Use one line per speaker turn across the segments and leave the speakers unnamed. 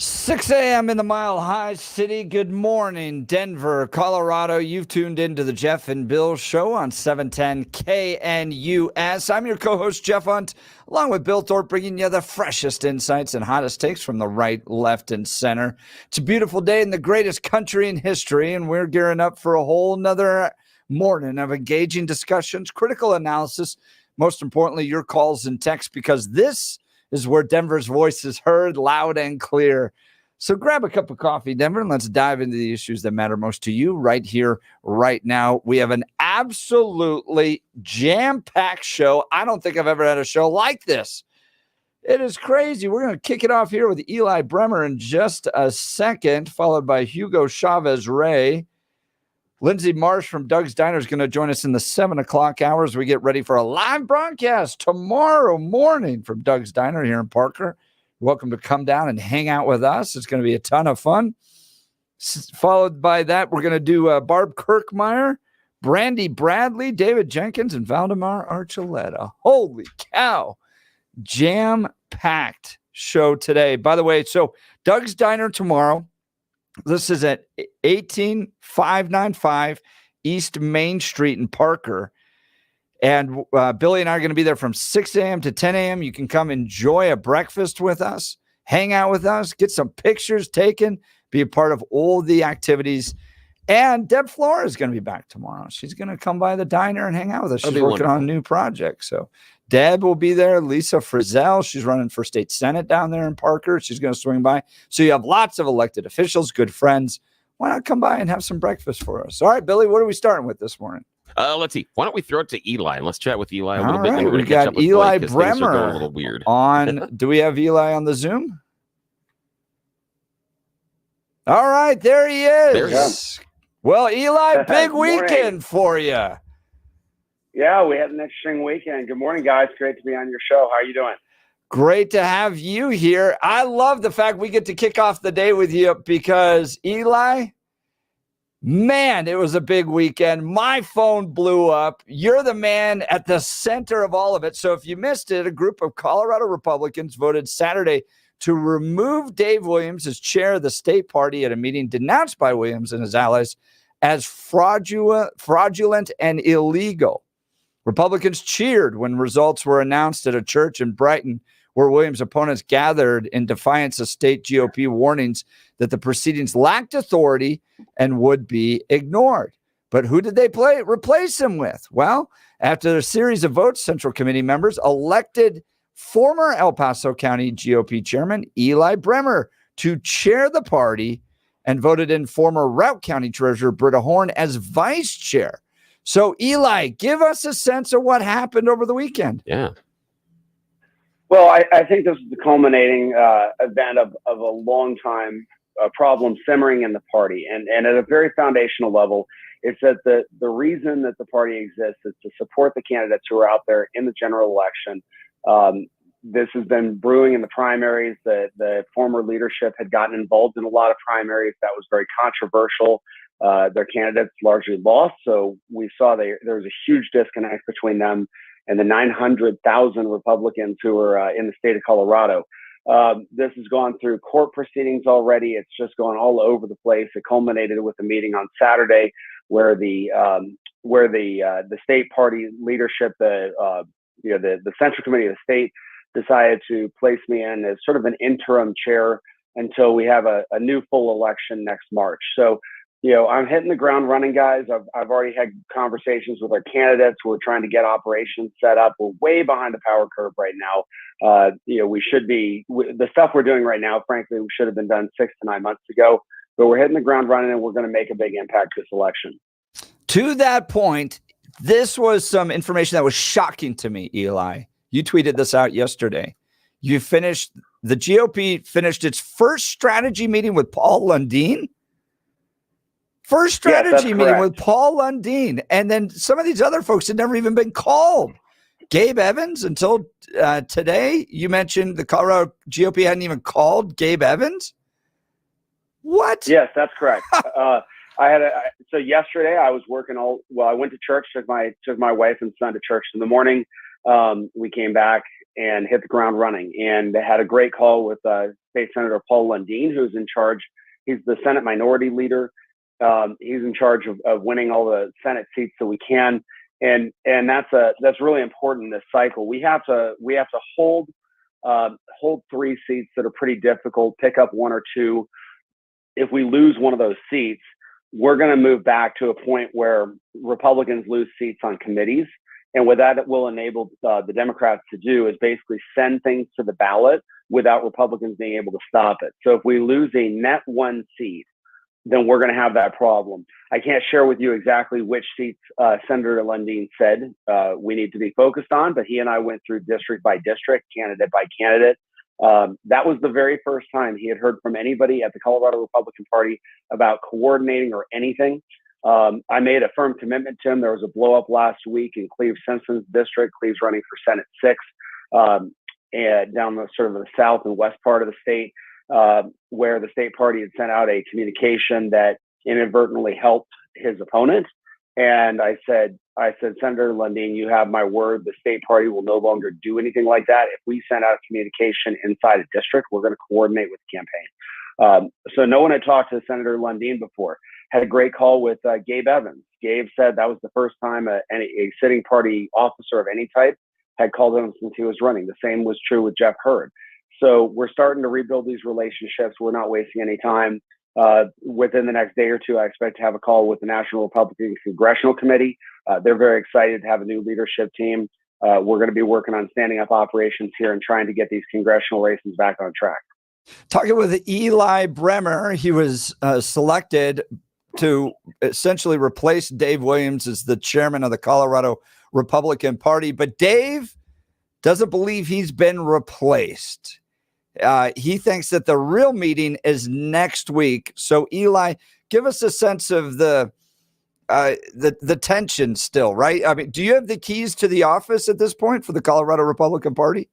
6 a.m. in the Mile High City. Good morning, Denver, Colorado. You've tuned into the Jeff and Bill Show on 710 KNUS. I'm your co-host, Jeff Hunt, along with Bill Thorpe, bringing you the freshest insights and hottest takes from the right, left, and center. It's a beautiful day in the greatest country in history, and we're gearing up for a whole nother morning of engaging discussions, critical analysis, most importantly, your calls and texts, because this is where Denver's voice is heard loud and clear. So grab a cup of coffee, Denver, and let's dive into the issues that matter most to you right here, right now. We have an absolutely jam-packed show. I don't think I've ever had a show like this. It is crazy. We're going to kick it off here with Eli Bremer in just a second, followed by Hugo Chavez-Ray. Lindsay Marsh from Doug's Diner is going to join us in the 7 o'clock hour as we get ready for a live broadcast tomorrow morning from Doug's Diner here in Parker. Welcome to come down and hang out with us. It's going to be a ton of fun. Followed by that, we're going to do Barb Kirkmeyer, Brandy Bradley, David Jenkins, and Valdemar Archuleta. Holy cow. Jam-packed show today. By the way, so Doug's Diner tomorrow. This is at 18595 East Main Street in Parker. And Billy and I are going to be there from 6 a.m. to 10 a.m. You can come enjoy a breakfast with us, hang out with us, get some pictures taken, be a part of all the activities. And Deb Flora is going to be back tomorrow. She's going to come by the diner and hang out with us. She's working on a new project. So Deb will be there. Lisa Frizzell, she's running for state senate down there in Parker. She's going to swing by. So you have lots of elected officials, good friends. Why not come by and have some breakfast for us? All right, Billy, what are we starting with this morning?
Let's see. Why don't we throw it to Eli and let's chat with Eli a little
All
bit.
Right.
We
got Eli Bremer
a little weird.
on. Do we have Eli on the Zoom? All right, there he is.
There he is.
Well, Eli, big weekend for you.
Yeah, we had an interesting weekend. Good morning, guys. Great to be on your show. How are you doing?
Great to have you here. I love the fact we get to kick off the day with you because, Eli, man, it was a big weekend. My phone blew up. You're the man at the center of all of it. So if you missed it, a group of Colorado Republicans voted Saturday to remove Dave Williams as chair of the state party at a meeting denounced by Williams and his allies as fraudulent and illegal. Republicans cheered when results were announced at a church in Brighton where Williams' opponents gathered in defiance of state GOP warnings that the proceedings lacked authority and would be ignored. But who did they replace him with? Well, after a series of votes, Central Committee members elected former El Paso County GOP chairman Eli Bremer to chair the party and voted in former Routt County Treasurer Britta Horn as vice chair. So, Eli, give us a sense of what happened over the weekend.
Yeah.
Well, I think this is the culminating event of a long time problem simmering in the party. And at a very foundational level, it's that the reason that the party exists is to support the candidates who are out there in the general election. This has been brewing in the primaries. The former leadership had gotten involved in a lot of primaries. That was very controversial. Their candidates largely lost. So we saw there was a huge disconnect between them and the 900,000 Republicans who are in the state of Colorado. This has gone through court proceedings already. It's just gone all over the place. It culminated with a meeting on Saturday where the state party leadership, the Central Committee of the state, decided to place me in as sort of an interim chair until we have a new full election next March. So, I'm hitting the ground running, guys. I've already had conversations with our candidates. We're trying to get operations set up. We're way behind the power curve right now. We should be, the stuff we're doing right now, frankly, we should have been done 6 to 9 months ago, but we're hitting the ground running and we're going to make a big impact this election.
To that point, this was some information that was shocking to me, Eli. You tweeted this out yesterday. The GOP finished its first strategy meeting with Paul Lundeen. First strategy meeting with Paul Lundeen. And then some of these other folks had never even been called. Gabe Evans, until today, you mentioned the Colorado GOP hadn't even called Gabe Evans. What?
Yes, that's correct. So yesterday I was working I went to church, took my wife and son to church in the morning. We came back and hit the ground running. And they had a great call with State Senator Paul Lundeen, who's in charge. He's the Senate Minority Leader. He's in charge of winning all the Senate seats that we can, and that's really important in this cycle. We have to hold 3 seats that are pretty difficult, pick up 1 or 2. If we lose one of those seats, we're going to move back to a point where Republicans lose seats on committees. And what that will enable the Democrats to do is basically send things to the ballot without Republicans being able to stop it. So if we lose a net 1 seat, then we're going to have that problem. I can't share with you exactly which seats Senator Lundeen said we need to be focused on, but he and I went through district by district, candidate by candidate. That was the very first time he had heard from anybody at the Colorado Republican Party about coordinating or anything. I made a firm commitment to him. There was a blow up last week in Cleve Simpson's district. Cleve's running for Senate 6 and down the sort of the south and west part of the state, where the state party had sent out a communication that inadvertently helped his opponent. And I said, Senator Lundeen, you have my word. The state party will no longer do anything like that. If we send out communication inside a district, we're going to coordinate with the campaign. So no one had talked to Senator Lundeen before. Had a great call with Gabe Evans. Gabe said that was the first time a sitting party officer of any type had called him since he was running. The same was true with Jeff Hurd. So we're starting to rebuild these relationships. We're not wasting any time. Within the next day or 2, I expect to have a call with the National Republican Congressional Committee. They're very excited to have a new leadership team. We're going to be working on standing up operations here and trying to get these congressional races back on track.
Talking with Eli Bremer, he was selected to essentially replace Dave Williams as the chairman of the Colorado Republican Party. But Dave doesn't believe he's been replaced. He thinks that the real meeting is next week. So, Eli, give us a sense of the tension still, right? I mean, do you have the keys to the office at this point for the Colorado Republican Party?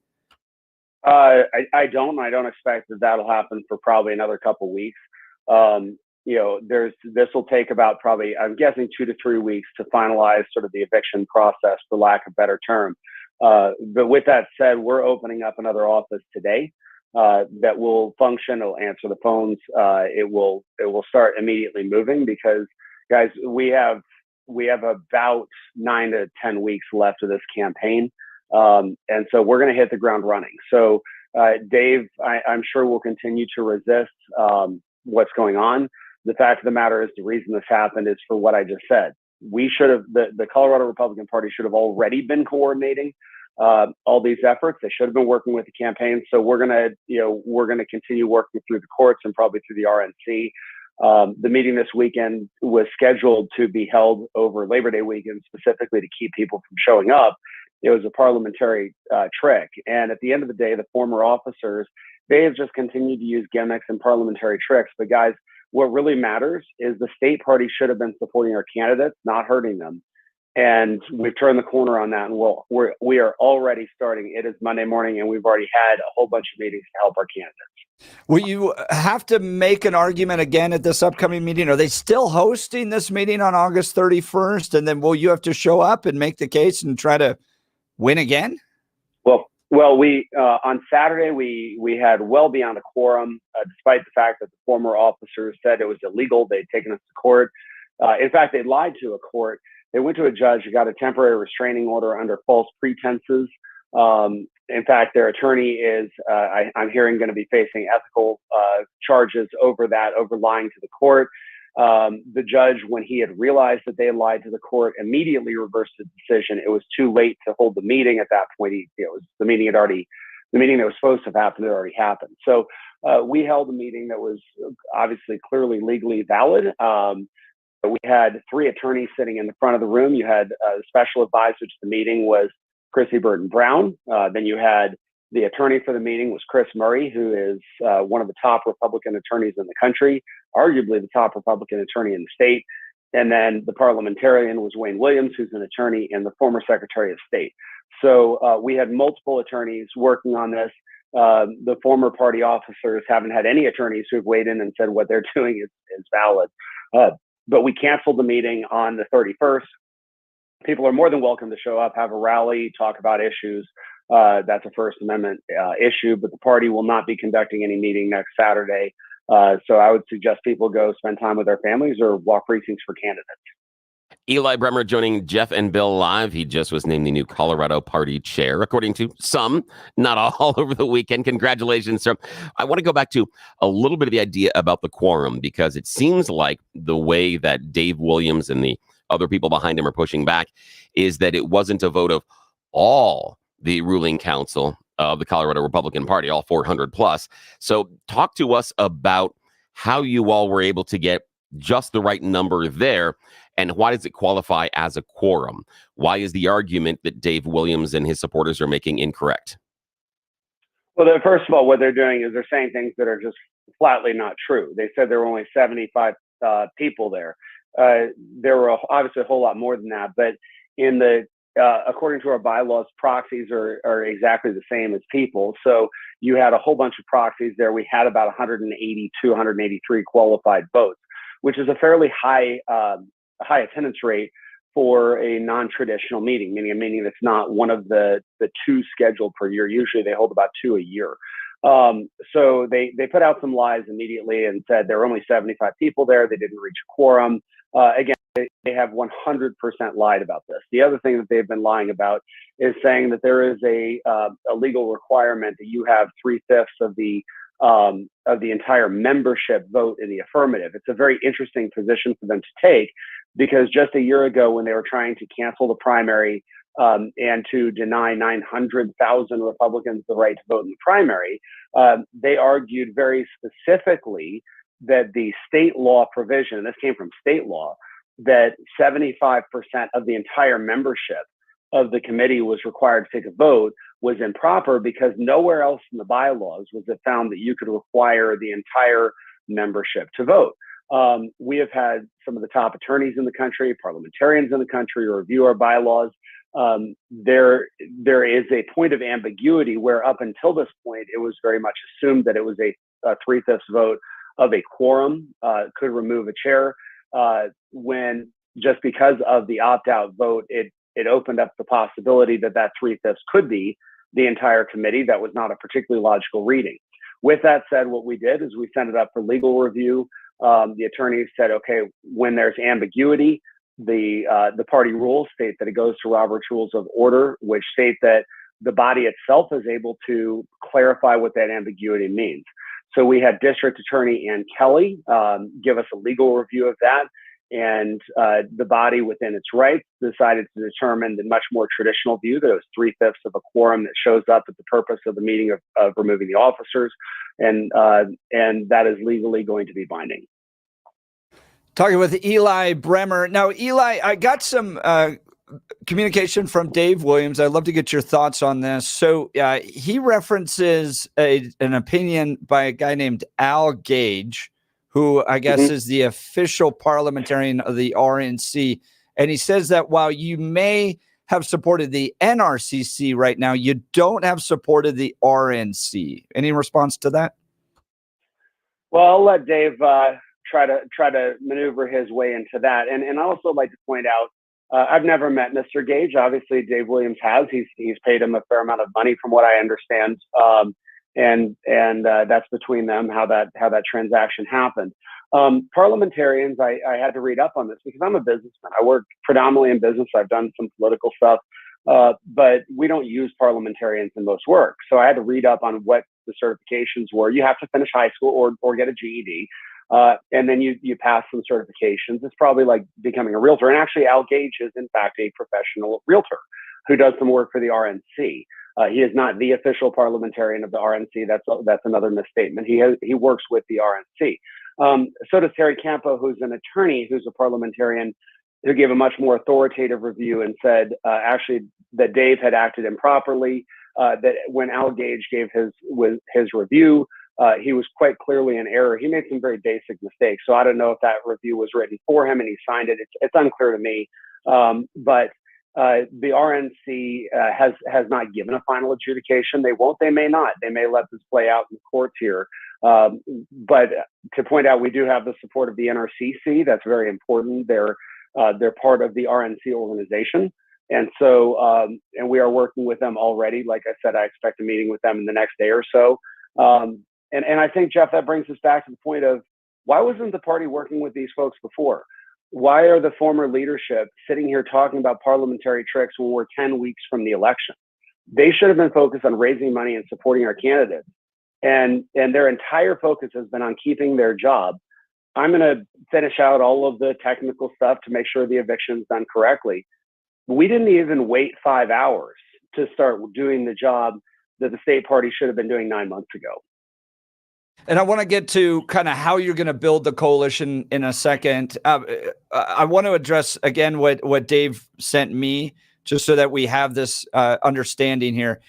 I don't. I don't expect that that'll happen for probably another couple weeks. This will take about probably, I'm guessing, 2 to 3 weeks to finalize sort of the eviction process, for lack of a better term. But with that said, we're opening up another office today that will function. It'll answer the phones. It will start immediately moving because, guys, we have about 9 to 10 weeks left of this campaign. And so we're going to hit the ground running. So Dave, I'm sure will continue to resist what's going on. The fact of the matter is the reason this happened is for what I just said. We should have, the Colorado Republican Party should have already been coordinating all these efforts. They should have been working with the campaign. So we're going to continue working through the courts and probably through the RNC. The meeting this weekend was scheduled to be held over Labor Day weekend, specifically to keep people from showing up. It was a parliamentary trick. And at the end of the day, the former officers, they have just continued to use gimmicks and parliamentary tricks. But guys, what really matters is the state party should have been supporting our candidates, not hurting them. And we've turned the corner on that. And we are already starting. It is Monday morning, and we've already had a whole bunch of meetings to help our candidates.
Will you have to make an argument again at this upcoming meeting? Are they still hosting this meeting on August 31st? And then will you have to show up and make the case and try to win again?
Well, we on Saturday we had well beyond a quorum, despite the fact that the former officers said it was illegal. They'd taken us to court. In fact, they lied to a court. They went to a judge who got a temporary restraining order under false pretenses. In fact, their attorney is, I'm hearing, going to be facing ethical charges over lying to the court. The judge, when he had realized that they had lied to the court, immediately reversed the decision. It was too late to hold the meeting at that point. The meeting that was supposed to have happened had already happened. So we held a meeting that was obviously clearly legally valid. We had 3 attorneys sitting in the front of the room. You had a special advisor to the meeting was Chrissy Burton Brown. Then you had the attorney for the meeting was Chris Murray, who is one of the top Republican attorneys in the country, arguably the top Republican attorney in the state. And then the parliamentarian was Wayne Williams, who's an attorney and the former Secretary of State. So we had multiple attorneys working on this. The former party officers haven't had any attorneys who've weighed in and said what they're doing is valid. But we canceled the meeting on the 31st. People are more than welcome to show up, have a rally, talk about issues. That's a First Amendment issue, but the party will not be conducting any meeting next Saturday. So I would suggest people go spend time with their families or walk precincts for candidates.
Eli Bremer joining Jeff and Bill live. He just was named the new Colorado Party chair, according to some, not all, over the weekend. Congratulations, sir. I want to go back to a little bit of the idea about the quorum, because it seems like the way that Dave Williams and the other people behind him are pushing back is that it wasn't a vote of all the ruling council of the Colorado Republican Party, all 400 plus. So talk to us about how you all were able to get just the right number there. And why does it qualify as a quorum? Why is the argument that Dave Williams and his supporters are making incorrect?
Well, first of all, what they're doing is they're saying things that are just flatly not true. They said there were only 75 people there. There were obviously a whole lot more than that, but in the according to our bylaws, proxies are exactly the same as people. So you had a whole bunch of proxies there. We had about 182, 183 qualified votes, which is a fairly high attendance rate for a non-traditional meeting, meaning a meeting that's not one of the two scheduled per year. Usually they hold about 2 a year. So they put out some lies immediately and said there were only 75 people there. They didn't reach a quorum. Again, they have 100% lied about this. The other thing that they've been lying about is saying that there is a legal requirement that you have 3/5 of the entire membership vote in the affirmative. It's a very interesting position for them to take, because just a year ago, when they were trying to cancel the primary and to deny 900,000 Republicans the right to vote in the primary, they argued very specifically that the state law provision, and this came from state law, that 75% of the entire membership of the committee was required to take a vote was improper, because nowhere else in the bylaws was it found that you could require the entire membership to vote. We have had some of the top attorneys in the country, parliamentarians in the country, review our bylaws. There is a point of ambiguity where up until this point, it was very much assumed that it was a 3/5 vote of a quorum could remove a chair, when just because of the opt-out vote, it opened up the possibility that 3/5 could be the entire committee. That was not a particularly logical reading. With that said, what we did is we sent it up for legal review. The attorneys said, okay, when there's ambiguity, the party rules state that it goes to Robert's Rules of Order, which state that the body itself is able to clarify what that ambiguity means. So we had District Attorney Ann Kelly give us a legal review of that. And the body, within its rights, decided to determine the much more traditional view that it was 3/5 of a quorum that shows up at the purpose of the meeting of removing the officers, and that is legally going to be binding.
Talking with Eli Bremer. Now, Eli, I got some communication from Dave Williams. I'd love to get your thoughts on this. So he references an opinion by a guy named Al Gage, who I guess is the official parliamentarian of the RNC. And he says that while you may have supported the NRCC right now, you don't have supported the RNC. Any response to that?
Well, I'll let Dave try to maneuver his way into that. And I also like to point out, I've never met Mr. Gage. Obviously, Dave Williams has. He's paid him a fair amount of money, from what I understand. And that's between them how that transaction happened. Parliamentarians, I had to read up on this because I'm a businessman. I work predominantly in business. I've done some political stuff, but we don't use parliamentarians in most work. So I had to read up on what the certifications were. You have to finish high school or get a GED, and then you pass some certifications. It's probably like becoming a realtor. And actually, Al Gage is in fact a professional realtor who does some work for the RNC. He is not the official parliamentarian of the RNC. That's another misstatement. He works with the RNC. So does Terry Campo, who's an attorney, who's a parliamentarian, who gave a much more authoritative review and said actually that Dave had acted improperly. That when Al Gage gave his review, he was quite clearly in error. He made some very basic mistakes. So I don't know if that review was written for him and he signed it. It's unclear to me. But the RNC has not given a final adjudication. They won't. They may not. They may let this play out in the courts here. But to point out, we do have the support of the NRCC. That's very important. They're part of the RNC organization. And so, and we are working with them already. Like I said, I expect a meeting with them in the next day or so. And I think, Jeff, that brings us back to the point of, why wasn't the party working with these folks before? Why are the former leadership sitting here talking about parliamentary tricks when we're 10 weeks from the election? They should have been focused on raising money and supporting our candidates. And their entire focus has been on keeping their job. I'm going to finish out all of the technical stuff to make sure the eviction is done correctly. We didn't even wait 5 hours to start doing the job that the state party should have been doing 9 months ago.
And I want to get to kind of how you're going to build the coalition in a second. I want to address again what Dave sent me, just so that we have this understanding here.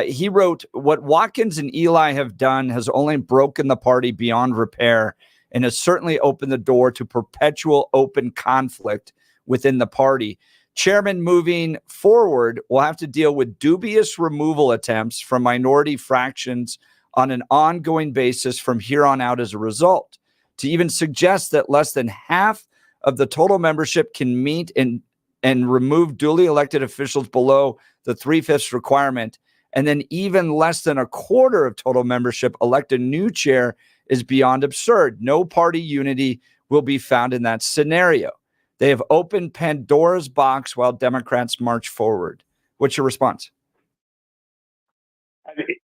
He wrote, "What Watkins and Eli have done has only broken the party beyond repair and has certainly opened the door to perpetual open conflict within the party. Chairman moving forward will have to deal with dubious removal attempts from minority fractions on an ongoing basis from here on out as a result. To even suggest that less than half of the total membership can meet and remove duly elected officials below the 3/5 requirement, and then even less than a quarter of total membership elect a new chair is beyond absurd. No party unity will be found in that scenario. They have opened Pandora's box while Democrats march forward." What's your response?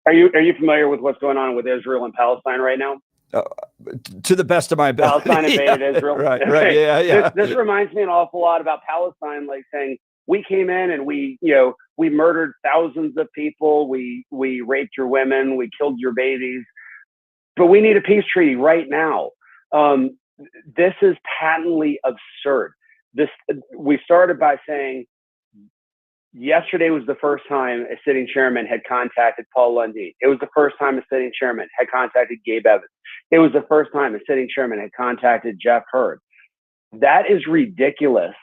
Are you familiar with what's going on with Israel and Palestine right now?
To the best of my ability.
Palestine invaded Israel.
Right, yeah.
This reminds me an awful lot about Palestine, like saying, we came in and we murdered thousands of people, we raped your women, we killed your babies, but we need a peace treaty right now. This is patently absurd. We started by saying, yesterday was the first time a sitting chairman had contacted Paul Lundy. It was the first time a sitting chairman had contacted Gabe Evans. It was the first time a sitting chairman had contacted Jeff Hurd. That is ridiculous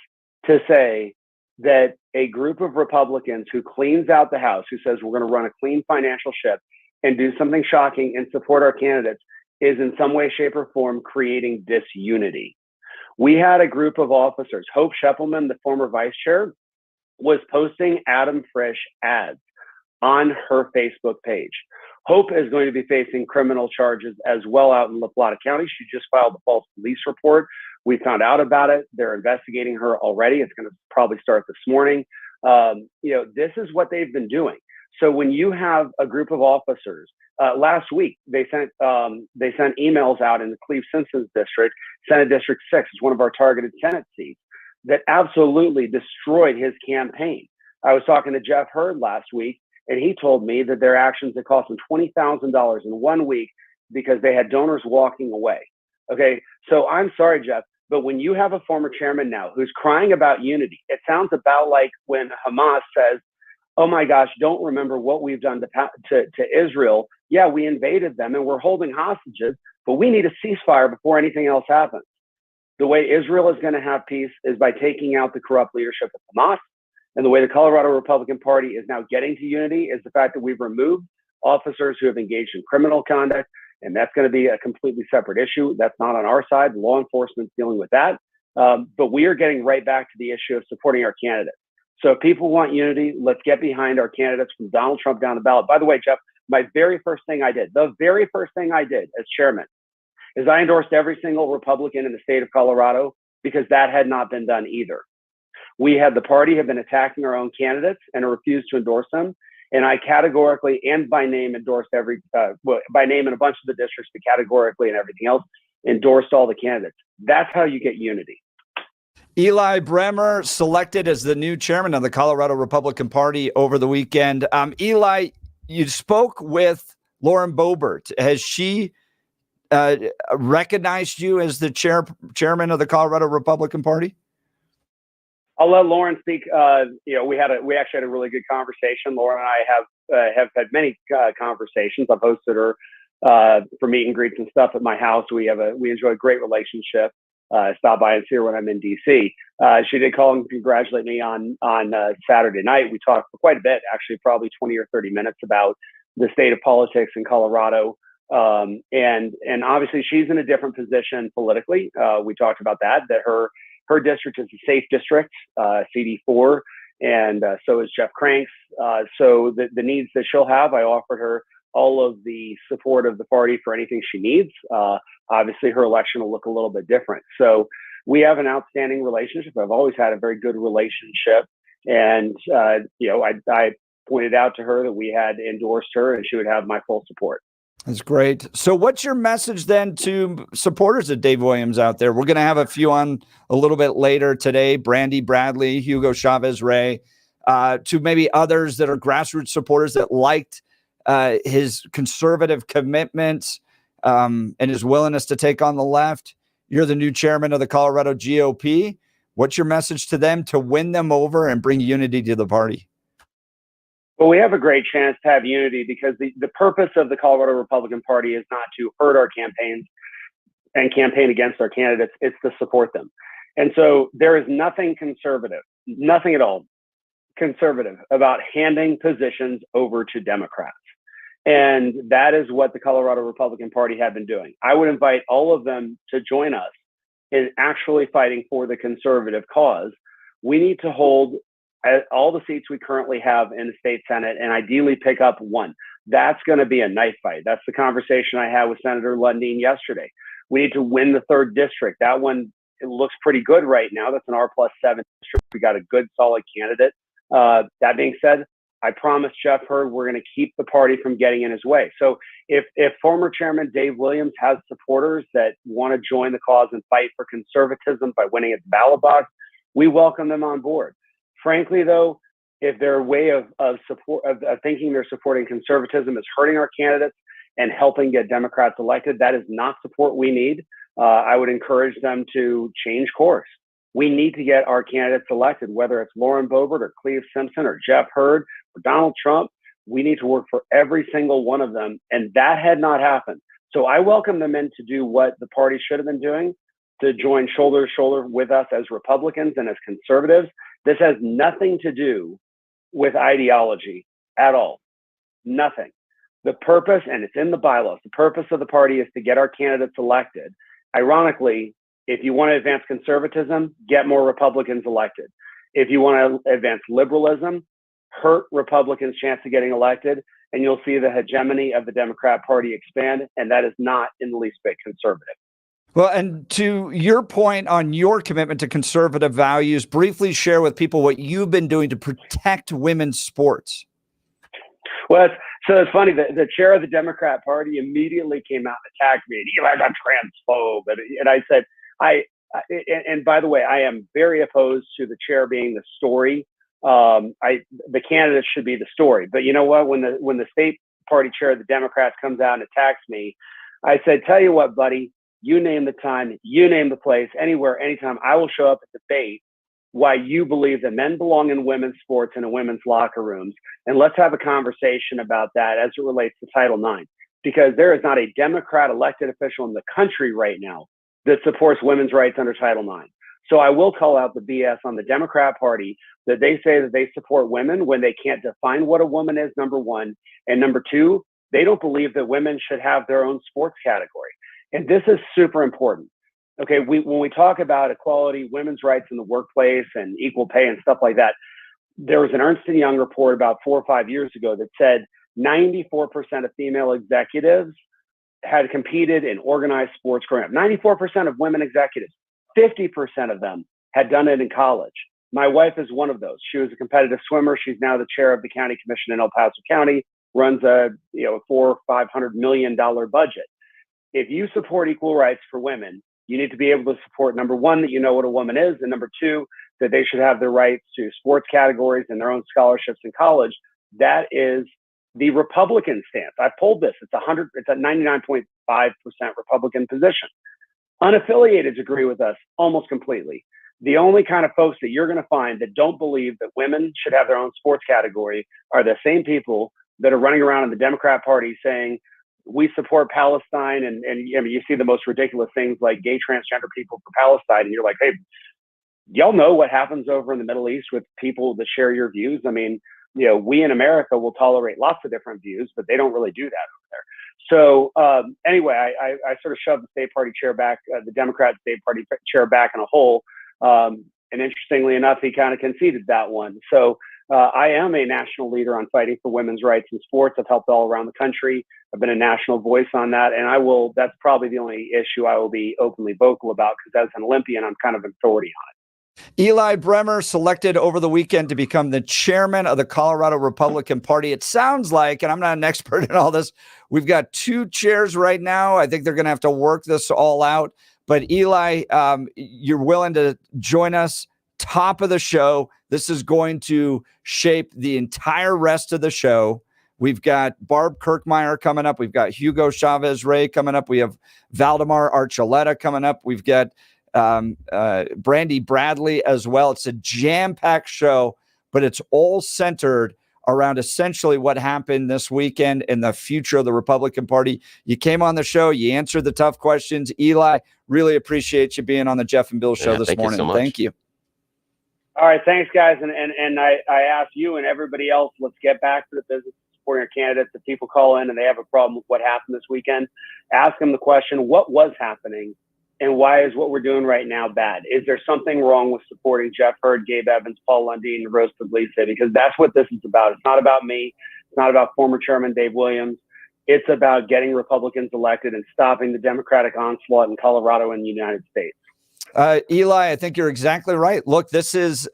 to say that a group of Republicans who cleans out the House, who says we're going to run a clean financial ship and do something shocking and support our candidates, is in some way, shape, or form creating disunity. We had a group of officers. Hope Scheppelman, the former vice chair, was posting Adam Frisch ads on her Facebook page. Hope is going to be facing criminal charges as well out in La Plata County. She just filed a false police report. We found out about it. They're investigating her already. It's going to probably start this morning. This is what they've been doing. So when you have a group of officers, last week they sent emails out in the Cleve-Simpsons district, Senate District 6 is one of our targeted Senate seats, that absolutely destroyed his campaign. I was talking to Jeff Hurd last week, and he told me that their actions had cost him $20,000 in 1 week because they had donors walking away. Okay, so I'm sorry, Jeff, but when you have a former chairman now who's crying about unity, it sounds about like when Hamas says, oh my gosh, don't remember what we've done to Israel. Yeah, we invaded them and we're holding hostages, but we need a ceasefire before anything else happens. The way Israel is going to have peace is by taking out the corrupt leadership of Hamas. And the way the Colorado Republican Party is now getting to unity is the fact that we've removed officers who have engaged in criminal conduct. And that's going to be a completely separate issue. That's not on our side. Law enforcement's dealing with that. But we are getting right back to the issue of supporting our candidates. So if people want unity, let's get behind our candidates from Donald Trump down the ballot. By the way, Jeff, the very first thing I did as chairman, is I endorsed every single Republican in the state of Colorado because that had not been done either. The party have been attacking our own candidates and refused to endorse them. And I categorically and by name endorsed by name in a bunch of the districts, but categorically and everything else, endorsed all the candidates. That's how you get unity.
Eli Bremer selected as the new chairman of the Colorado Republican Party over the weekend. Eli, you spoke with Lauren Boebert. Has she recognized you as the chairman of the Colorado Republican Party?
I'll let Lauren speak. We actually had a really good conversation. Lauren and I have had many conversations. I've hosted her for meet and greets and stuff at my house. We enjoy a great relationship. Stop by and see her when I'm in DC. She did call and congratulate me on Saturday night. We talked for quite a bit, actually, probably 20 or 30 minutes about the state of politics in Colorado. And obviously she's in a different position politically. We talked about that her district is a safe district, CD4, and so is Jeff Cranks. So the needs that she'll have, I offered her all of the support of the party for anything she needs. Obviously, her election will look a little bit different. So we have an outstanding relationship. I've always had a very good relationship. And, I pointed out to her that we had endorsed her and she would have my full support.
That's great. So what's your message then to supporters of Dave Williams out there? We're going to have a few on a little bit later today, Brandy Bradley, Hugo Chavez-Ray, to maybe others that are grassroots supporters that liked his conservative commitments and his willingness to take on the left. You're the new chairman of the Colorado GOP. What's your message to them to win them over and bring unity to the party?
Well, we have a great chance to have unity because the purpose of the Colorado Republican Party is not to hurt our campaigns and campaign against our candidates. It's to support them. And so there is nothing conservative, nothing at all conservative about handing positions over to Democrats. And that is what the Colorado Republican Party have been doing. I would invite all of them to join us in actually fighting for the conservative cause. We need to hold all the seats we currently have in the state Senate and ideally pick up one. That's going to be a knife fight. That's the conversation I had with Senator Lundin yesterday. We need to win the 3rd district. That one, it looks pretty good right now. That's an R+7 district. We got a good, solid candidate. That being said, I promised Jeff Hurd we're going to keep the party from getting in his way. So if former Chairman Dave Williams has supporters that want to join the cause and fight for conservatism by winning at the ballot box, we welcome them on board. Frankly, though, if their way of thinking they're supporting conservatism is hurting our candidates and helping get Democrats elected, that is not support we need. I would encourage them to change course. We need to get our candidates elected, whether it's Lauren Boebert or Cleve Simpson or Jeff Hurd or Donald Trump. We need to work for every single one of them, and that had not happened. So I welcome them in to do what the party should have been doing, to join shoulder to shoulder with us as Republicans and as conservatives. This has nothing to do with ideology at all. Nothing. The purpose, and it's in the bylaws, the purpose of the party is to get our candidates elected. Ironically, if you want to advance conservatism, get more Republicans elected. If you want to advance liberalism, hurt Republicans' chance of getting elected, and you'll see the hegemony of the Democrat Party expand, and that is not in the least bit conservative.
Well, and to your point on your commitment to conservative values, briefly share with people what you've been doing to protect women's sports.
Well, it's funny that the chair of the Democrat Party immediately came out and attacked me. I'm a transphobe. And I said, and by the way, I am very opposed to the chair being the story. The candidate should be the story. But you know what? When the state party chair of the Democrats comes out and attacks me, I said, tell you what, buddy, you name the time, you name the place, anywhere, anytime, I will show up at debate why you believe that men belong in women's sports and in women's locker rooms. And let's have a conversation about that as it relates to Title IX, because there is not a Democrat elected official in the country right now that supports women's rights under Title IX. So I will call out the BS on the Democrat Party that they say that they support women when they can't define what a woman is, number one. And number two, they don't believe that women should have their own sports category. And this is super important. Okay, when we talk about equality, women's rights in the workplace and equal pay and stuff like that, there was an Ernst & Young report about 4 or 5 years ago that said 94% of female executives had competed in organized sports growing up. 94% of women executives, 50% of them had done it in college. My wife is one of those. She was a competitive swimmer. She's now the chair of the county commission in El Paso County, runs a $400 or $500 million budget. If you support equal rights for women, you need to be able to support, number one, that you know what a woman is, and number two, that they should have their rights to sports categories and their own scholarships in college. That is the Republican stance. I polled this. It's a 99.5% Republican position. Unaffiliateds agree with us almost completely. The only kind of folks that you're going to find that don't believe that women should have their own sports category are the same people that are running around in the Democrat Party saying, we support Palestine, and I mean, you see the most ridiculous things like gay transgender people for Palestine, and you're like, hey, y'all know what happens over in the Middle East with people that share your views. I mean, we in America will tolerate lots of different views, but they don't really do that over there. So anyway, I sort of shoved the state party chair back, the Democrat state party chair back in a hole. And interestingly enough, he kind of conceded that one. So I am a national leader on fighting for women's rights in sports. I've helped all around the country. I've been a national voice on that. And that's probably the only issue I will be openly vocal about, because as an Olympian, I'm kind of an authority on it.
Eli Bremer selected over the weekend to become the chairman of the Colorado Republican Party. It sounds like, and I'm not an expert in all this, we've got 2 chairs right now. I think they're going to have to work this all out. But Eli, you're willing to join us top of the show. This is going to shape the entire rest of the show. We've got Barb Kirkmeyer coming up. We've got Hugo Chavez-Ray coming up. We have Valdemar Archuleta coming up. We've got Brandy Bradley as well. It's a jam-packed show, but it's all centered around essentially what happened this weekend and the future of the Republican Party. You came on the show, you answered the tough questions. Eli, really appreciate you being on the Jeff and Bill show this morning.
You so
thank you.
All right, thanks, guys. And I ask you and everybody else, let's get back to the business of supporting our candidates. If people call in and they have a problem with what happened this weekend, ask them the question, what was happening? And why is what we're doing right now bad? Is there something wrong with supporting Jeff Hurd, Gabe Evans, Paul Lundeen, and Rose Pugliese? Because that's what this is about. It's not about me. It's not about former Chairman Dave Williams. It's about getting Republicans elected and stopping the Democratic onslaught in Colorado and the United States.
Eli, I think you're exactly right. Look, this is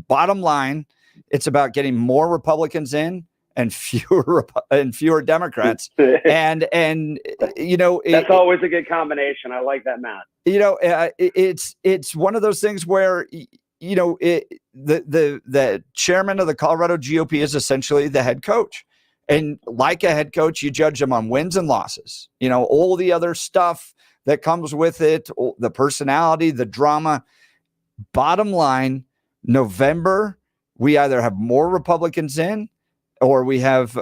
bottom line. It's about getting more Republicans in and fewer Democrats. and
that's always a good combination. I like that, Matt.
It's one of those things where the chairman of the Colorado GOP is essentially the head coach, and like a head coach, you judge them on wins and losses. All the other stuff that comes with it, the personality, the drama. Bottom line, November, we either have more Republicans in, or we have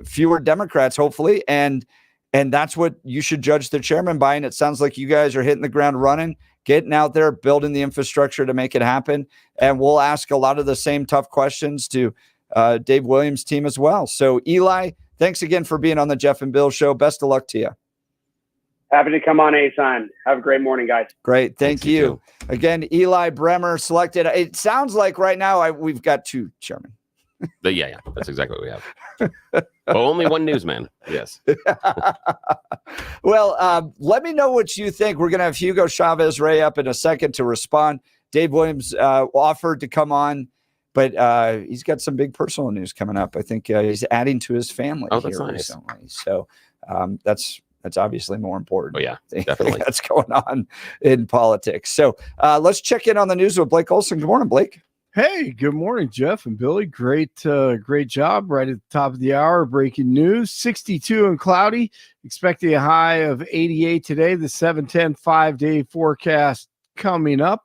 fewer Democrats, hopefully. And that's what you should judge the chairman by. And it sounds like you guys are hitting the ground running, getting out there, building the infrastructure to make it happen. And we'll ask a lot of the same tough questions to Dave Williams' team as well. So, Eli, thanks again for being on the Jeff and Bill show. Best of luck to you.
Happy to come on anytime. Have a great morning, guys.
Great. Thank you. Again, Eli Bremer selected. It sounds like right now we've got 2 chairmen.
Yeah, that's exactly what we have. Only one newsman. Yes.
Well, let me know what you think. We're going to have Hugo Chavez-Ray up in a second to respond. Dave Williams offered to come on, but he's got some big personal news coming up. I think he's adding to his family
that's
here
nice.
recently. So that's obviously more important.
Oh, yeah, definitely.
That's going on in politics. So let's check in on the news with Blake Olson. Good morning, Blake.
Hey, good morning, Jeff and Billy. Great job right at the top of the hour. Breaking news, 62 and cloudy, expecting a high of 88 today. The 7-10 5-day forecast coming up.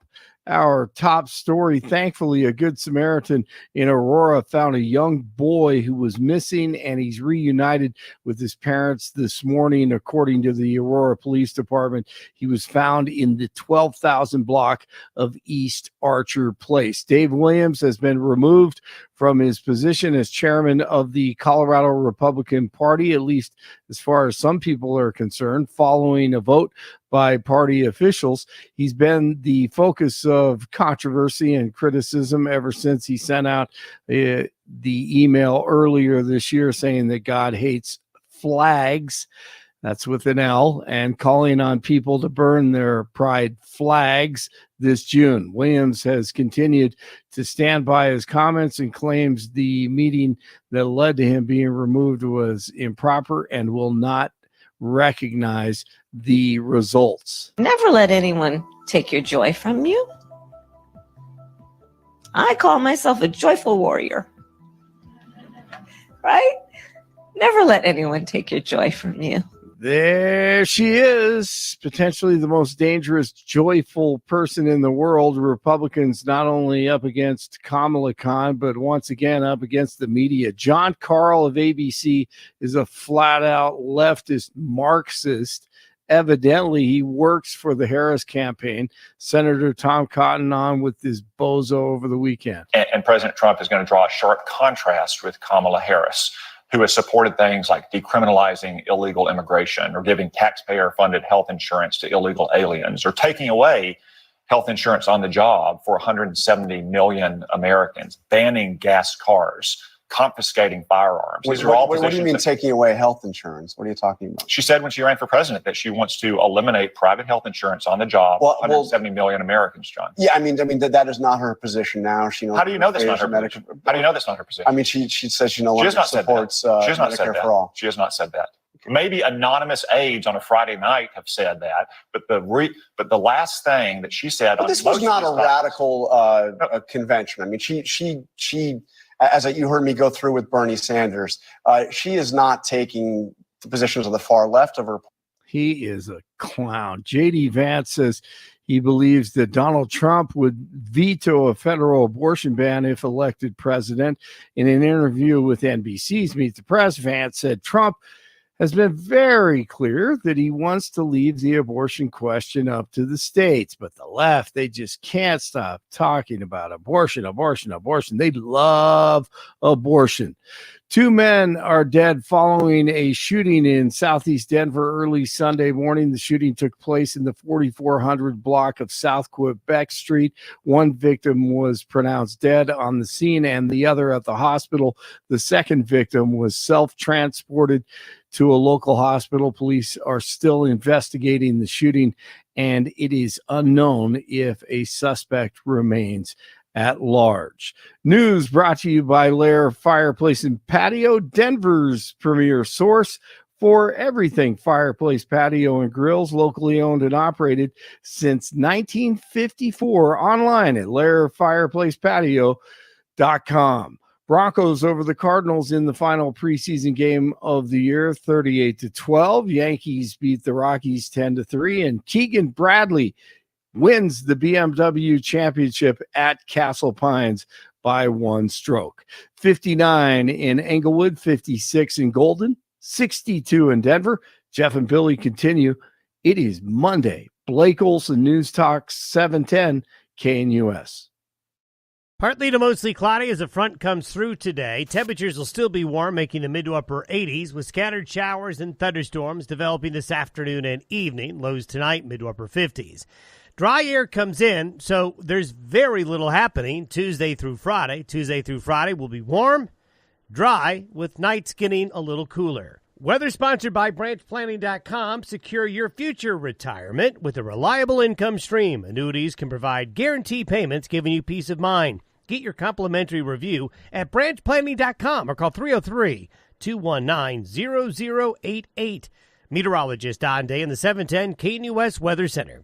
Our top story, thankfully, a Good Samaritan in Aurora found a young boy who was missing, and he's reunited with his parents this morning. According to the Aurora Police Department, he was found in the 12,000 block of East Archer Place. Dave Williams has been removed from his position as chairman of the Colorado Republican Party, at least as far as some people are concerned, following a vote by party officials. He's been the focus of controversy and criticism ever since he sent out the email earlier this year saying that God hates flags. That's with an L, and calling on people to burn their pride flags this June. Williams has continued to stand by his comments and claims the meeting that led to him being removed was improper and will not recognize the results.
Never let anyone take your joy from you. I call myself a joyful warrior, right? Never let anyone take your joy from you.
There she is, potentially the most dangerous, joyful person in the world. Republicans not only up against Kamala Khan, but once again up against the media. John Carl of ABC is a flat-out leftist Marxist. Evidently, he works for the Harris campaign. Senator Tom Cotton on with this bozo over the weekend.
And President Trump is going to draw a sharp contrast with Kamala Harris, who has supported things like decriminalizing illegal immigration or giving taxpayer-funded health insurance to illegal aliens or taking away health insurance on the job for 170 million Americans, banning gas cars, confiscating firearms. These are all
what do you mean taking away health insurance? What are you talking about?
She said when she ran for president that she wants to eliminate private health insurance on the job. 170 million Americans, John.
Yeah, I mean that is not her position now. She knows.
How do you know that's not her position? How do you know that's not her position?
I mean, she says she no longer supports Medicare for all.
She has not said that. Maybe anonymous aides on a Friday night have said that, but the last thing that she said.
But this was not a radical convention. I mean, she. As you heard me go through with Bernie Sanders, she is not taking the positions of the far left of her.
He is a clown. J.D. Vance says he believes that Donald Trump would veto a federal abortion ban if elected president. In an interview with NBC's Meet the Press, Vance said Trump has been very clear that he wants to leave the abortion question up to the states. But the left, they just can't stop talking about abortion. They love abortion. 2 men are dead following a shooting in southeast Denver early Sunday morning. The shooting took place in the 4400 block of South Quebec Street. One victim was pronounced dead on the scene and the other at the hospital. The second victim was self-transported to a local hospital. Police are still investigating the shooting, and it is unknown if a suspect remains at large. News brought to you by Lair Fireplace and Patio, Denver's premier source for everything fireplace, patio, and grills, locally owned and operated since 1954. Online at lairfireplacepatio.com. Broncos over the Cardinals in the final preseason game of the year, 38-12. Yankees beat the Rockies 10-3, and Keegan Bradley wins the BMW championship at Castle Pines by 1 stroke. 59 in Englewood, 56 in Golden, 62 in Denver. Jeff and Billy continue. It is Monday. Blake Olson, News Talk 710 KNUS.
Partly to mostly cloudy as a front comes through today. Temperatures will still be warm, making the mid to upper 80s, with scattered showers and thunderstorms developing this afternoon and evening. Lows tonight, mid to upper 50s. Dry air comes in, so there's very little happening Tuesday through Friday. Tuesday through Friday will be warm, dry, with nights getting a little cooler. Weather sponsored by branchplanning.com. Secure your future retirement with a reliable income stream. Annuities can provide guaranteed payments, giving you peace of mind. Get your complimentary review at branchplanning.com or call 303-219-0088. Meteorologist Don Day in the 710 KNUS Weather Center.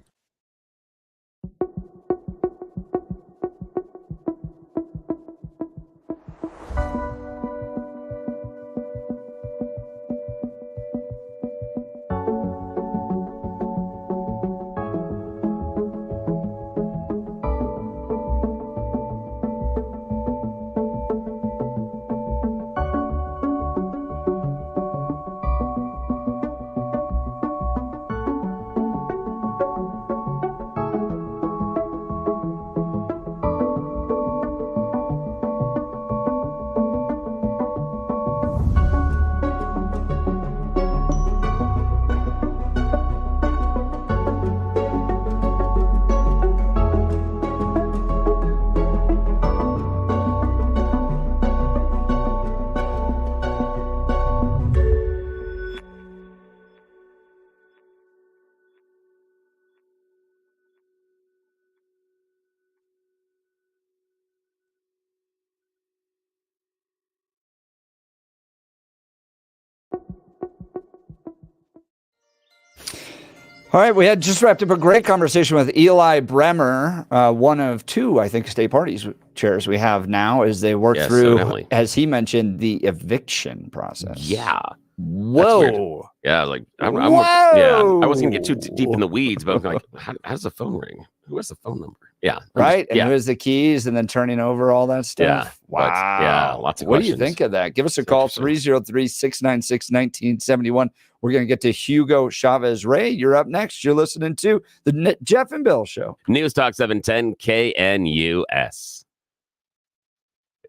All right, we had just wrapped up a great conversation with Eli Bremer, one of 2, I think, state parties chairs we have now as they work through, as he mentioned, the eviction process.
Yeah.
Whoa.
Yeah, like I wasn't gonna get too deep in the weeds, but I'm like, how does the phone ring? Who has the phone number? Yeah.
Right. And who has the keys and then turning over all that stuff?
Yeah.
Wow.
Lots of
what
questions.
do you think of that? Give us a call, 303-696-1971. We're going to get to Hugo Chavez Ray. You're up next. You're listening to the Jeff and Bill Show.
News Talk 710 KNUS.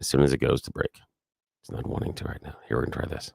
As soon as it goes to break. It's not wanting to right now. Here, we're going to try this.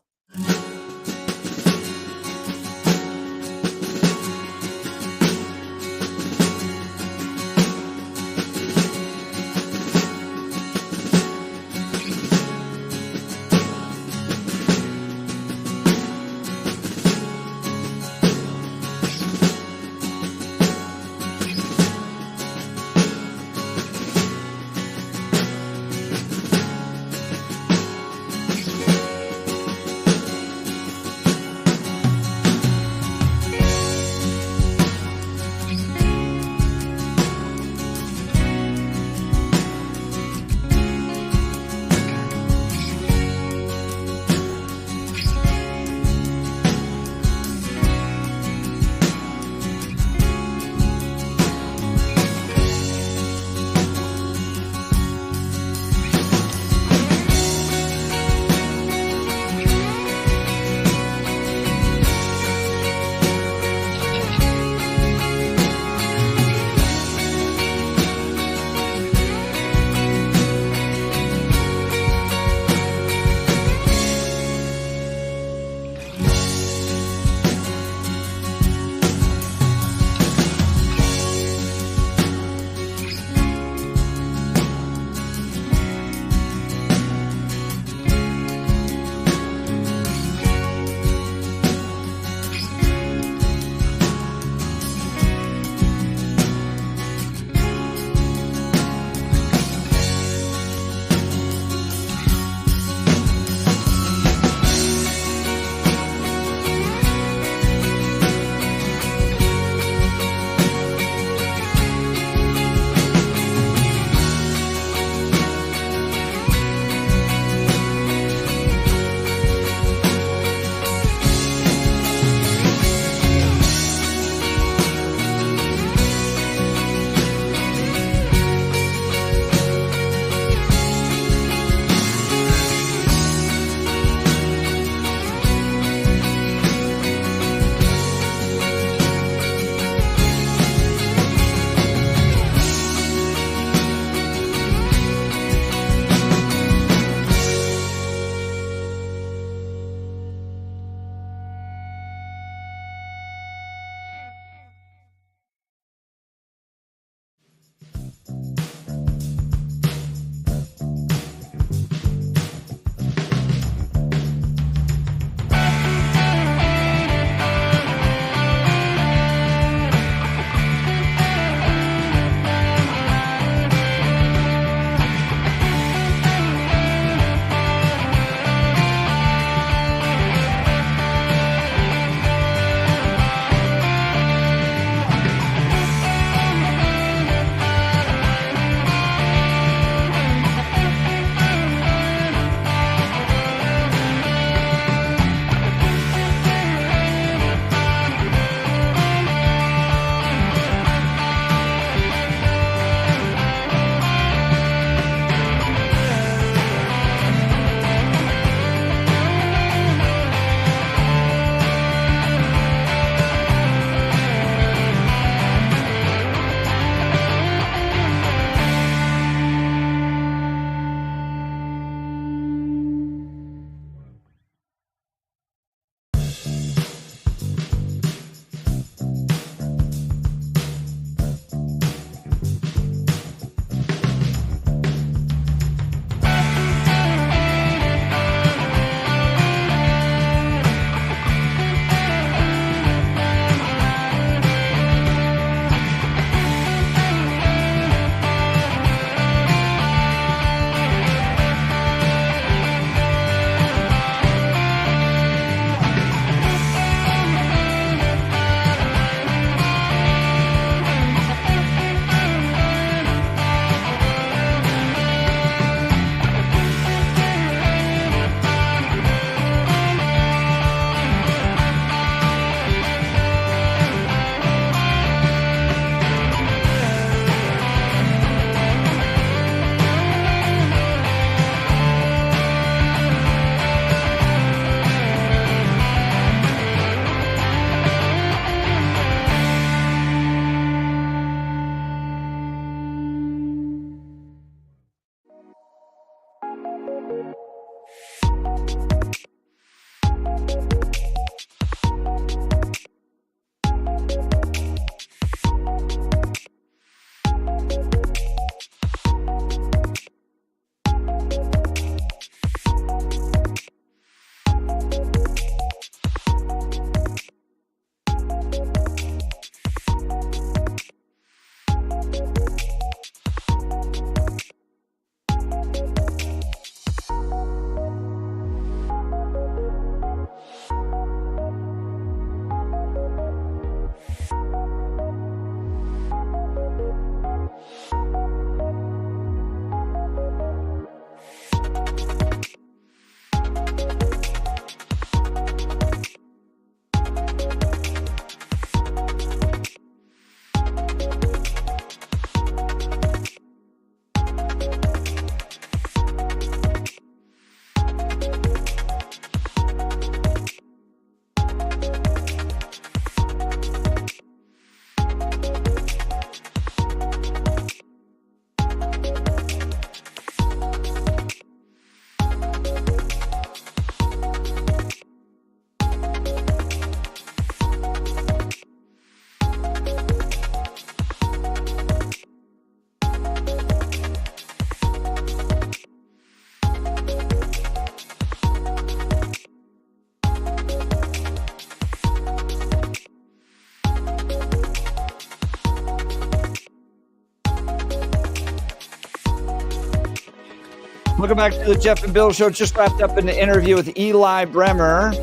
Welcome back to the Jeff and Bill Show. Just wrapped up an interview with Eli Bremer,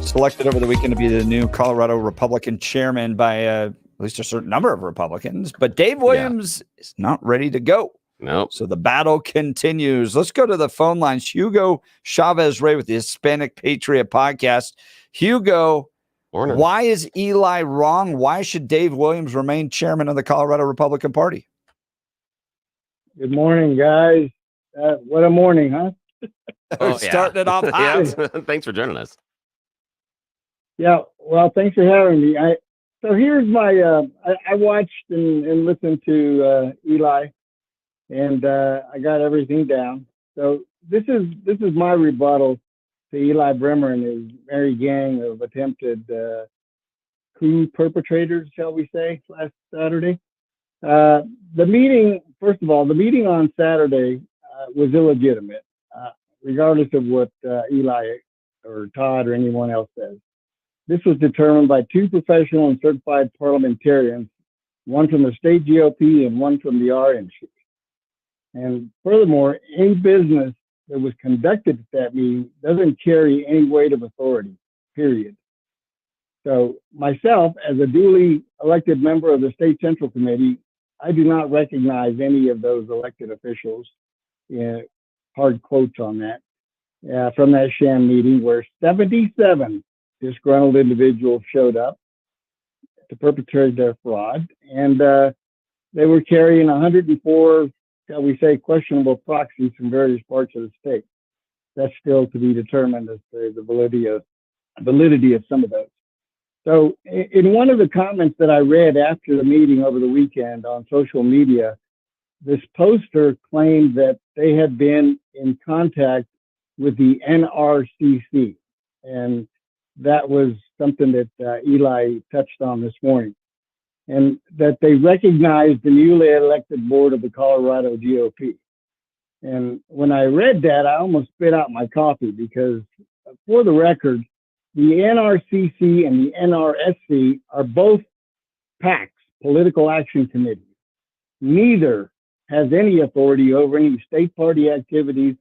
selected over the weekend to be the new Colorado Republican chairman by at least a certain number of Republicans. But Dave Williams is not ready to go.
Nope.
So the battle continues. Let's go to the phone lines. Hugo Chavez Ray with the Hispanic Patriot Podcast. Hugo,
Morning.
why is Eli wrong? Why should Dave Williams remain chairman of the Colorado Republican Party?
Good morning, guys. What a morning, huh?
Starting it off hot.
Thanks for joining us.
Yeah, well, thanks for having me. So here's my, I watched and listened to Eli, and I got everything down. So this is my rebuttal to Eli Bremer and his merry gang of attempted coup perpetrators, shall we say, last Saturday. The meeting, first of all, the meeting on Saturday was illegitimate, regardless of what Eli or Todd or anyone else says. This was determined by two professional and certified parliamentarians, one from the state GOP and one from the RNC. And furthermore, any business that was conducted at that meeting doesn't carry any weight of authority, period. So myself, as a duly elected member of the State Central Committee, I do not recognize any of those elected officials, hard quotes on that, from that sham meeting where 77 disgruntled individuals showed up to perpetrate their fraud. And they were carrying 104, shall we say, questionable proxies from various parts of the state. That's still to be determined as to the validity of some of those. So in one of the comments that I read after the meeting over the weekend on social media, this poster claimed that they had been in contact with the NRCC. And that was something that Eli touched on this morning. And that they recognized the newly elected board of the Colorado GOP. And when I read that, I almost spit out my coffee because, for the record, the NRCC and the NRSC are both PACs, political action committees. Neither has any authority over any state party activities,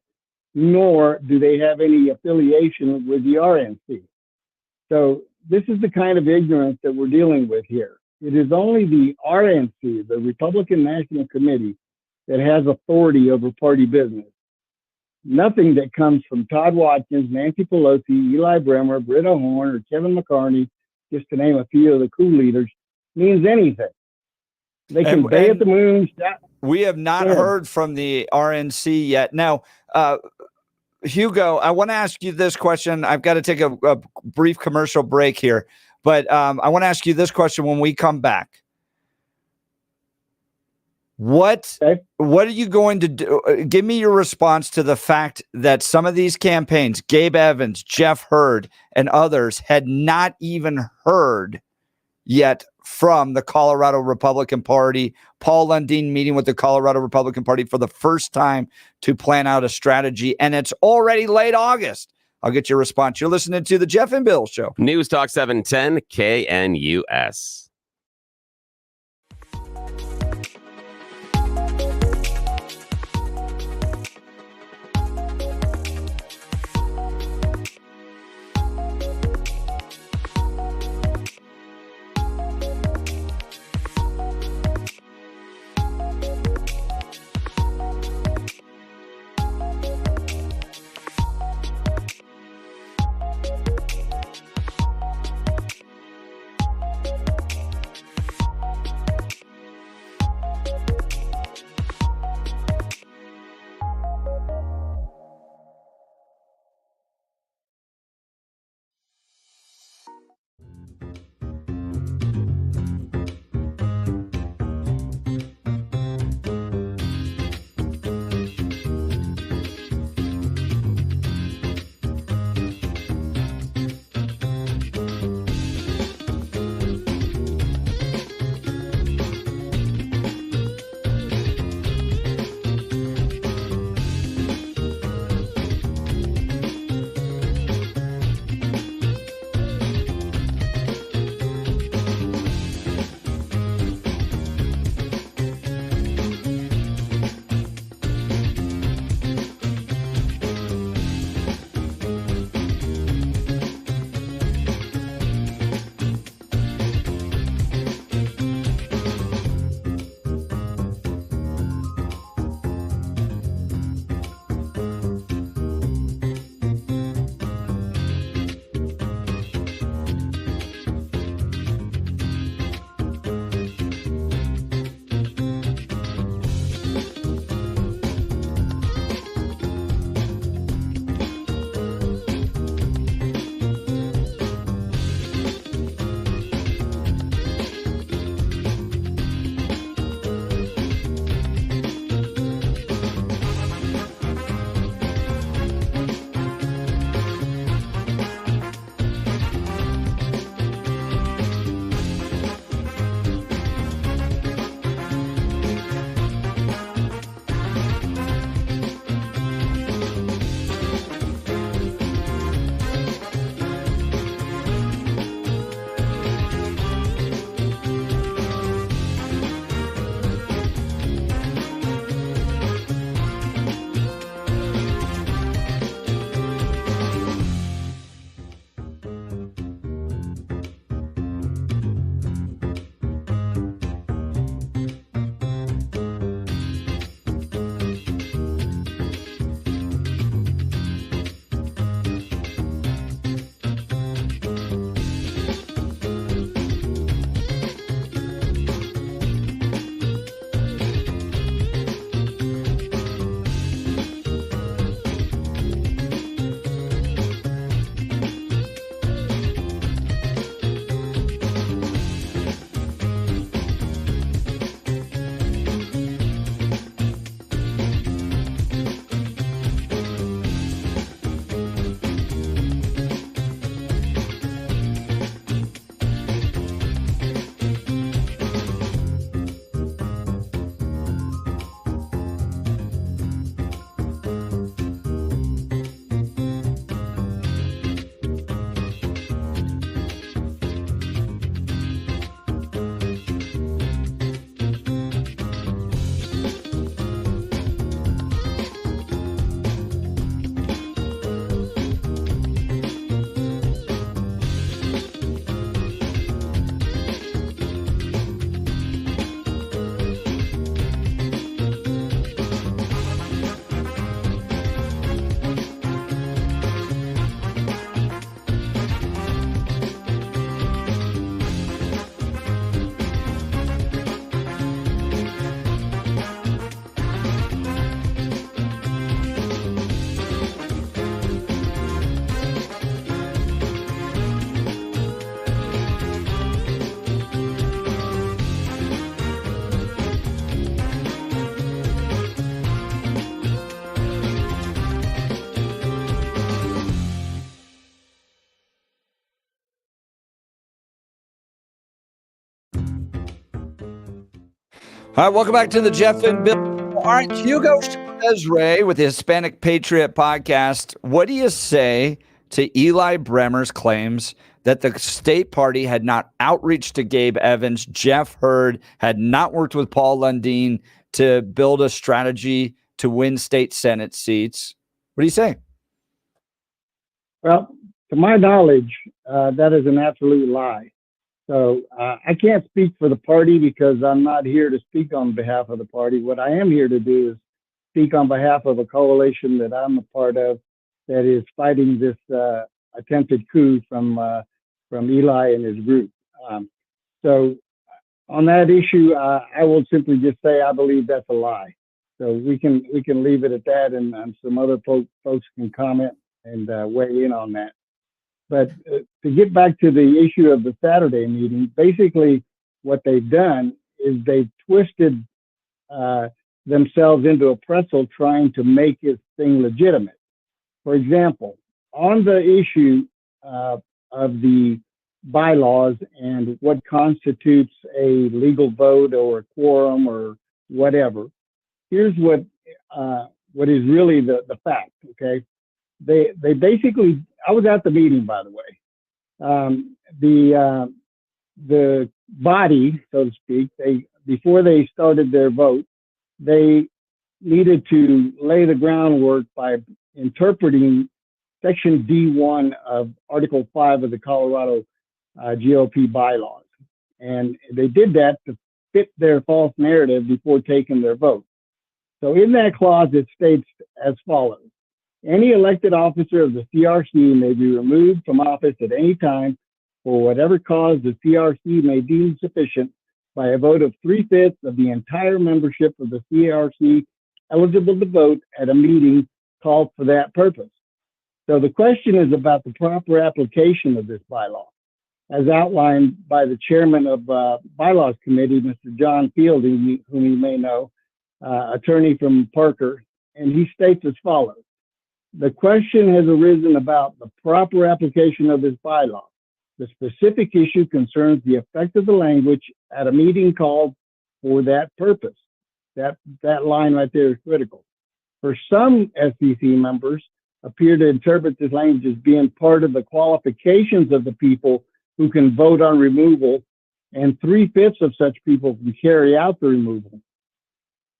nor do they have any affiliation with the RNC. So this is the kind of ignorance that we're dealing with here. It is only the RNC, the Republican National Committee, that has authority over party business. Nothing that comes from Todd Watkins, Nancy Pelosi, Eli Bremer, Britta Horn, or Kevin McCartney, just to name a few of the coup leaders, means anything. They can bay at the moon.
We have not heard from the RNC yet. Now, Hugo, I want to ask you this question. I've got to take a brief commercial break here, but I want to ask you this question when we come back. What are you going to do? Give me your response to the fact that some of these campaigns, Gabe Evans, Jeff Hurd, and others, had not even heard yet from the Colorado Republican Party. Paul Lundin meeting with the Colorado Republican Party for the first time to plan out a strategy, and it's already late August. I'll get your response. You're listening to the Jeff and Bill Show.
News Talk 710 KNUS.
All right, welcome back to the Jeff and Bill. All right, Hugo Chavez with the Hispanic Patriot podcast. What do you say to Eli Bremer's claims that the state party had not outreached to Gabe Evans, Jeff Hurd, had not worked with Paul Lundeen to build a strategy to win state Senate seats? What do you say?
Well, to my knowledge, that is an absolute lie. So I can't speak for the party because I'm not here to speak on behalf of the party. What I am here to do is speak on behalf of a coalition that I'm a part of that is fighting this attempted coup from Eli and his group. So on that issue, I will simply just say I believe that's a lie. So we can leave it at that, and some other folks can comment and weigh in on that. But to get back to the issue of the Saturday meeting, basically what they've done is they've twisted themselves into a pretzel trying to make this thing legitimate. For example, on the issue of the bylaws and what constitutes a legal vote or a quorum or whatever, here's what is really the fact, okay? They basically, I was at the meeting, by the way. The body, so to speak, before they started their vote, they needed to lay the groundwork by interpreting Section D1 of Article 5 of the Colorado GOP bylaws. And they did that to fit their false narrative before taking their vote. So in that clause, it states as follows. Any elected officer of the CRC may be removed from office at any time for whatever cause the CRC may deem sufficient by a vote of 3/5 of the entire membership of the CRC eligible to vote at a meeting called for that purpose. So the question is about the proper application of this bylaw, as outlined by the chairman of Bylaws Committee, Mr. John Fielding, whom you may know, attorney from Parker, and he states as follows. The question has arisen about the proper application of this bylaw. The specific issue concerns the effect of the language at a meeting called for that purpose. That line right there is critical. For some SEC members appear to interpret this language as being part of the qualifications of the people who can vote on removal, and 3/5 of such people can carry out the removal.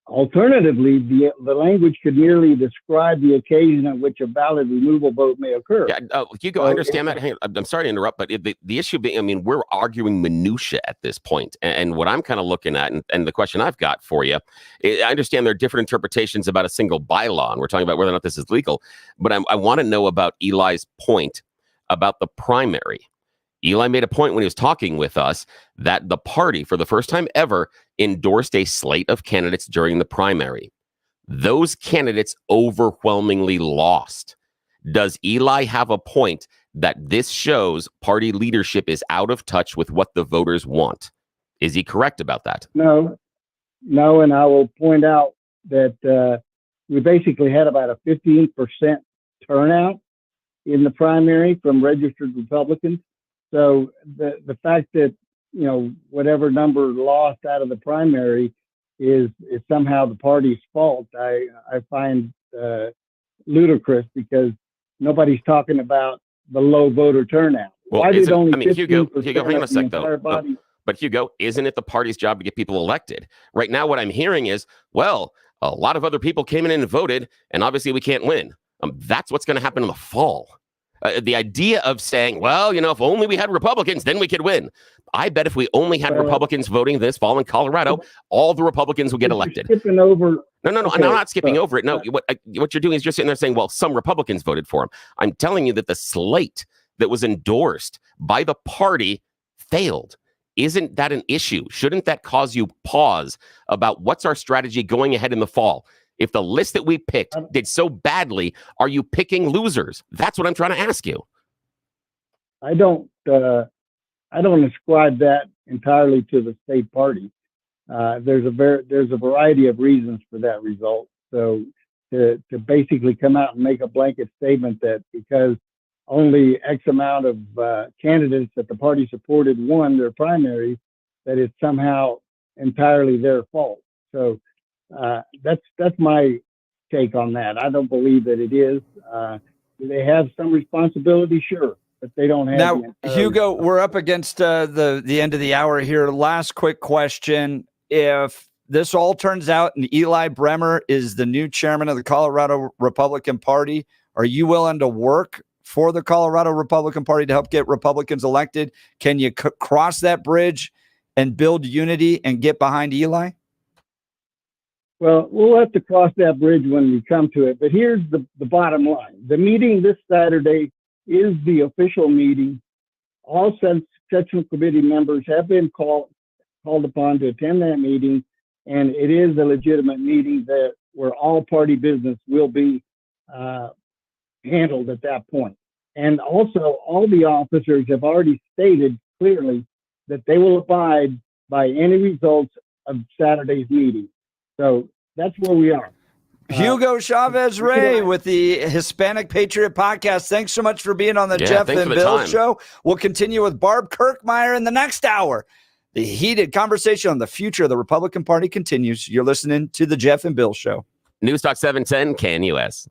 Alternatively, the language could merely describe the occasion at which a valid removal vote may occur.
Yeah, Hugo, I understand that. Hey, I'm sorry to interrupt, but the issue being, I mean, we're arguing minutia at this point. And what I'm kind of looking at, and the question I've got for you, I understand there are different interpretations about a single bylaw, and we're talking about whether or not this is legal. But I want to know about Eli's point about the primary. Eli made a point when he was talking with us that the party, for the first time ever, endorsed a slate of candidates during the primary. Those candidates overwhelmingly lost. Does Eli have a point that this shows party leadership is out of touch with what the voters want? Is he correct about that?
No, and I will point out that we basically had about a 15% turnout in the primary from registered Republicans. So the fact that, you know, whatever number lost out of the primary is somehow the party's fault, I find ludicrous, because nobody's talking about the low voter turnout.
Well,
Why did only 15%
Hugo, hang on a
of the
sec,
entire
though.
body?
But Hugo, isn't it the party's job to get people elected? Right now, what I'm hearing is, well, a lot of other people came in and voted, and obviously we can't win. That's what's going to happen in the fall. The idea of saying, well, you know, if only we had Republicans, then we could win. I bet if we only had Republicans voting this fall in Colorado, all the Republicans would get elected.
Skipping over.
No,
Okay,
I'm not skipping over it. No, what you're doing is you're sitting there saying, well, some Republicans voted for him. I'm telling you that the slate that was endorsed by the party failed. Isn't that an issue? Shouldn't that cause you pause about what's our strategy going ahead in the fall? If the list that we picked did so badly, are you picking losers? That's what I'm trying to ask you.
I don't ascribe that entirely to the state party. There's a variety of reasons for that result. So to basically come out and make a blanket statement that because only X amount of candidates that the party supported won their primaries, that it's somehow entirely their fault. So that's my take on that. I don't believe that it is. Do they have some responsibility? Sure, but they don't have.
Now, Hugo, we're up against the end of the hour here. Last quick question: if this all turns out and Eli Bremer is the new chairman of the Colorado Republican Party, are you willing to work for the Colorado Republican Party to help get Republicans elected? Can you cross that bridge and build unity and get behind Eli?
Well, we'll have to cross that bridge when we come to it. But here's the bottom line. The meeting this Saturday is the official meeting. All section committee members have been called upon to attend that meeting, and it is a legitimate meeting where all party business will be handled at that point. And also, all the officers have already stated clearly that they will abide by any results of Saturday's meeting. So that's where we are.
Hugo Chavez Ray with the Hispanic Patriot Podcast. Thanks so much for being on the Jeff and Bill show. We'll continue with Barb Kirkmeyer in the next hour. The heated conversation on the future of the Republican Party continues. You're listening to the Jeff and Bill show.
News Talk 710 KNUS.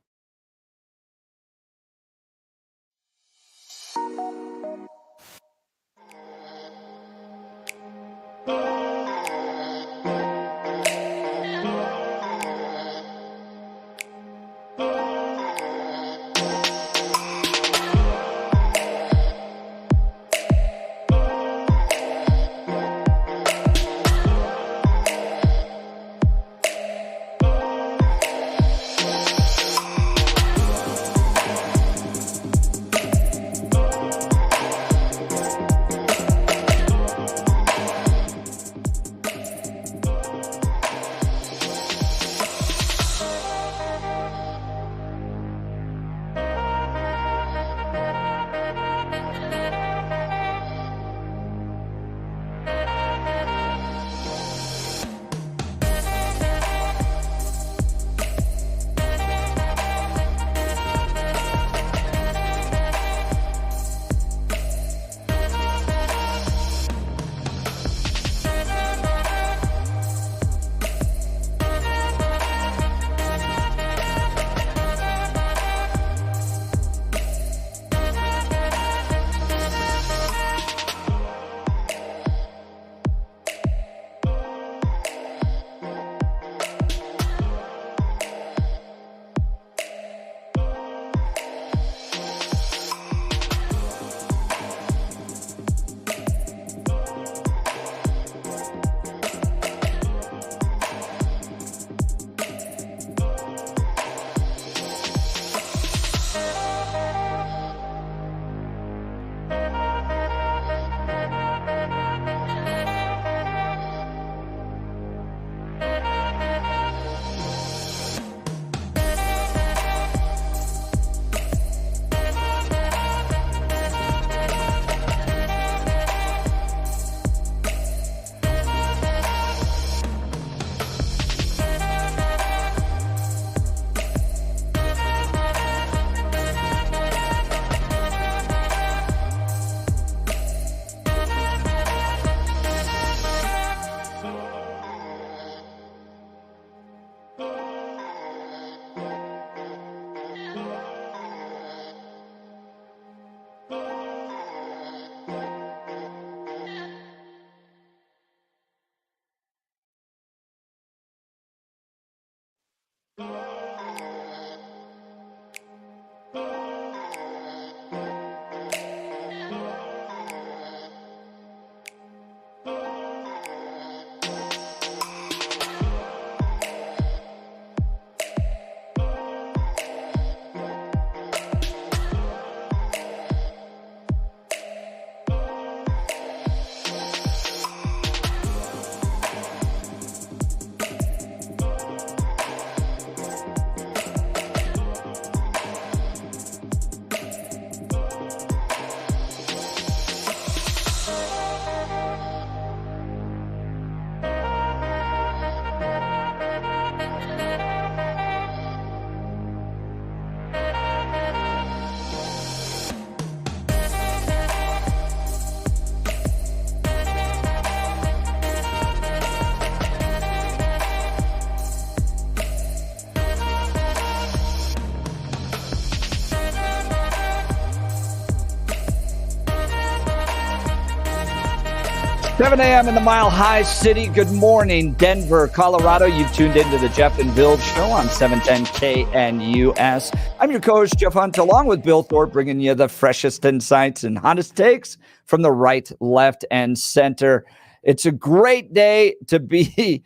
7 a.m. in the Mile High City. Good morning, Denver, Colorado. You've tuned into the Jeff and Bill Show on 710 KNUS. I'm your co-host, Jeff Hunt, along with Bill Thorpe, bringing you the freshest insights and hottest takes from the right, left, and center. It's a great day to be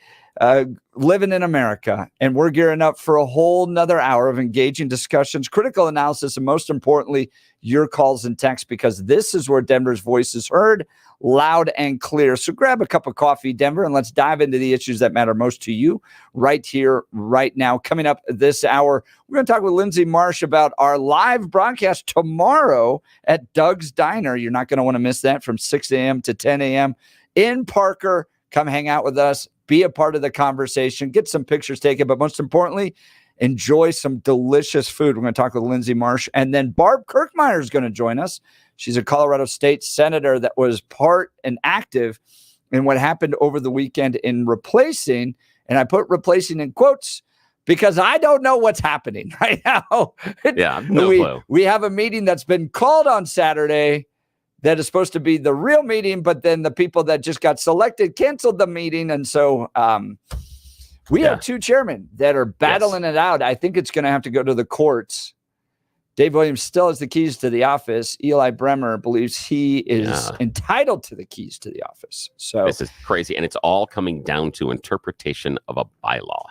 living in America, and we're gearing up for a whole nother hour of engaging discussions, critical analysis, and most importantly, your calls and texts, because this is where Denver's voice is heard loud and clear. So grab a cup of coffee, Denver, and let's dive into the issues that matter most to you right here, right now. Coming up this hour, we're going to talk with Lindsay Marsh about our live broadcast tomorrow at Doug's Diner. You're not going to want to miss that from 6 a.m. to 10 a.m. in Parker. Come hang out with us, be a part of the conversation, get some pictures taken, but most importantly, enjoy some delicious food. We're going to talk with Lindsay Marsh, and then Barb Kirkmeyer is going to join us. She's a Colorado State Senator that was part and active in what happened over the weekend in replacing, and I put replacing in quotes because I don't know what's happening right now.
Yeah, no clue.
We have a meeting that's been called on Saturday that is supposed to be the real meeting, but then the people that just got selected canceled the meeting, and so we have two chairmen that are battling it out. I think it's going to have to go to the courts. Dave Williams still has the keys to the office. Eli Bremer believes he is entitled to the keys to the office. So
this is crazy, and it's all coming down to interpretation of a bylaw.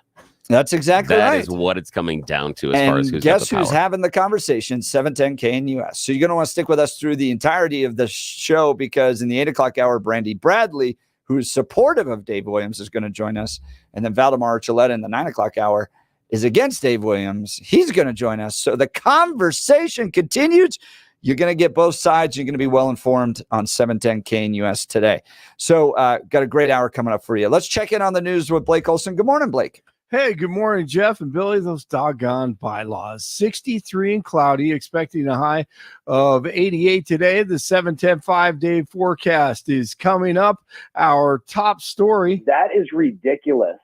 That's exactly right.
That is what it's coming down to as far as who's
guess
got the
who's
power.
having the conversation, 710 KNUS. So you're going to want to stick with us through the entirety of the show, because in the 8 o'clock hour, Brandy Bradley, who is supportive of Dave Williams, is going to join us. And then Valdemar Archuleta in the 9 o'clock hour is against Dave Williams. He's going to join us. So the conversation continues. You're going to get both sides. You're going to be well informed on 710 KNUS today. So got a great hour coming up for you. Let's check in on the news with Blake Olson. Good morning, Blake.
Hey, good morning, Jeff and Billy. Those doggone bylaws. 63 and cloudy, expecting a high of 88 today. The 710 5-day forecast is coming up. Our top story.
That is ridiculous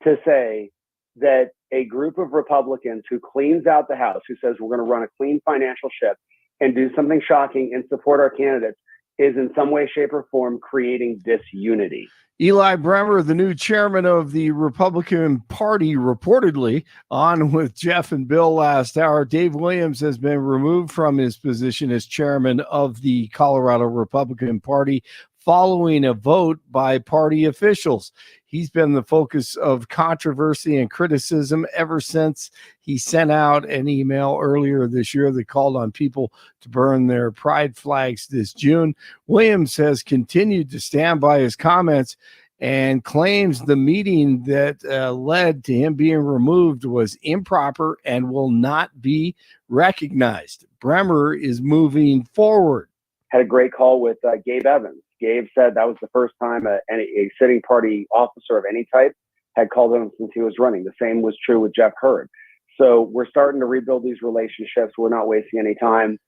to say that a group of Republicans who cleans out the House, who says we're going to run a clean financial ship and do something shocking and support our candidates, is in some way, shape, or form creating disunity.
Eli Bremer, the new chairman of the Republican Party, reportedly on with Jeff and Bill last hour. Dave Williams has been removed from his position as chairman of the Colorado Republican Party following a vote by party officials. He's been the focus of controversy and criticism ever since he sent out an email earlier this year that called on people to burn their pride flags this June. Williams has continued to stand by his comments and claims the meeting that led to him being removed was improper and will not be recognized. Bremer is moving forward.
Had a great call with Gabe Evans. Gabe said that was the first time a sitting party officer of any type had called him since he was running. The same was true with Jeff Hurd. So we're starting to rebuild these relationships. We're not wasting any time.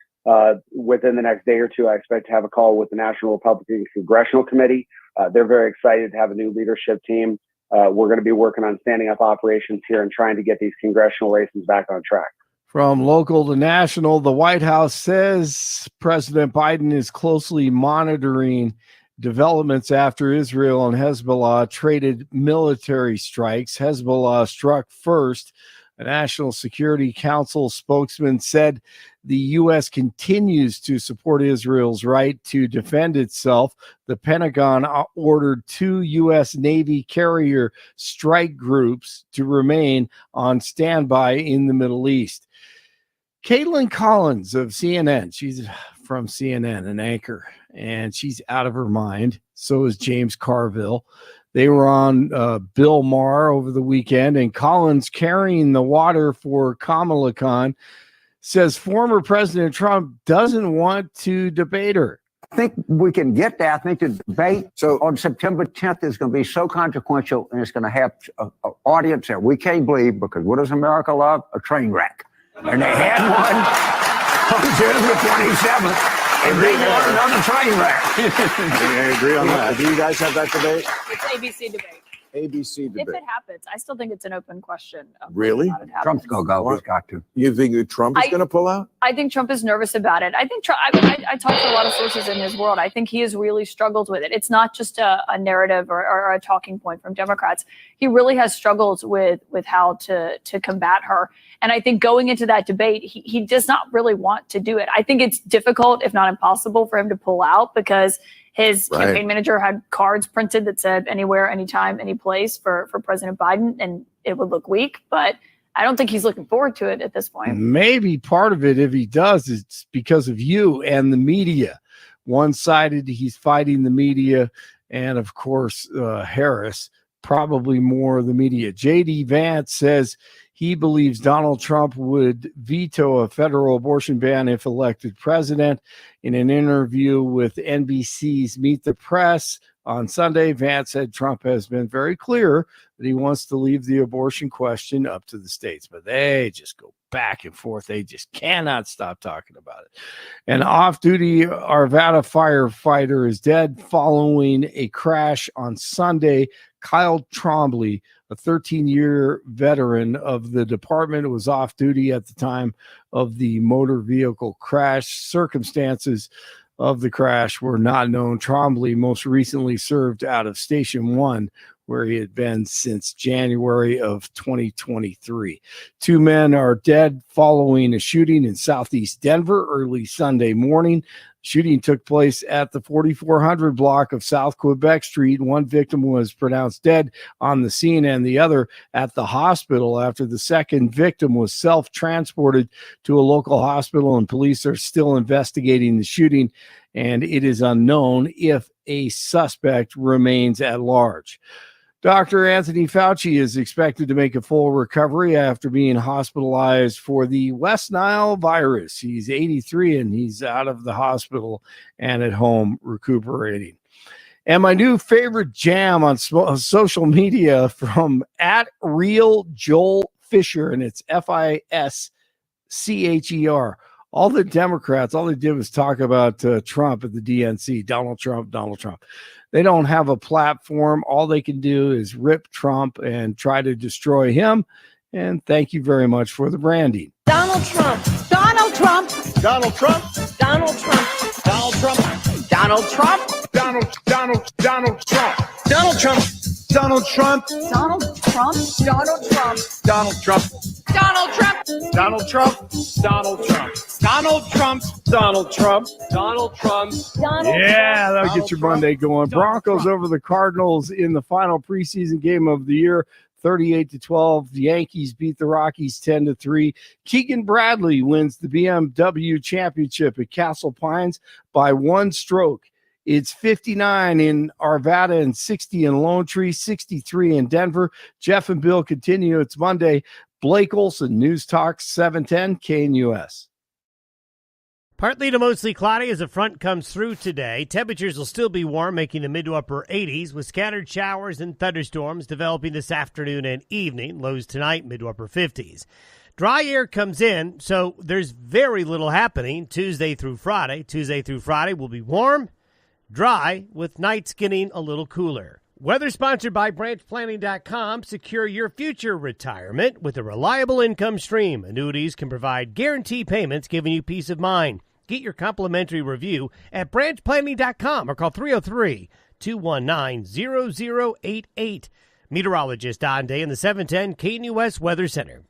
Within the next day or two, I expect to have a call with the National Republican Congressional Committee. They're very excited to have a new leadership team. We're going to be working on standing up operations here and trying to get these congressional races back on track.
From local to national, the White House says President Biden is closely monitoring developments after Israel and Hezbollah traded military strikes. Hezbollah struck first. A National Security Council spokesman said the U.S. continues to support Israel's right to defend itself. The Pentagon ordered 2 U.S. Navy carrier strike groups to remain on standby in the Middle East. Caitlin Collins of CNN, she's from CNN, an anchor, and she's out of her mind. So is James Carville. They were on Bill Maher over the weekend, and Collins, carrying the water for Kamala Khan, says former President Trump doesn't want to debate her.
I think we can get there. I think the debate on September 10th is going to be so consequential, and it's going to have an audience that we can't believe, because what does America love? A train wreck. And they had one on June the 27th, and they want another train wreck.
I agree on that. Do you guys have that debate?
It's ABC debate.
ABC debate.
If it happens, I still think it's an open question.
Really?
Trump's going to go. He's got to.
You think that Trump is going to pull out?
I think Trump is nervous about it. I think Trump, I talked to a lot of sources in his world. I think he has really struggled with it. It's not just a narrative or a talking point from Democrats. He really has struggled with how to combat her. And I think going into that debate, he does not really want to do it. I think it's difficult, if not impossible, for him to pull out because his campaign manager had cards printed that said anywhere, anytime, any place for President Biden, and it would look weak. But I don't think he's looking forward to it at this point.
Maybe part of it, if he does, it's because of you and the media. One-sided, he's fighting the media, and of course, Harris, probably more the media. J.D. Vance says he believes Donald Trump would veto a federal abortion ban if elected president. In an interview with NBC's Meet the Press on Sunday, Vance said Trump has been very clear that he wants to leave the abortion question up to the states, but they just go back and forth. They just cannot stop talking about it. An off-duty Arvada firefighter is dead following a crash on Sunday. Kyle Trombley, a 13-year veteran of the department, was off duty at the time of the motor vehicle crash. Circumstances of the crash were not known. Trombley most recently served out of Station 1, where he had been since January of 2023. 2 men are dead following a shooting in southeast Denver early Sunday morning. Shooting took place at the 4400 block of South Quebec Street. One victim was pronounced dead on the scene and the other at the hospital after the second victim was self-transported to a local hospital, and police are still investigating the shooting, and it is unknown if a suspect remains at large. Dr. Anthony Fauci is expected to make a full recovery after being hospitalized for the West Nile virus. He's 83 and he's out of the hospital and at home recuperating. And my new favorite jam on social media from @RealJoelFisher, and it's FISCHER. All the Democrats, all they did was talk about Trump at the DNC, Donald Trump, Donald Trump. They don't have a platform. All they can do is rip Trump and try to destroy him. And thank you very much for the branding.
Donald Trump. Donald Trump.
Donald Trump.
Donald Trump.
Donald Trump.
Donald Trump.
Donald Trump.
Donald Trump.
Donald Trump.
Donald Trump. Donald Trump.
Donald Trump.
Donald Trump.
Donald Trump. Donald Trump. Donald Trump. Donald Trump. Donald Trump.
Yeah, that'll get your Monday going. Broncos over the Cardinals in the final preseason game of the year, 38-12. The Yankees beat the Rockies 10-3. Keegan Bradley wins the BMW championship at Castle Pines by 1 stroke. It's 59 in Arvada and 60 in Lone Tree, 63 in Denver. Jeff and Bill continue. It's Monday. Blake Olson, News Talk 710 KNUS.
Partly to mostly cloudy as a front comes through today. Temperatures will still be warm, making the mid to upper 80s, with scattered showers and thunderstorms developing this afternoon and evening. Lows tonight, mid to upper 50s. Dry air comes in, so there's very little happening Tuesday through Friday. Tuesday through Friday will be warm, dry, with nights getting a little cooler. Weather sponsored by branchplanning.com. Secure your future retirement with a reliable income stream. Annuities can provide guaranteed payments, giving you peace of mind. Get your complimentary review at branchplanning.com or call 303-219-0088. Meteorologist Don Day in the 710 KNUS Weather Center.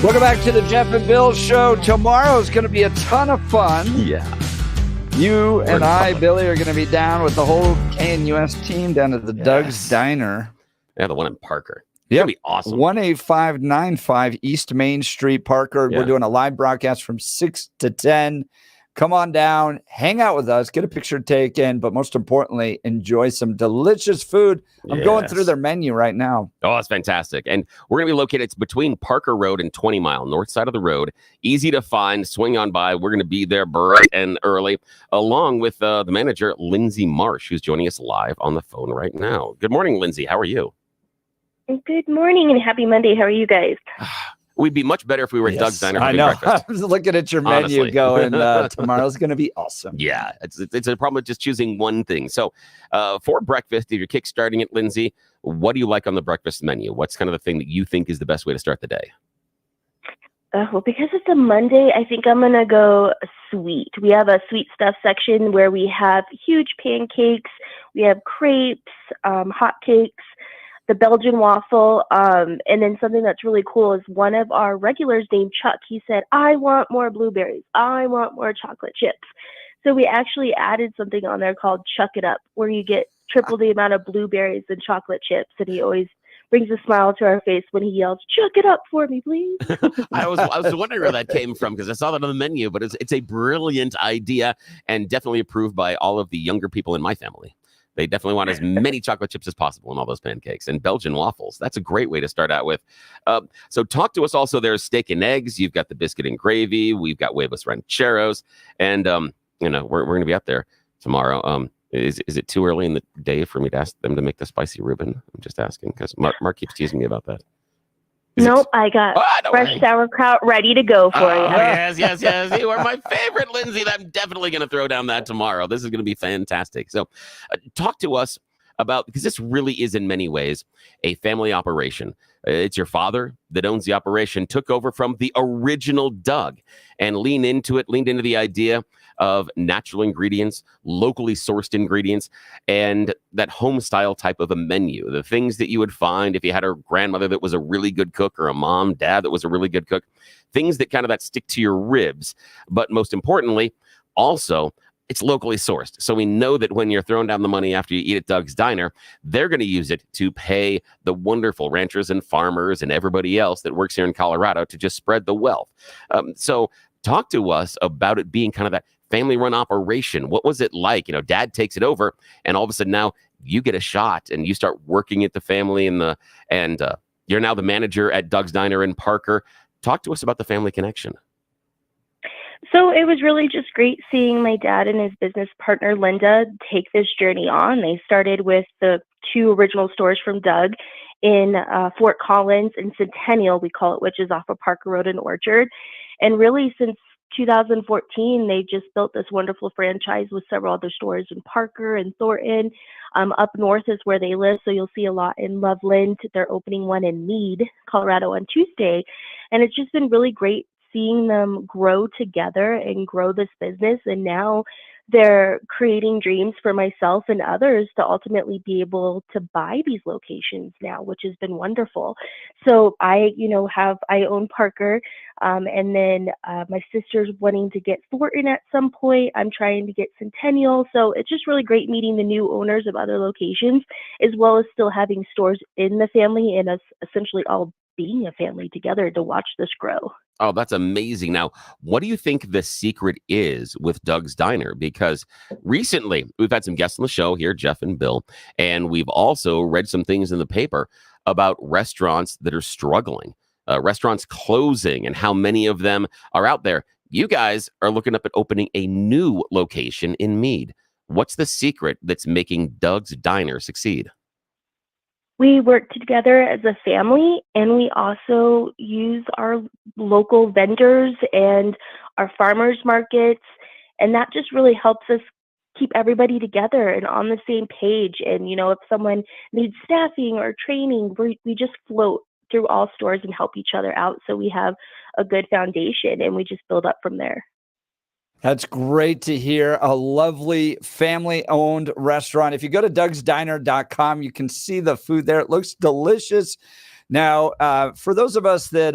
Welcome back to the Jeff and Bill Show. Tomorrow is going to be a ton of fun.
Yeah.
You and I, Billy, are going to be down with the whole KNUS team down at the Doug's Diner.
Yeah, the one in Parker.
Yeah,
It'll be awesome.
18595 East Main Street, Parker.
Yeah.
We're doing a live broadcast from 6 to 10. Come on down, hang out with us, get a picture taken, but most importantly, enjoy some delicious food. I'm going through their menu right now.
Oh, that's fantastic. And we're going to be located, it's between Parker Road and 20 Mile, north side of the road. Easy to find, swing on by. We're going to be there bright and early, along with the manager, Lindsay Marsh, who's joining us live on the phone right now. Good morning, Lindsay. How are you?
Good morning and happy Monday. How are you guys?
We'd be much better if we were at Doug's Diner having breakfast.
I was looking at your menu
Honestly.
going, tomorrow's going to be awesome.
Yeah, it's a problem with just choosing one thing. So for breakfast, if you're kickstarting it, Lindsay, what do you like on the breakfast menu? What's kind of the thing that you think is the best way to start the day?
Well, because it's a Monday, I think I'm going to go sweet. We have a sweet stuff section where we have huge pancakes. We have crepes, hot cakes, the Belgian waffle. And then something that's really cool is one of our regulars named Chuck. He said, I want more blueberries. I want more chocolate chips. So we actually added something on there called Chuck It Up, where you get triple the amount of blueberries and chocolate chips. And he always brings a smile to our face when he yells, "Chuck it up for me, please."
I was wondering where that came from because I saw that on the menu, but it's a brilliant idea and definitely approved by all of the younger people in my family. They definitely want as many chocolate chips as possible in all those pancakes and Belgian waffles. That's a great way to start out with. So talk to us also. There's steak and eggs. You've got the biscuit and gravy. We've got huevos rancheros. And, we're going to be up there tomorrow. Is it too early in the day for me to ask them to make the spicy Reuben? I'm just asking because Mark keeps teasing me about that.
Nope, I got fresh sauerkraut ready to go for you.
Yes. You are my favorite, Lindsay. I'm definitely going to throw down that tomorrow. This is going to be fantastic. So talk to us about, because this really is in many ways a family operation. It's your father that owns the operation, took over from the original Doug and leaned into the idea of natural ingredients, locally sourced ingredients, and that home style type of a menu. The things that you would find if you had a grandmother that was a really good cook or a mom, dad that was a really good cook, things that that stick to your ribs. But most importantly, also, it's locally sourced. So we know that when you're throwing down the money after you eat at Doug's Diner, they're going to use it to pay the wonderful ranchers and farmers and everybody else that works here in Colorado to just spread the wealth. So talk to us about it being kind of that family-run operation. What was it like? Dad takes it over, and all of a sudden now you get a shot, and you start working at the family, and you're now the manager at Doug's Diner in Parker. Talk to us about the family connection.
So it was really just great seeing my dad and his business partner, Linda, take this journey on. They started with the 2 original stores from Doug in Fort Collins and Centennial, we call it, which is off of Parker Road and Orchard. And really, since 2014, they just built this wonderful franchise with several other stores in Parker and Thornton. Up north is where they live, so you'll see a lot in Loveland. They're opening one in Meade, Colorado on Tuesday. And it's just been really great seeing them grow together and grow this business. And now they're creating dreams for myself and others to ultimately be able to buy these locations now, which has been wonderful. So I own Parker, and then my sister's wanting to get Thornton at some point. I'm trying to get Centennial. So it's just really great meeting the new owners of other locations, as well as still having stores in the family and us essentially all being a family together to watch this grow.
Oh, that's amazing. Now, what do you think the secret is with Doug's Diner? Because recently we've had some guests on the show here, Jeff and Bill, and we've also read some things in the paper about restaurants that are struggling, restaurants closing, and how many of them are out there. You guys are looking up at opening a new location in Meade. What's the secret that's making Doug's Diner succeed?
We work together as a family, and we also use our local vendors and our farmers markets, and that just really helps us keep everybody together and on the same page. And if someone needs staffing or training, we just float through all stores and help each other out, so we have a good foundation and we just build up from there.
That's great to hear. A lovely family-owned restaurant. If you go to DougsDiner.com, you can see the food there. It looks delicious. Now, for those of us that,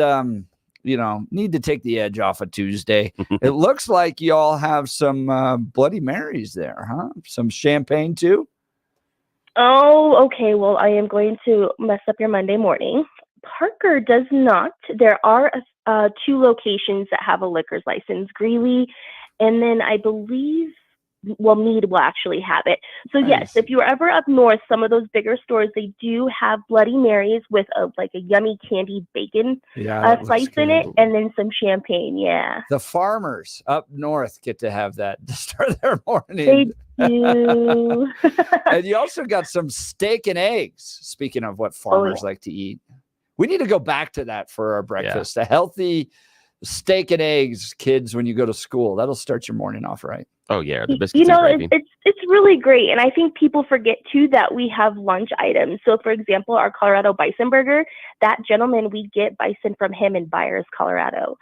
need to take the edge off of Tuesday, it looks like y'all have some Bloody Marys there, huh? Some champagne, too?
Oh, okay. Well, I am going to mess up your Monday morning. Parker does not. There are 2 locations that have a liquor's license, Greeley, and then I believe, Meade will actually have it. So yes, if you're ever up north, some of those bigger stores, they do have Bloody Marys with a yummy candy bacon slice in it, and then some champagne. Yeah.
The farmers up north get to have that to start their morning.
you.
And you also got some steak and eggs. Speaking of what farmers like to eat, we need to go back to that for our breakfast. A healthy steak and eggs, kids, when you go to school. That'll start your morning off right.
Oh yeah, the biscuits and gravy.
It's really great, and I think people forget too that we have lunch items. So, for example, our Colorado bison burger. That gentleman, we get bison from him in Byers, Colorado.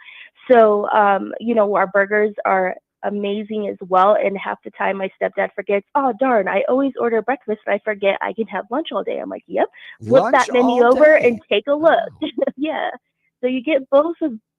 So, our burgers are amazing as well. And half the time, my stepdad forgets. Oh darn! I always order breakfast, and I forget I can have lunch all day. I'm like, yep. Flip
Lunch
that menu
all
over
day.
and take a look. Yeah. So you get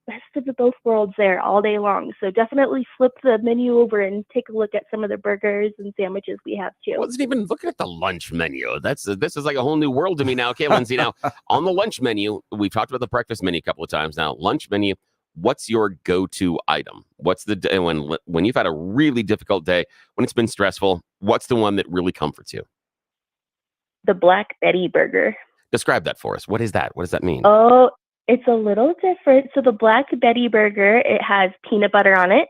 best of the both worlds there all day long. So definitely flip the menu over and take a look at some of the burgers and sandwiches we have too.
I wasn't even looking at the lunch menu. This is like a whole new world to me now. Okay, Lindsay. Now on the lunch menu, we've talked about the breakfast menu a couple of times now. Lunch menu. What's your go-to item? What's the day when you've had a really difficult day, when it's been stressful? What's the one that really comforts you?
The Black Betty burger.
Describe that for us. What is that? What does that mean?
Oh, it's a little different. So the Black Betty burger, it has peanut butter on it,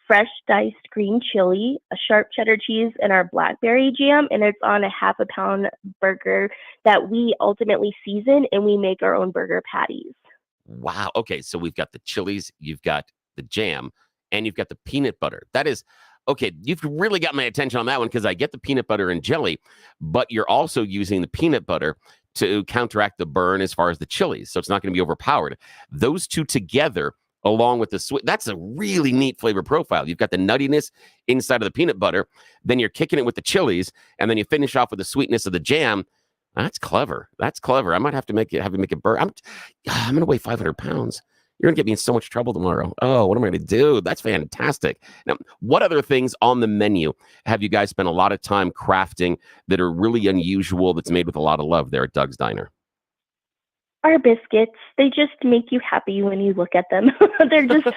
fresh diced green chili, a sharp cheddar cheese, and our blackberry jam. And it's on a half a pound burger that we ultimately season, and we make our own burger patties.
Wow. Okay, so we've got the chilies, you've got the jam, and you've got the peanut butter. That is okay. You've really got my attention on that one because I get the peanut butter and jelly, but you're also using the peanut butter to counteract the burn as far as the chilies. So it's not going to be overpowered. Those two together, along with the sweet, that's a really neat flavor profile. You've got the nuttiness inside of the peanut butter, then you're kicking it with the chilies, and then you finish off with the sweetness of the jam. That's clever. That's clever. I might have to make it burn. I'm going to weigh 500 pounds. You're going to get me in so much trouble tomorrow. Oh, what am I going to do? That's fantastic. Now, what other things on the menu have you guys spent a lot of time crafting that are really unusual, that's made with a lot of love there at Doug's Diner?
Our biscuits, they just make you happy when you look at them. They're just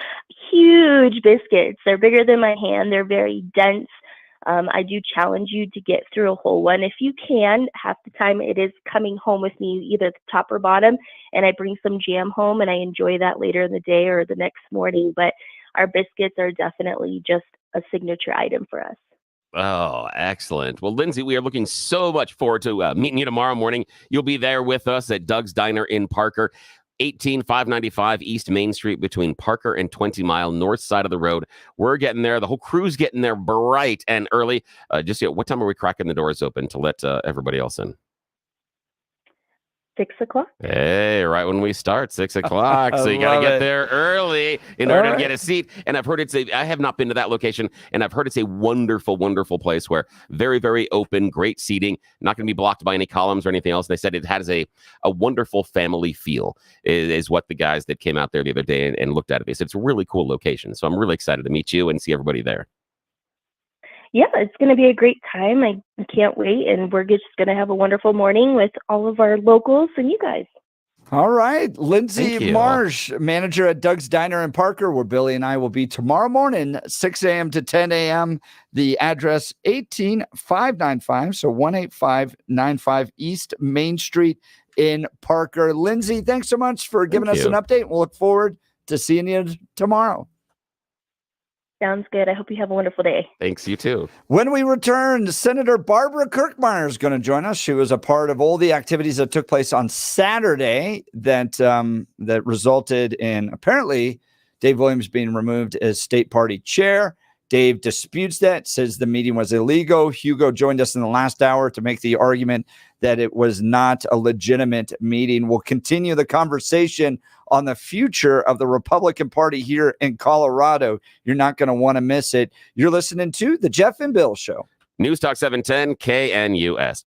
huge biscuits. They're bigger than my hand. They're very dense. I do challenge you to get through a whole one. If you can, half the time it is coming home with me, either the top or bottom, and I bring some jam home and I enjoy that later in the day or the next morning. But our biscuits are definitely just a signature item for us.
Oh, excellent. Well, Lindsay, we are looking so much forward to meeting you tomorrow morning. You'll be there with us at Doug's Diner in Parker. 18595 East Main Street between Parker and 20 Mile, north side of the road. We're getting there. The whole crew's getting there bright and early. What time are we cracking the doors open to let everybody else in?
6 o'clock.
Hey, right when we start, 6 o'clock. So you got to get there early in order to get a seat. And I've heard I have not been to that location, and I've heard it's a wonderful, wonderful place where very, very open, great seating, not going to be blocked by any columns or anything else. And they said it has a wonderful family feel, is what the guys that came out there the other day and looked at it. They said it's a really cool location. So I'm really excited to meet you and see everybody there.
Yeah, it's going to be a great time. I can't wait. And we're just going to have a wonderful morning with all of our locals and you guys.
All right. Lindsay
Thank you.
Marsh, manager at Doug's Diner in Parker, where Billy and I will be tomorrow morning, 6 a.m. to 10 a.m. The address 18595, so 18595 East Main Street in Parker. Lindsay, thanks so much for giving us an update. We'll look forward to seeing you tomorrow.
Sounds good. I hope you have a wonderful day.
Thanks, you too.
When we return, Senator Barbara Kirkmeyer is going to join us. She was a part of all the activities that took place on Saturday that resulted in apparently Dave Williams being removed as state party chair. Dave disputes that, says the meeting was illegal. Hugo joined us in the last hour to make the argument that it was not a legitimate meeting. We'll continue the conversation on the future of the Republican Party here in Colorado. You're not going to want to miss it. You're listening to The Jeff and Bill Show.
News Talk 710 KNUS.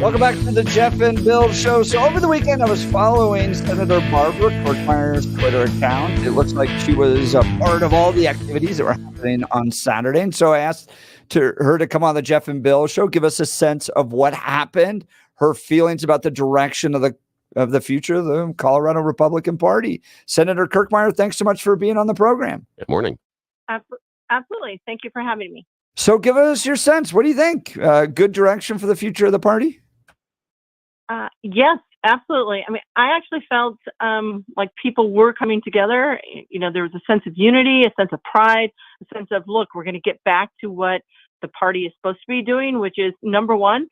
Welcome back to the Jeff and Bill Show. So over the weekend, I was following Senator Barbara Kirkmeyer's Twitter account. It looks like she was a part of all the activities that were happening on Saturday. And so I asked her to come on the Jeff and Bill Show, give us a sense of what happened, her feelings about the direction of the future of the Colorado Republican Party. Senator Kirkmeyer, thanks so much for being on the program.
Good morning.
Absolutely. Thank you for having me.
So give us your sense. What do you think? Good direction for the future of the party?
Yes, absolutely. I mean, I actually felt like people were coming together. You know, there was a sense of unity, a sense of pride, a sense of, look, we're going to get back to what the party is supposed to be doing, which is, number one,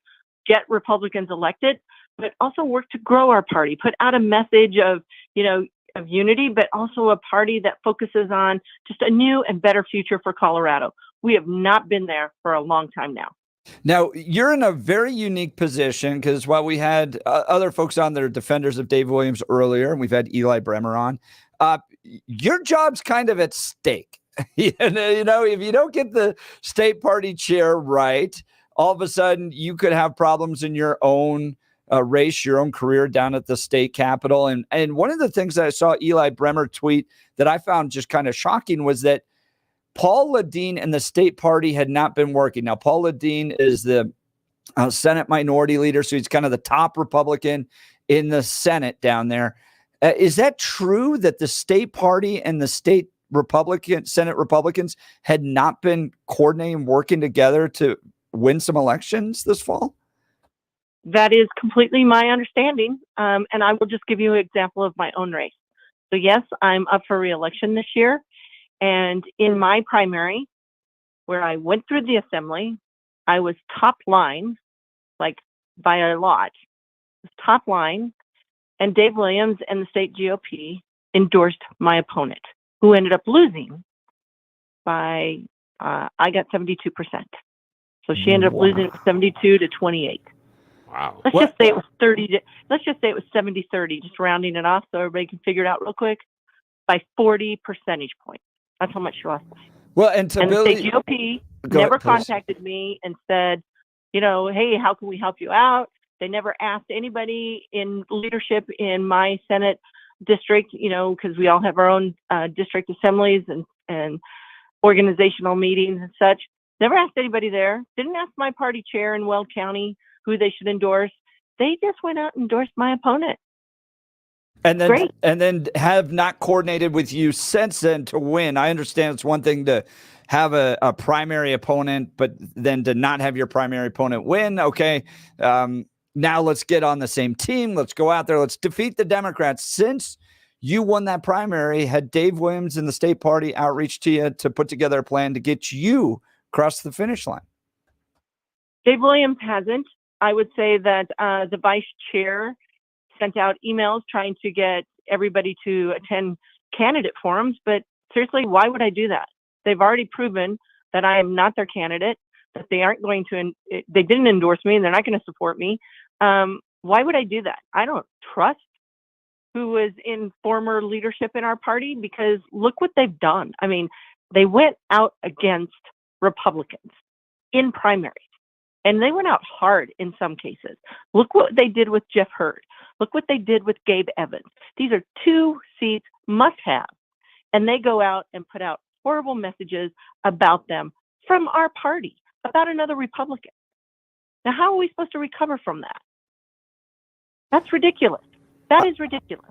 get Republicans elected, but also work to grow our party, put out a message of, of unity, but also a party that focuses on just a new and better future for Colorado. We have not been there for a long time now.
Now, you're in a very unique position because while we had other folks on that are defenders of Dave Williams earlier, and we've had Eli Bremer on, your job's kind of at stake. If you don't get the state party chair right, all of a sudden you could have problems in your own race, your own career down at the state capitol. And one of the things that I saw Eli Bremer tweet that I found just kind of shocking was that Paul Ledeen and the state party had not been working. Now, Paul Ledeen is the Senate minority leader, so he's kind of the top Republican in the Senate down there. Is that true that the state party and the state Senate Republicans had not been coordinating, working together to win some elections this fall?
That is completely my understanding. And I will just give you an example of my own race. So yes, I'm up for re-election this year. And in my primary, where I went through the assembly, I was top line, like by a lot, top line. And Dave Williams and the state GOP endorsed my opponent, who ended up losing by, I got 72%. So she ended up losing 72 to 28.
Wow.
Let's just say it was 30. Let's just say it was 70-30, just rounding it off so everybody can figure it out real quick, by 40 percentage points. That's how much she lost by.
Well, and the
state GOP never contacted me and said, hey, how can we help you out? They never asked anybody in leadership in my Senate district, because we all have our own district assemblies and organizational meetings and such. Never asked anybody there. Didn't ask my party chair in Weld County who they should endorse. They just went out and endorsed my opponent.
And then have not coordinated with you since then to win. I understand it's one thing to have a primary opponent, but then to not have your primary opponent win. Okay. Now let's get on the same team. Let's go out there. Let's defeat the Democrats. Since you won that primary, had Dave Williams and the state party outreach to you to put together a plan to get you across the finish line?
Dave Williams hasn't. I would say that the vice chair sent out emails trying to get everybody to attend candidate forums. But seriously, why would I do that? They've already proven that I am not their candidate, that they aren't going to, they didn't endorse me and they're not going to support me. Why would I do that? I don't trust who was in former leadership in our party, because look what they've done. I mean, they went out against Republicans in primaries. And they went out hard in some cases. Look what they did with Jeff Hurd. Look what they did with Gabe Evans. These are 2 seats must have. And they go out and put out horrible messages about them from our party, about another Republican. Now, how are we supposed to recover from that? That's ridiculous. That is ridiculous.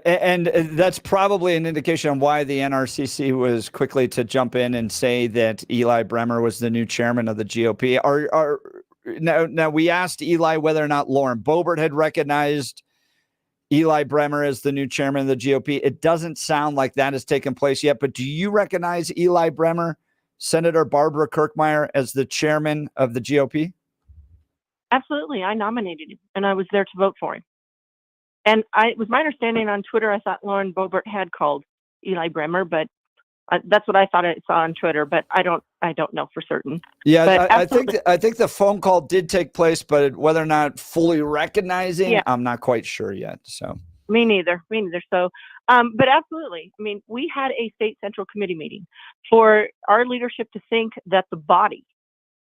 And that's probably an indication on why the NRCC was quickly to jump in and say that Eli Bremer was the new chairman of the GOP. Now we asked Eli whether or not Lauren Boebert had recognized Eli Bremer as the new chairman of the GOP. It doesn't sound like that has taken place yet, but do you recognize Eli Bremer, Senator Barbara Kirkmeyer, as the chairman of the GOP?
Absolutely. I nominated him and I was there to vote for him. And it was my understanding on Twitter, I thought Lauren Boebert had called Eli Bremer, but that's what I thought I saw on Twitter, but I don't know for certain.
Yeah, I think the phone call did take place, but whether or not fully recognizing, I'm not quite sure yet. So
me neither. So, but absolutely. I mean, we had a state central committee meeting for our leadership to think that the body,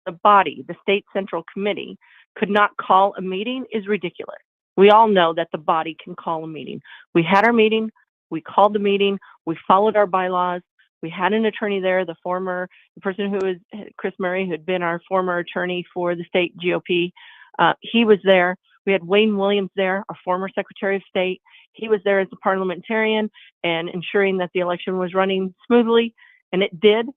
the state central committee, could not call a meeting is ridiculous. We all know that the body can call a meeting. We had our meeting, we called the meeting, we followed our bylaws. We had an attorney there, the person who was Chris Murray, who had been our former attorney for the state GOP. He was there. We had Wayne Williams there, our former Secretary of State. He was there as a parliamentarian and ensuring that the election was running smoothly, and it did.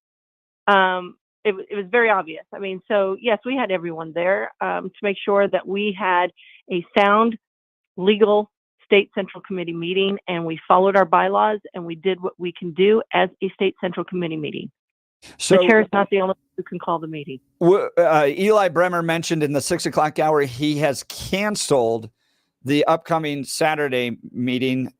It was very obvious. I mean, so yes, we had everyone there to make sure that we had a sound, legal state central committee meeting, and we followed our bylaws, and we did what we can do as a state central committee meeting.
So
the chair is not the only one who can call the meeting.
Eli Bremer mentioned in the 6 o'clock hour he has canceled the upcoming Saturday meeting,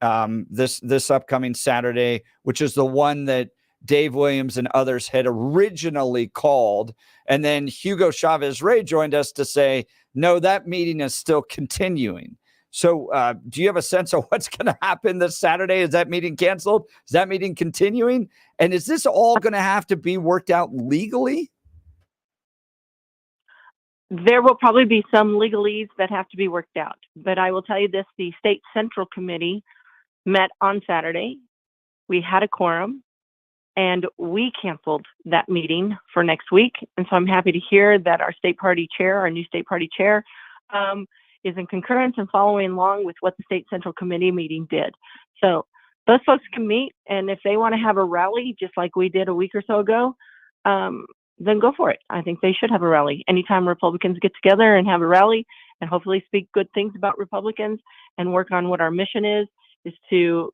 this upcoming Saturday, which is the one that Dave Williams and others had originally called. And then Hugo Chavez Ray joined us to say, no, that meeting is still continuing. So do you have a sense of what's going to happen this Saturday? Is that meeting canceled? Is that meeting continuing? And is this all going to have to be worked out legally?
There will probably be some legalese that have to be worked out. But I will tell you this, the State Central Committee met on Saturday. We had a quorum, and we canceled that meeting for next week. And so I'm happy to hear that our state party chair, our new state party chair, is in concurrence and following along with what the State Central Committee meeting did. So those folks can meet, and if they want to have a rally, just like we did a week or so ago, then go for it. I think they should have a rally. Anytime Republicans get together and have a rally and hopefully speak good things about Republicans and work on what our mission is to,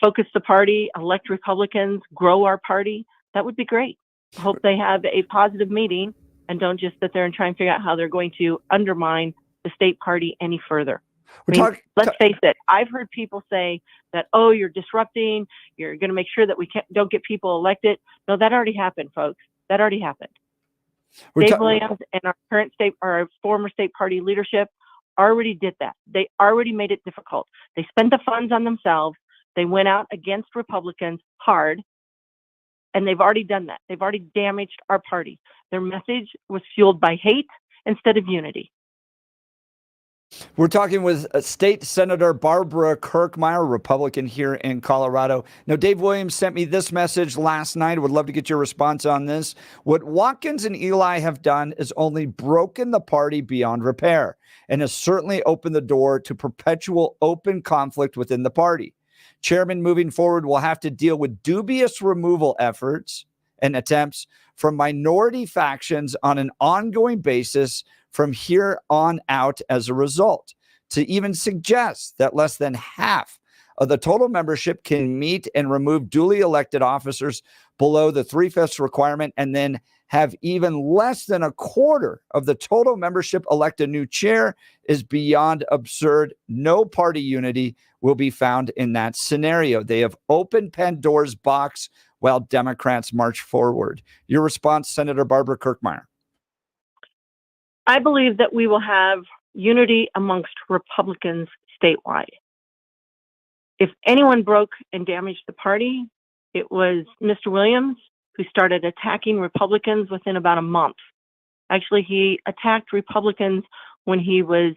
focus the party, elect Republicans, grow our party, that would be great. I hope they have a positive meeting and don't just sit there and try and figure out how they're going to undermine the state party any further. Let's face it. I've heard people say that, oh, you're disrupting. You're going to make sure that we don't get people elected. No, that already happened, folks. That already happened. Dave Williams and our former state party leadership already did that. They already made it difficult. They spent the funds on themselves. They went out against Republicans hard, and they've already done that. They've already damaged our party. Their message was fueled by hate instead of unity.
We're talking with State Senator Barbara Kirkmeyer, Republican here in Colorado. Now, Dave Williams sent me this message last night. I would love to get your response on this. What Watkins and Eli have done is only broken the party beyond repair and has certainly opened the door to perpetual open conflict within the party. Chairman moving forward will have to deal with dubious removal efforts and attempts from minority factions on an ongoing basis from here on out as a result. To even suggest that less than half of the total membership can meet and remove duly elected officers below the 3/5 requirement and then have even less than a quarter of the total membership elect a new chair is beyond absurd. No party unity will be found in that scenario. They have opened Pandora's box while Democrats march forward. Your response, Senator Barbara Kirkmeyer.
I believe that we will have unity amongst Republicans statewide. If anyone broke and damaged the party, it was Mr. Williams, who started attacking Republicans within about a month. Actually, he attacked Republicans when he was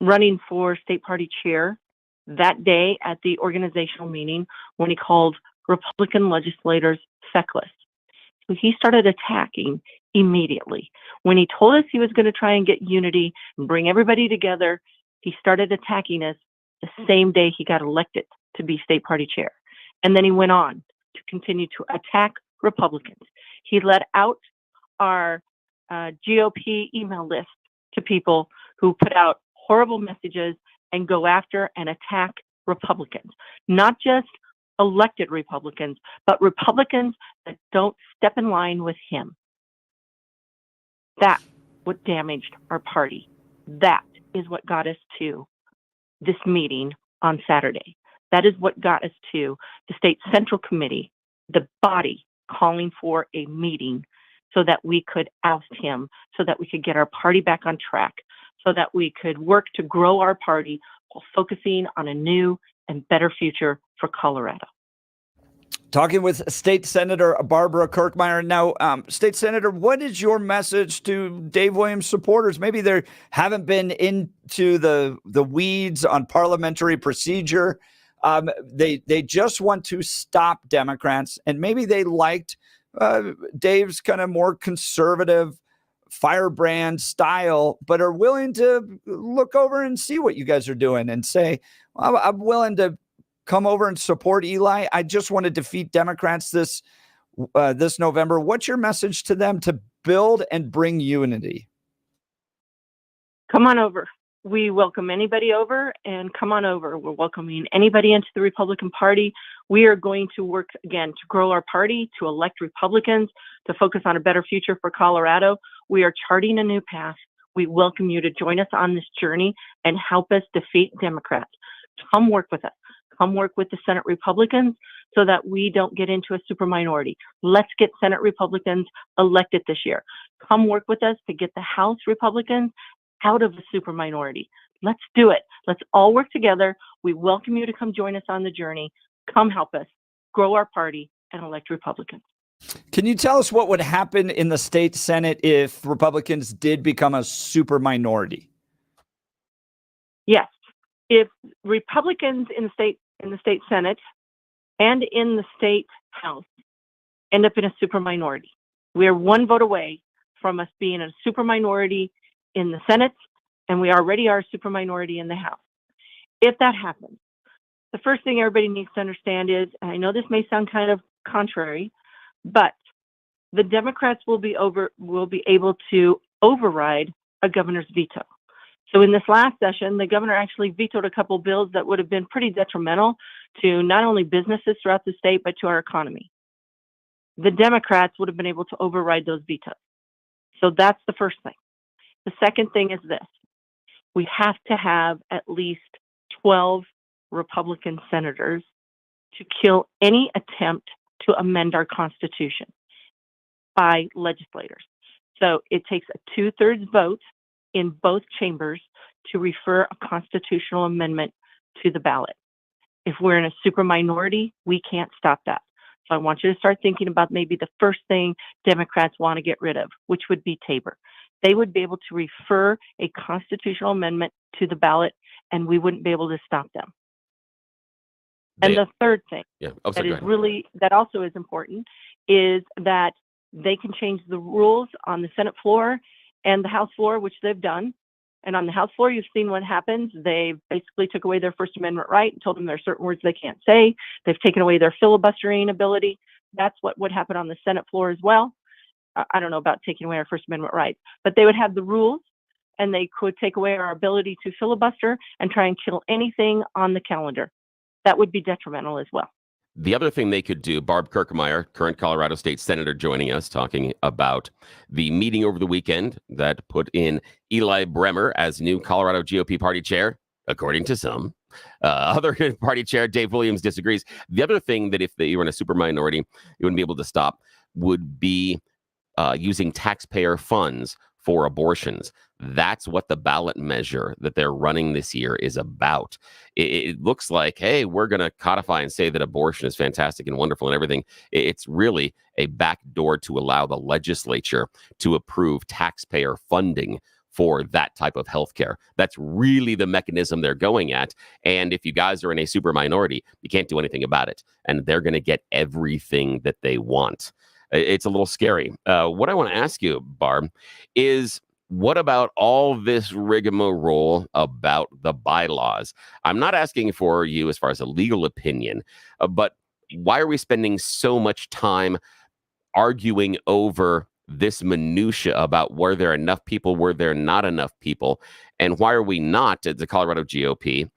running for state party chair that day at the organizational meeting when he called Republican legislators feckless. So he started attacking immediately. When he told us he was going to try and get unity and bring everybody together, he started attacking us the same day he got elected to be state party chair. And then he went on to continue to attack Republicans. He let out our GOP email list to people who put out horrible messages and go after and attack Republicans, not just elected Republicans, but Republicans that don't step in line with him. That's what damaged our party. That is what got us to this meeting on Saturday. That is what got us to the State Central Committee, the body calling for a meeting so that we could oust him, so that we could get our party back on track, so that we could work to grow our party while focusing on a new and better future for Colorado.
talking with State Senator Barbara Kirkmeyer. Now, State Senator, what is your message to Dave Williams supporters? Maybe they haven't been into the weeds on parliamentary procedure. They just want to stop Democrats, and maybe they liked Dave's kind of more conservative firebrand style, but are willing to look over and see what you guys are doing and say, well, I'm willing to come over and support Eli. I just want to defeat Democrats this November. What's your message to them to build and bring unity?
Come on over. We welcome anybody over, and come on over. We're welcoming anybody into the Republican Party. We are going to work, again, to grow our party, to elect Republicans, to focus on a better future for Colorado. We are charting a new path. We welcome you to join us on this journey and help us defeat Democrats. Come work with us. Come work with the Senate Republicans so that we don't get into a super minority. Let's get Senate Republicans elected this year. Come work with us to get the House Republicans out of the super minority. Let's do it. Let's all work together. We welcome you to come join us on the journey. Come help us grow our party and elect Republicans.
Can you tell us what would happen in the state Senate if Republicans did become a super minority?
Yes. If Republicans in the state Senate and in the state House end up in a super minority, we are one vote away from us being a super minority in the Senate, and we already are a super minority in the House. If that happens, the first thing everybody needs to understand is, and I know this may sound kind of contrary, but the Democrats will be able to override a governor's veto. So in this last session, the governor actually vetoed a couple bills that would have been pretty detrimental to not only businesses throughout the state, but to our economy. The Democrats would have been able to override those vetoes. So that's the first thing. The second thing is this. We have to have at least 12 Republican senators to kill any attempt to amend our Constitution by legislators. So it takes a 2/3 vote in both chambers to refer a constitutional amendment to the ballot. If we're in a super minority, we can't stop that. So I want you to start thinking about maybe the first thing Democrats want to get rid of, which would be Tabor. They would be able to refer a constitutional amendment to the ballot, and we wouldn't be able to stop them. And the third thing that also is important is that they can change the rules on the Senate floor and the House floor, which they've done. And on the House floor, you've seen what happens. They basically took away their First Amendment right and told them there are certain words they can't say. They've taken away their filibustering ability. That's what would happen on the Senate floor as well. I don't know about taking away our First Amendment rights, but they would have the rules, and they could take away our ability to filibuster and try and kill anything on the calendar. That would be detrimental as well.
The other thing they could do, Barb Kirkmeyer, current Colorado State Senator, joining us, talking about the meeting over the weekend that put in Eli Bremer as new Colorado GOP party chair, according to some. Other party chair, Dave Williams, disagrees. The other thing that if they were in a super minority, you wouldn't be able to stop would be using taxpayer funds for abortions. That's what the ballot measure that they're running this year is about. It looks like, hey, we're going to codify and say that abortion is fantastic and wonderful and everything. It's really a backdoor to allow the legislature to approve taxpayer funding for that type of healthcare. That's really the mechanism they're going at. And if you guys are in a super minority, you can't do anything about it. And they're going to get everything that they want. It's a little scary. What I want to ask you, Barb, is what about all this rigmarole about the bylaws? I'm not asking for you as far as a legal opinion, but why are we spending so much time arguing over this minutia about were there enough people, were there not enough people, and why are we not, at the Colorado GOP,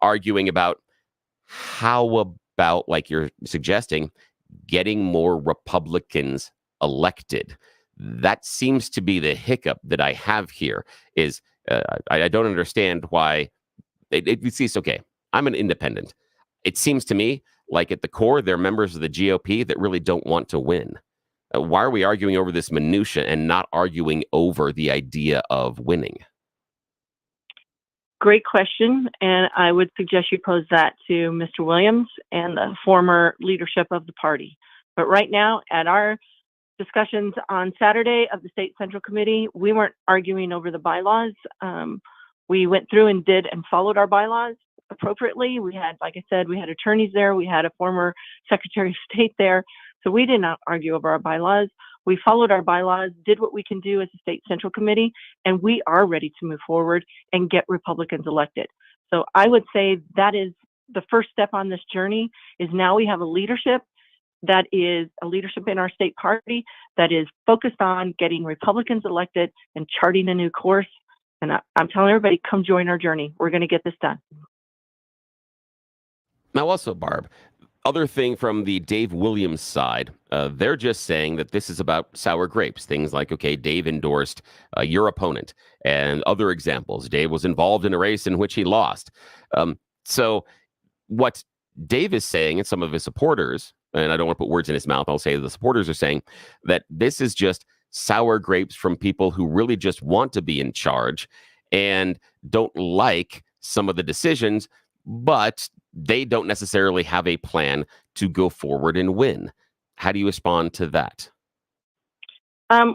arguing about how about, like you're suggesting, getting more Republicans elected? That seems to be the hiccup that I have here is I don't understand why it's okay. I'm an independent. It seems to me like at the core, they're members of the GOP that really don't want to win. Why are we arguing over this minutia and not arguing over the idea of winning?
Great question, and I would suggest you pose that to Mr. Williams and the former leadership of the party. But right now, at our discussions on Saturday of the State Central Committee, we weren't arguing over the bylaws. We went through and did and followed our bylaws appropriately. We had, like I said, we had attorneys there. We had a former Secretary of State there. So we did not argue over our bylaws. We followed our bylaws, did what we can do as a State Central Committee, and we are ready to move forward and get Republicans elected. So I would say that is the first step on this journey. Is now we have a leadership that is a leadership in our state party that is focused on getting Republicans elected and charting a new course. And I'm telling everybody, come join our journey. We're going to get this done.
Now, also, Barb, other thing from the Dave Williams side, they're just saying that this is about sour grapes. Things like, okay, Dave endorsed your opponent, and other examples. Dave was involved in a race in which he lost. So what Dave is saying, and some of his supporters, and I don't want to put words in his mouth, I'll say the supporters are saying that this is just sour grapes from people who really just want to be in charge and don't like some of the decisions, but they don't necessarily have a plan to go forward and win. How do you respond to that?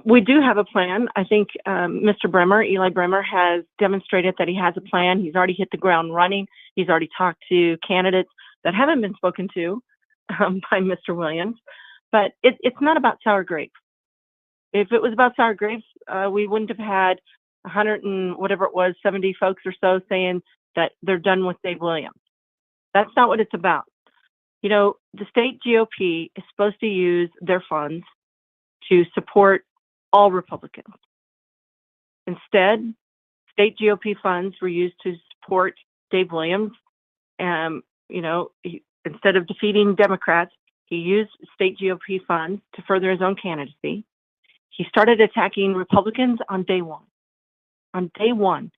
We do have a plan. I think Mr. Bremer, Eli Bremer, has demonstrated that he has a plan. He's already hit the ground running. He's already talked to candidates that haven't been spoken to by Mr. Williams. But it's not about sour grapes. If it was about sour grapes, we wouldn't have had 100 and whatever it was, 70 folks or so saying that they're done with Dave Williams. That's not what it's about. You know, the state GOP is supposed to use their funds to support all Republicans. Instead, state GOP funds were used to support Dave Williams. You know, instead of defeating Democrats, he used state GOP funds to further his own candidacy. He started attacking Republicans on day one. On day one,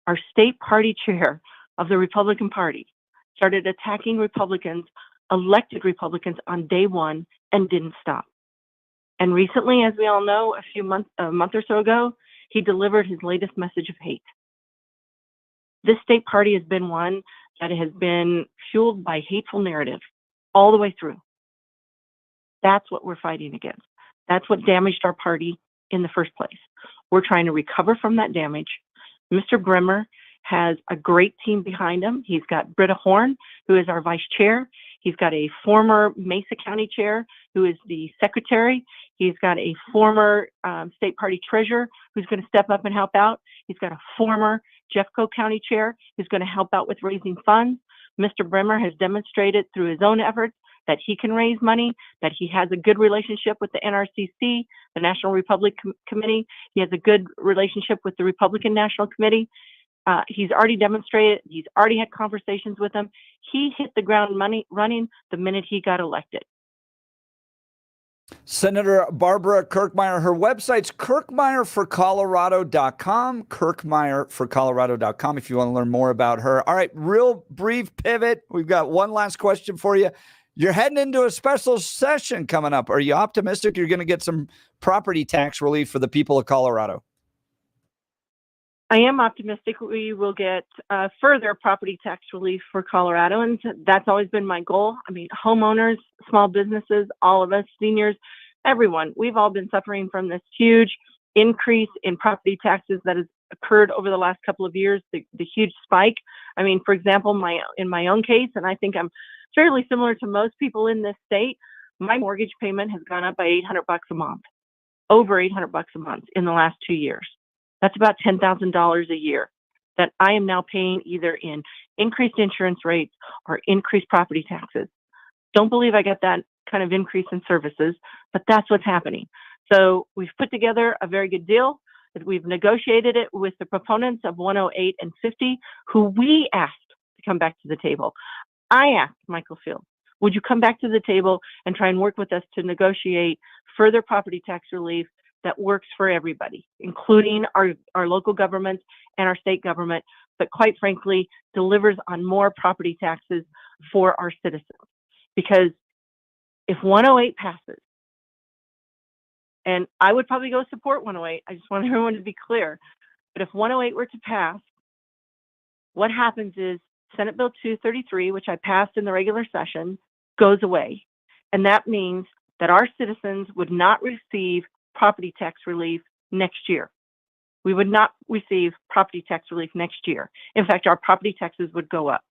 our state party chair of the Republican Party started attacking Republicans, elected Republicans on day one, and didn't stop. And recently, as we all know, a month or so ago, he delivered his latest message of hate. This state party has been one that has been fueled by hateful narrative all the way through. That's what we're fighting against. That's what damaged our party in the first place. We're trying to recover from that damage. Mr. Bremer has a great team behind him. He's got Britta Horn, who is our vice chair. He's got a former Mesa County chair, who is the secretary. He's got a former state party treasurer who's going to step up and help out. He's got a former Jeffco County chair who's going to help out with raising funds. Mr. Bremer has demonstrated through his own efforts that he can raise money, that he has a good relationship with the NRCC, the National Republican Committee. He has a good relationship with the Republican National Committee. He's already demonstrated, he's already had conversations with them. He hit the ground running the minute he got elected.
Senator Barbara Kirkmeyer, her website's kirkmeyerforcolorado.com, kirkmeyerforcolorado.com if you want to learn more about her. All right, real brief pivot. We've got one last question for you. You're heading into a special session coming up. Are you optimistic you're going to get some property tax relief for the people of Colorado?
I am optimistic we will get further property tax relief for Coloradoans. That's always been my goal. I mean, homeowners, small businesses, all of us, seniors, everyone, we've all been suffering from this huge increase in property taxes that has occurred over the last couple of years, the huge spike. I mean, for example, in my own case, and I think I'm fairly similar to most people in this state, my mortgage payment has gone up by $800 a month, over $800 a month in the last 2 years. That's about $10,000 a year that I am now paying either in increased insurance rates or increased property taxes. Don't believe I get that kind of increase in services, but that's what's happening. So we've put together a very good deal. We've negotiated it with the proponents of 108 and 50, who we asked to come back to the table. I asked Michael Field, would you come back to the table and try and work with us to negotiate further property tax relief that works for everybody, including our local governments and our state government, but quite frankly, delivers on more property taxes for our citizens. Because if 108 passes, and I would probably go support 108, I just want everyone to be clear, but if 108 were to pass, what happens is Senate Bill 233, which I passed in the regular session, goes away. And that means that our citizens would not receive property tax relief next year. We would not receive property tax relief next year. In fact, our property taxes would go up.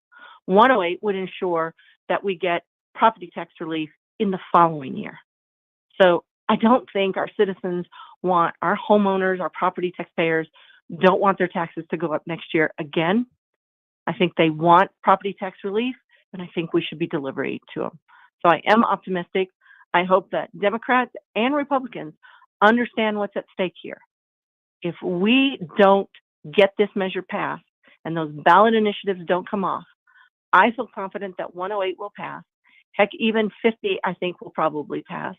108 would ensure that we get property tax relief in the following year. So I don't think our citizens want, our homeowners, our property taxpayers don't want their taxes to go up next year again. I think they want property tax relief, and I think we should be delivering it to them. So I am optimistic. I hope that Democrats and Republicans understand what's at stake here. If we don't get this measure passed and those ballot initiatives don't come off, I feel confident that 108 will pass. Heck, even 50, I think, will probably pass.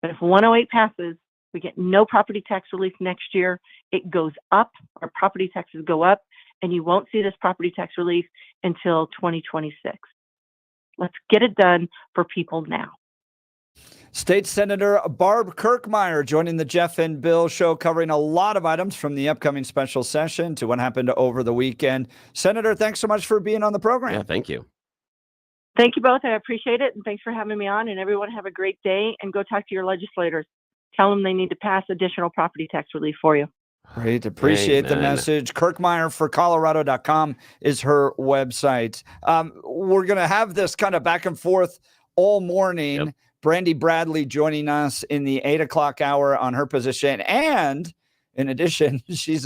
But if 108 passes, we get no property tax relief next year. It goes up, our property taxes go up, and you won't see this property tax relief until 2026. Let's get it done for people now.
State Senator Barb Kirkmeyer joining the Jeff and Bill show, covering a lot of items from the upcoming special session to what happened over the weekend. Senator, thanks so much for being on the program.
Yeah, thank you.
Thank you both. I appreciate it. And thanks for having me on. And everyone have a great day, and go talk to your legislators. Tell them they need to pass additional property tax relief for you.
Great. Appreciate the message. Kirkmeyer for Colorado.com is her website. We're going to have this kind of back and forth all morning.
Yep.
Brandy Bradley joining us in the 8 o'clock hour on her position. And in addition, she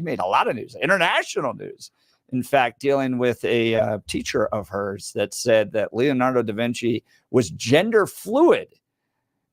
made a lot of news, international news. In fact, dealing with a teacher of hers that said that Leonardo da Vinci was gender fluid.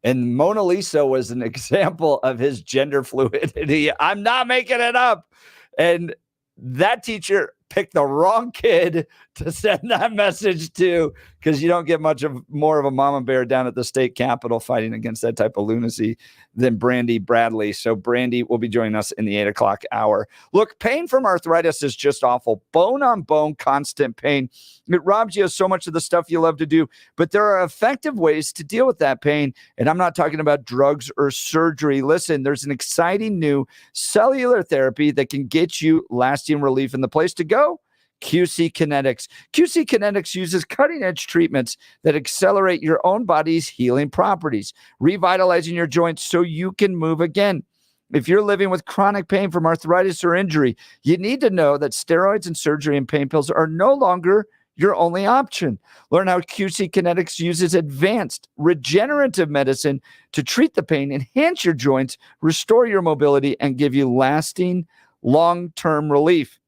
And Mona Lisa was an example of his gender fluidity. I'm not making it up. And that teacher picked the wrong kid to send that message to, because you don't get more of a mama bear down at the state capitol fighting against that type of lunacy than Brandy Bradley. So Brandy will be joining us in the 8 o'clock hour. Look, pain from arthritis is just awful. Bone on bone, constant pain. It robs you of so much of the stuff you love to do, but there are effective ways to deal with that pain. And I'm not talking about drugs or surgery. Listen, there's an exciting new cellular therapy that can get you lasting relief, and the place to go, QC Kinetics. QC Kinetics uses cutting-edge treatments that accelerate your own body's healing properties, revitalizing your joints so you can move again. If you're living with chronic pain from arthritis or injury, you need to know that steroids and surgery and pain pills are no longer your only option. Learn how QC Kinetics uses advanced regenerative medicine to treat the pain, enhance your joints, restore your mobility, and give you lasting long-term relief.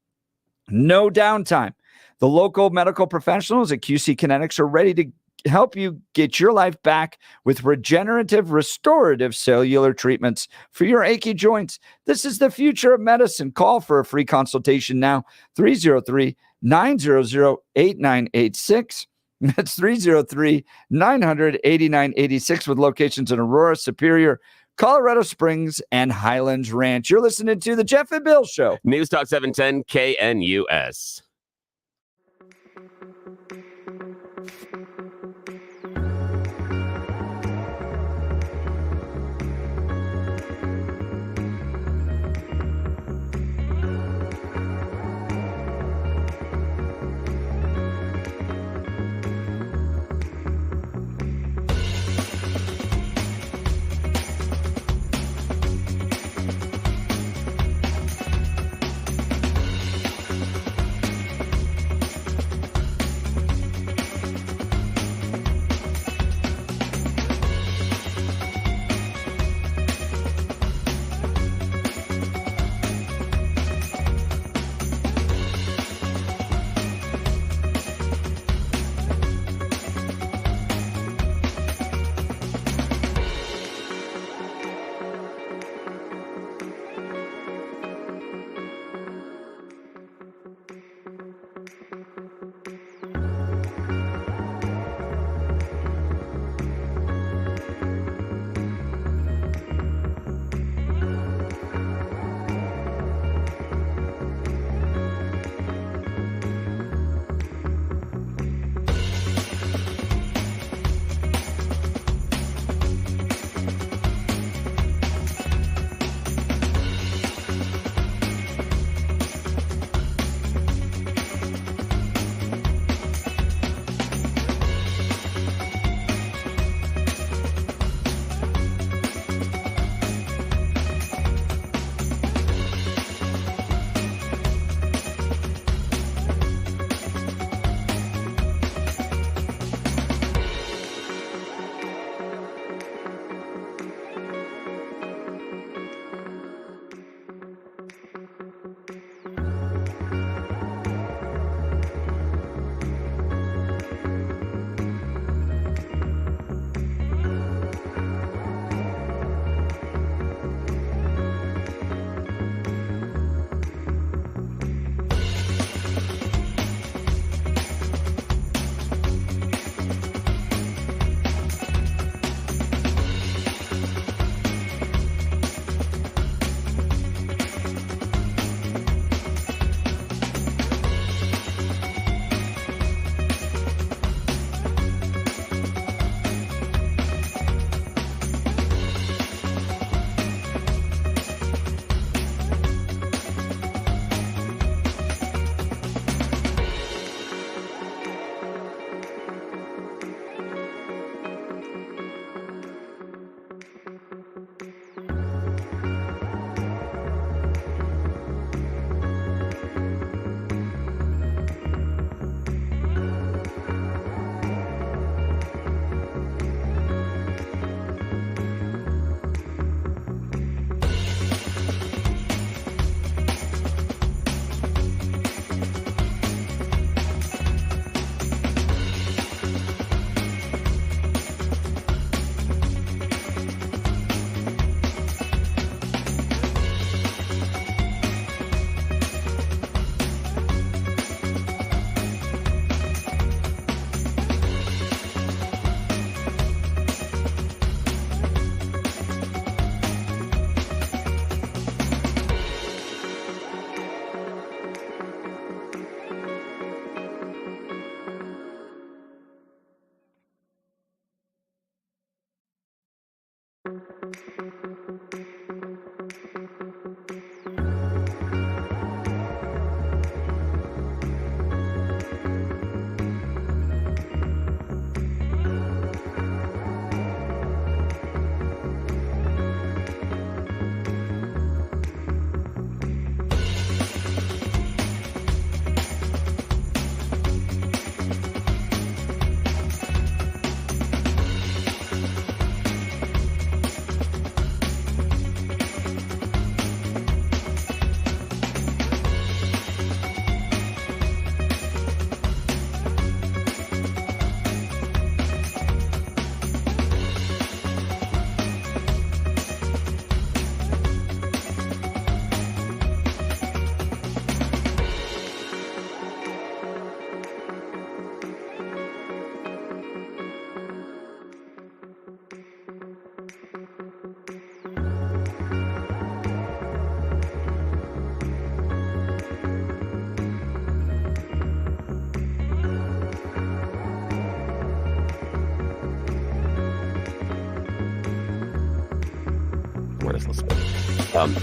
No downtime. The local medical professionals at QC Kinetics are ready to help you get your life back with regenerative, restorative cellular treatments for your achy joints. This is the future of medicine. Call for a free consultation now, 303-900-8986. That's 303-900-8986 with locations in Aurora, Superior, Colorado Springs, and Highlands Ranch. You're listening to the Jeff and Bill Show.
News Talk 710 KNUS.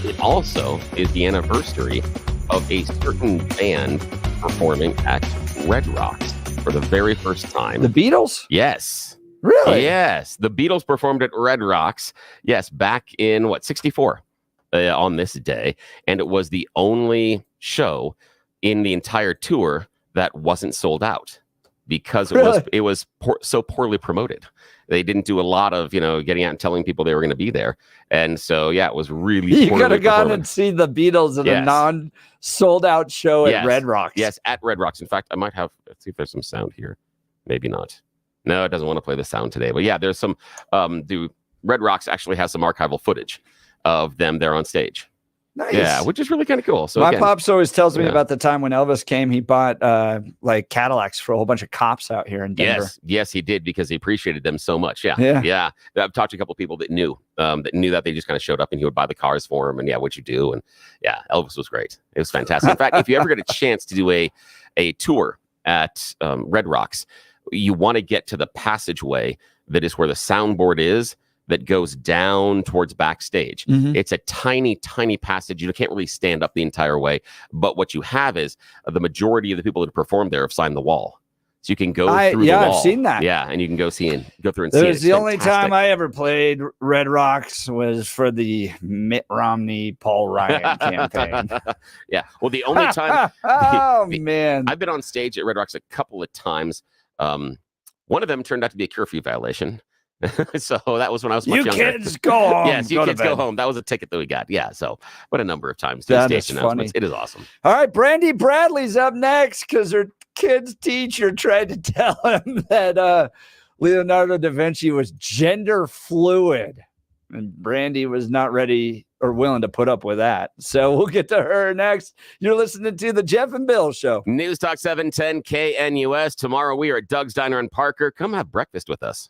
It also is the anniversary of a certain band performing at Red Rocks for the very first time.
The Beatles?
Yes.
Really?
Yes. The Beatles performed at Red Rocks, yes, back in, 64 on this day. And it was the only show in the entire tour that wasn't sold out because it was so poorly promoted. They didn't do a lot of, getting out and telling people they were going to be there. And so, yeah, it was really
You could have gone and seen the Beatles at a non-sold out show at Red Rocks.
Yes, at Red Rocks. In fact, I might have, let's see if there's some sound here. Maybe not. No, it doesn't want to play the sound today. But yeah, there's some, the Red Rocks actually has some archival footage of them there on stage.
Nice.
Yeah, which is really kind of cool. So
my pops always tells me about the time when Elvis came. He bought like Cadillacs for a whole bunch of cops out here in Denver.
Yes, he did because he appreciated them so much. Yeah. I've talked to a couple of people that knew that they just kind of showed up and he would buy the cars for him. And what'd you do? And yeah, Elvis was great. It was fantastic. In fact, if you ever get a chance to do a tour at Red Rocks, you want to get to the passageway that is where the soundboard is, that goes down towards backstage. It's a tiny, tiny passage. You can't really stand up the entire way. But what you have is the majority of the people that performed there have signed the wall. So you can go through the wall.
I've seen that.
Yeah, and you can go through and see it.
It's the only time I ever played Red Rocks was for the Mitt Romney, Paul Ryan campaign.
Yeah. Well, the only time.
Man.
I've been on stage at Red Rocks a couple of times. One of them turned out to be a curfew violation. So that was when I was much younger.
You kids go home.
Yes, you kids go home. That was a ticket that we got. Yeah. So, but a number of times.
That is funny.
It is awesome.
All right, Brandy Bradley's up next because her kid's teacher tried to tell him that Leonardo da Vinci was gender fluid, and Brandy was not ready or willing to put up with that. So we'll get to her next. You're listening to the Jeff and Bill Show.
News Talk 710 KNUS. Tomorrow we are at Doug's Diner in Parker. Come have breakfast with us.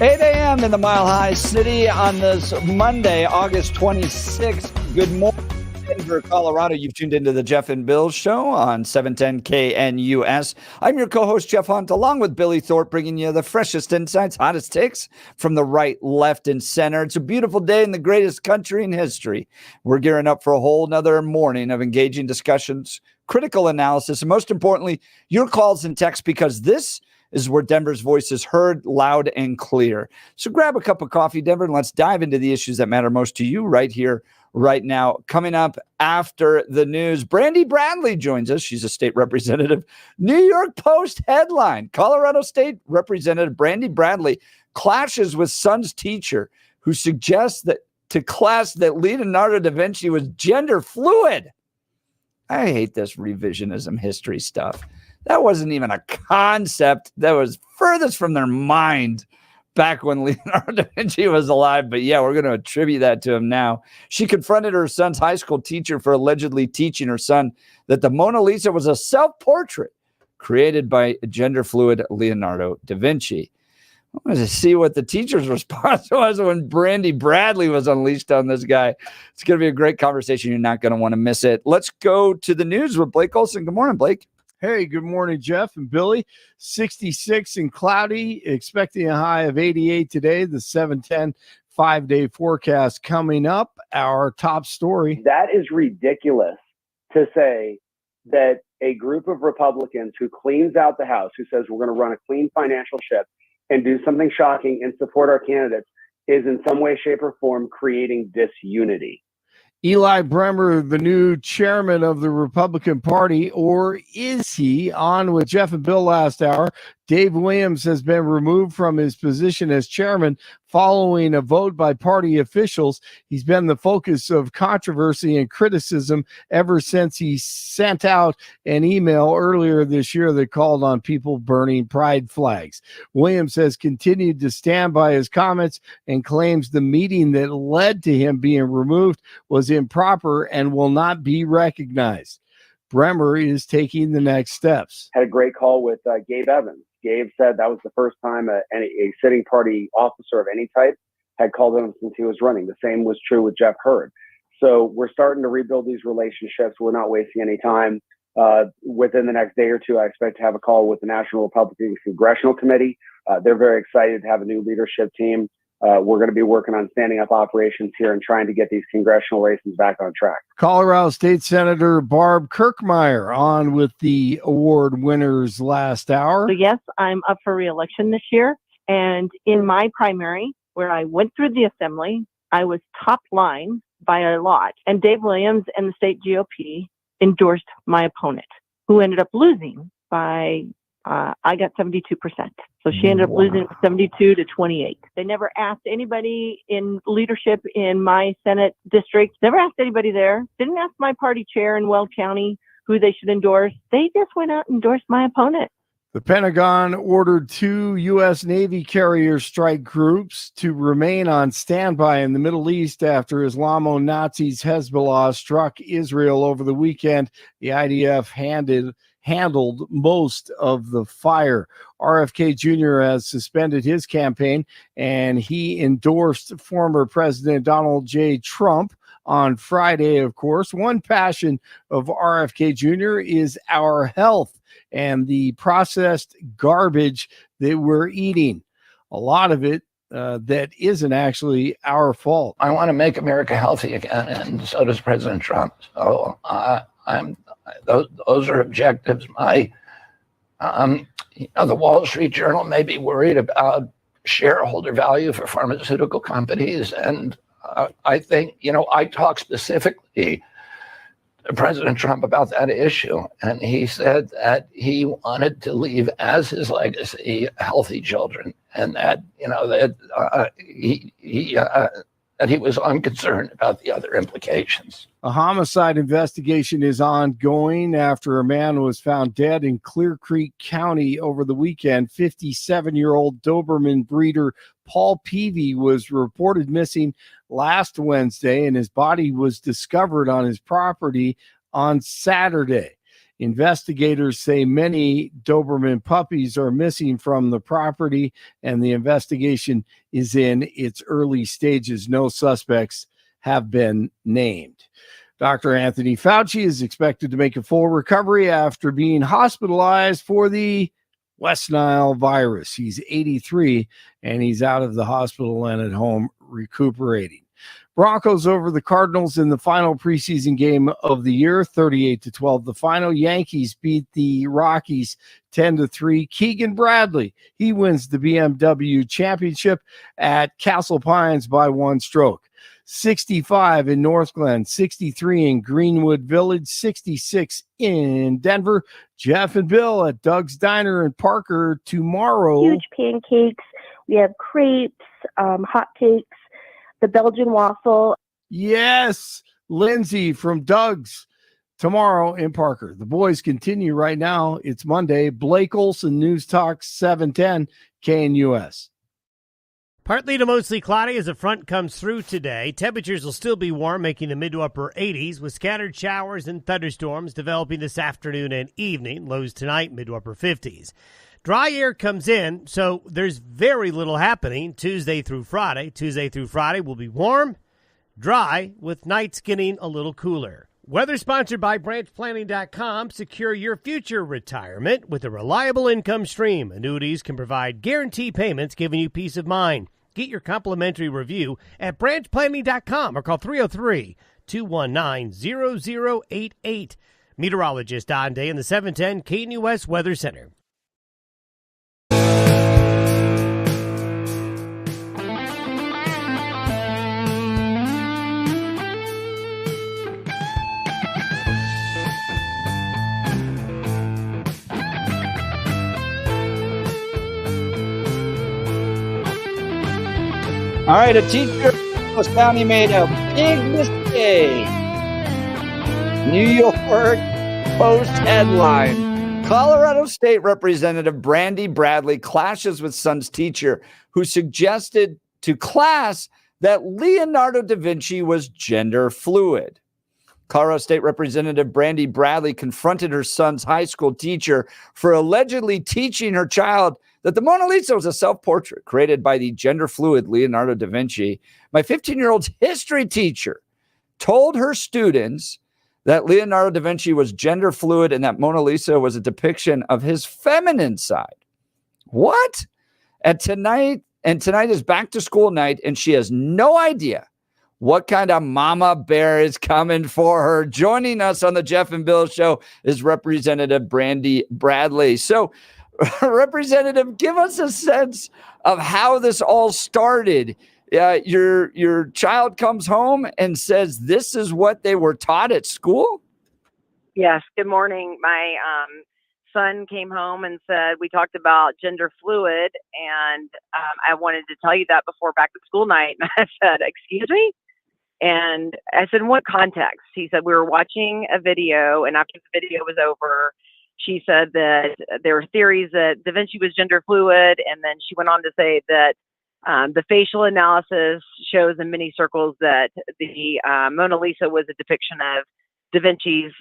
8 a.m. in the Mile High City on this Monday, August 26th. Good morning, Denver, Colorado. You've tuned into the Jeff and Bill Show on 710 KNUS. I'm your co-host, Jeff Hunt, along with Billy Thorpe, bringing you the freshest insights, hottest takes from the right, left, and center. It's a beautiful day in the greatest country in history. We're gearing up for a whole nother morning of engaging discussions, critical analysis, and most importantly, your calls and texts, because this is where Denver's voice is heard loud and clear. So grab a cup of coffee, Denver, and let's dive into the issues that matter most to you right here, right now. Coming up after the news, Brandy Bradley joins us. She's a state representative. New York Post headline, Colorado State Representative Brandy Bradley clashes with son's teacher who suggests that to class that Leonardo da Vinci was gender fluid. I hate this revisionism history stuff. That wasn't even a concept that was furthest from their mind back when Leonardo da Vinci was alive. But yeah, we're going to attribute that to him now. She confronted her son's high school teacher for allegedly teaching her son that the Mona Lisa was a self-portrait created by gender fluid Leonardo da Vinci. I wanted to see what the teacher's response was when Brandy Bradley was unleashed on this guy. It's going to be a great conversation. You're not going to want to miss it. Let's go to the news with Blake Olson. Good morning, Blake.
Hey, good morning, Jeff and Billy. 66 and cloudy, expecting a high of 88 today. The 710 5-day forecast coming up. Our top story.
That is ridiculous to say that a group of Republicans who cleans out the House, who says we're going to run a clean financial ship and do something shocking and support our candidates, is in some way, shape, or form creating disunity.
Eli Bremer, the new chairman of the Republican Party, or is he? On with Jeff and Bill last hour. Dave Williams has been removed from his position as chairman following a vote by party officials. He's been the focus of controversy and criticism ever since he sent out an email earlier this year that called on people burning pride flags. Williams has continued to stand by his comments and claims the meeting that led to him being removed was improper and will not be recognized. Bremer is taking the next steps.
Had a great call with Gabe Evans. Gabe said that was the first time a sitting party officer of any type had called him since he was running. The same was true with Jeff Hurd. So we're starting to rebuild these relationships. We're not wasting any time. Within the next day or two, I expect to have a call with the National Republican Congressional Committee. They're very excited to have a new leadership team. We're going to be working on standing up operations here and trying to get these congressional races back on track.
Colorado State Senator Barb Kirkmeyer on with the award winners last hour.
So yes, I'm up for re-election this year. And in my primary, where I went through the assembly, I was top line by a lot. And Dave Williams and the state GOP endorsed my opponent, who ended up losing by, I got 72%. So she ended up losing 72 to 28. They never asked anybody in leadership in my Senate district, never asked anybody there, didn't ask my party chair in Weld County who they should endorse. They just went out and endorsed my opponent.
The Pentagon ordered 2 U.S. Navy carrier strike groups to remain on standby in the Middle East after Islamo-Nazis Hezbollah struck Israel over the weekend. The IDF handled most of the fire. RFK Jr. has suspended his campaign, and he endorsed former President Donald J. Trump on Friday, of course. One passion of RFK Jr. is our health and the processed garbage that we're eating. A lot of it that isn't actually our fault.
I want to make America healthy again, and so does President Trump. So those are objectives. The Wall Street Journal may be worried about shareholder value for pharmaceutical companies, and I think, I talked specifically to President Trump about that issue, and he said that he wanted to leave as his legacy healthy children, and that he was unconcerned about the other implications.
A homicide investigation is ongoing after a man was found dead in Clear Creek County over the weekend. 57-year-old Doberman breeder Paul Peavy was reported missing last Wednesday, and his body was discovered on his property on Saturday. Investigators say many Doberman puppies are missing from the property, and the investigation is in its early stages. No suspects have been named. Dr. Anthony Fauci is expected to make a full recovery after being hospitalized for the West Nile virus. He's 83, and he's out of the hospital and at home recuperating. Broncos over the Cardinals in the final preseason game of the year, 38-12. The final, Yankees beat the Rockies 10-3. Keegan Bradley, he wins the BMW championship at Castle Pines by 1 stroke. 65 in North Glen, 63 in Greenwood Village, 66 in Denver. Jeff and Bill at Doug's Diner in Parker tomorrow.
Huge pancakes. We have crepes, hot cakes, the Belgian waffle.
Yes, Lindsay from Doug's tomorrow in Parker. The boys continue right now. It's Monday. Blake Olson, News Talk 710 KNUS.
Partly to mostly cloudy as a front comes through today. Temperatures will still be warm, making the mid to upper 80s, with scattered showers and thunderstorms developing this afternoon and evening. Lows tonight, mid to upper 50s. Dry air comes in, so there's very little happening Tuesday through Friday. Tuesday through Friday will be warm, dry, with nights getting a little cooler. Weather sponsored by branchplanning.com. Secure your future retirement with a reliable income stream. Annuities can provide guaranteed payments, giving you peace of mind. Get your complimentary review at branchplanning.com or call 303-219-0088. Meteorologist Don Day in the 710 KNUS Weather Center.
All right, a teacher in Los County made a big mistake. New York Post headline: Colorado State Representative Brandy Bradley clashes with son's teacher who suggested to class that Leonardo da Vinci was gender fluid. Colorado State Representative Brandy Bradley confronted her son's high school teacher for allegedly teaching her child that the Mona Lisa was a self-portrait created by the gender-fluid Leonardo da Vinci. My 15-year-old's history teacher told her students that Leonardo da Vinci was gender-fluid and that Mona Lisa was a depiction of his feminine side. What? And tonight is back-to-school night, and she has no idea what kind of mama bear is coming for her. Joining us on the Jeff and Bill Show is Representative Brandy Bradley. So, Representative, give us a sense of how this all started. Your child comes home and says this is what they were taught at school?
Yes. Good morning. My son came home and said, we talked about gender fluid, and I wanted to tell you that before back to school night. And I said, excuse me? And I said, in what context? He said, we were watching a video, and after the video was over, she said that there were theories that Da Vinci was gender fluid, and then she went on to say that the facial analysis shows in many circles that the Mona Lisa was a depiction of Da Vinci's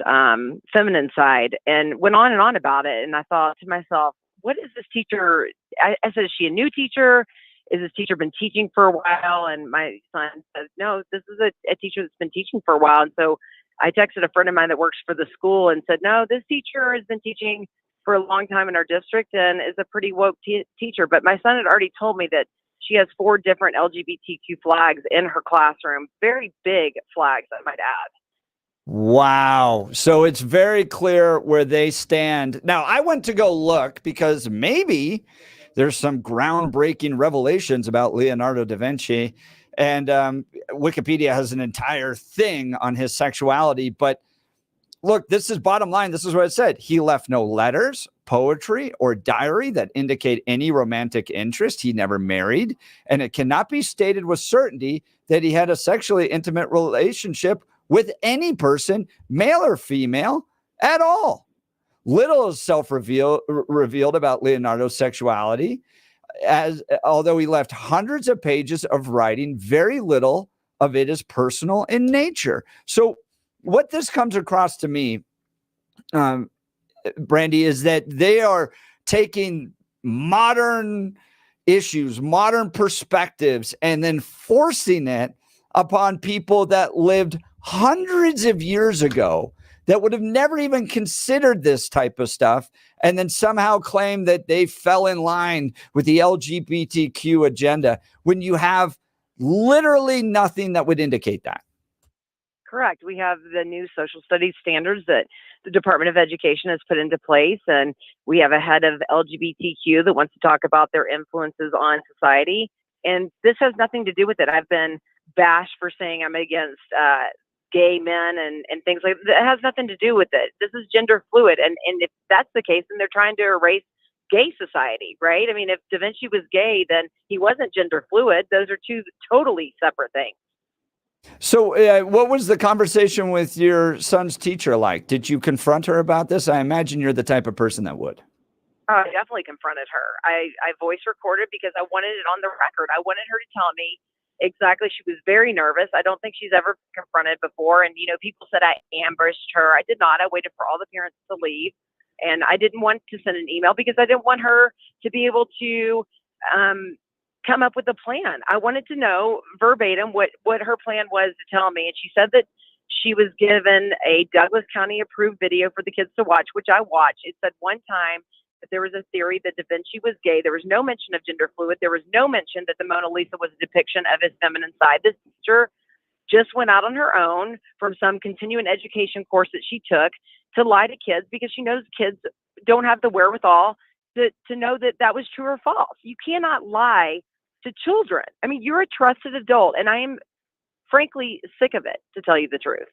feminine side, and went on and on about it. And I thought to myself, what is this teacher? I said, is she a new teacher? Is this teacher been teaching for a while? And my son says, no, this is a teacher that's been teaching for a while. And so I texted a friend of mine that works for the school and said, no, this teacher has been teaching for a long time in our district and is a pretty woke teacher. But my son had already told me that she has 4 different LGBTQ flags in her classroom, very big flags, I might add.
Wow. So it's very clear where they stand. Now, I went to go look because maybe there's some groundbreaking revelations about Leonardo da Vinci. And Wikipedia has an entire thing on his sexuality. But look, this is bottom line. This is what it said. He left no letters, poetry, or diary that indicate any romantic interest. He never married. And it cannot be stated with certainty that he had a sexually intimate relationship with any person, male or female, at all. Little is revealed about Leonardo's sexuality, although he left hundreds of pages of writing, very little of it is personal in nature. So what this comes across to me, Brandy, is that they are taking modern issues, modern perspectives, and then forcing it upon people that lived hundreds of years ago that would have never even considered this type of stuff, and then somehow claim that they fell in line with the LGBTQ agenda when you have literally nothing that would indicate that.
Correct. We have the new social studies standards that the Department of Education has put into place, and we have a head of LGBTQ that wants to talk about their influences on society. And this has nothing to do with it. I've been bashed for saying I'm against gay men and things like that. It has nothing to do with it. This is gender fluid. And if that's the case, then they're trying to erase gay society, right? I mean, if Da Vinci was gay, then he wasn't gender fluid. Those are two totally separate things.
So what was the conversation with your son's teacher like? Did you confront her about this? I imagine you're the type of person that would.
I definitely confronted her. I voice recorded because I wanted it on the record. I wanted her to tell me exactly. She was very nervous. I don't think she's ever been confronted before. And, people said I ambushed her. I did not. I waited for all the parents to leave. And I didn't want to send an email because I didn't want her to be able to come up with a plan. I wanted to know verbatim what her plan was to tell me. And she said that she was given a Douglas County approved video for the kids to watch, which I watched. It said one time that there was a theory that Da Vinci was gay. There was no mention of gender fluid. There was no mention that the Mona Lisa was a depiction of his feminine side. This teacher just went out on her own from some continuing education course that she took to lie to kids because she knows kids don't have the wherewithal to know that that was true or false. You cannot lie to children. I mean, you're a trusted adult, and I am frankly sick of it, to tell you the truth.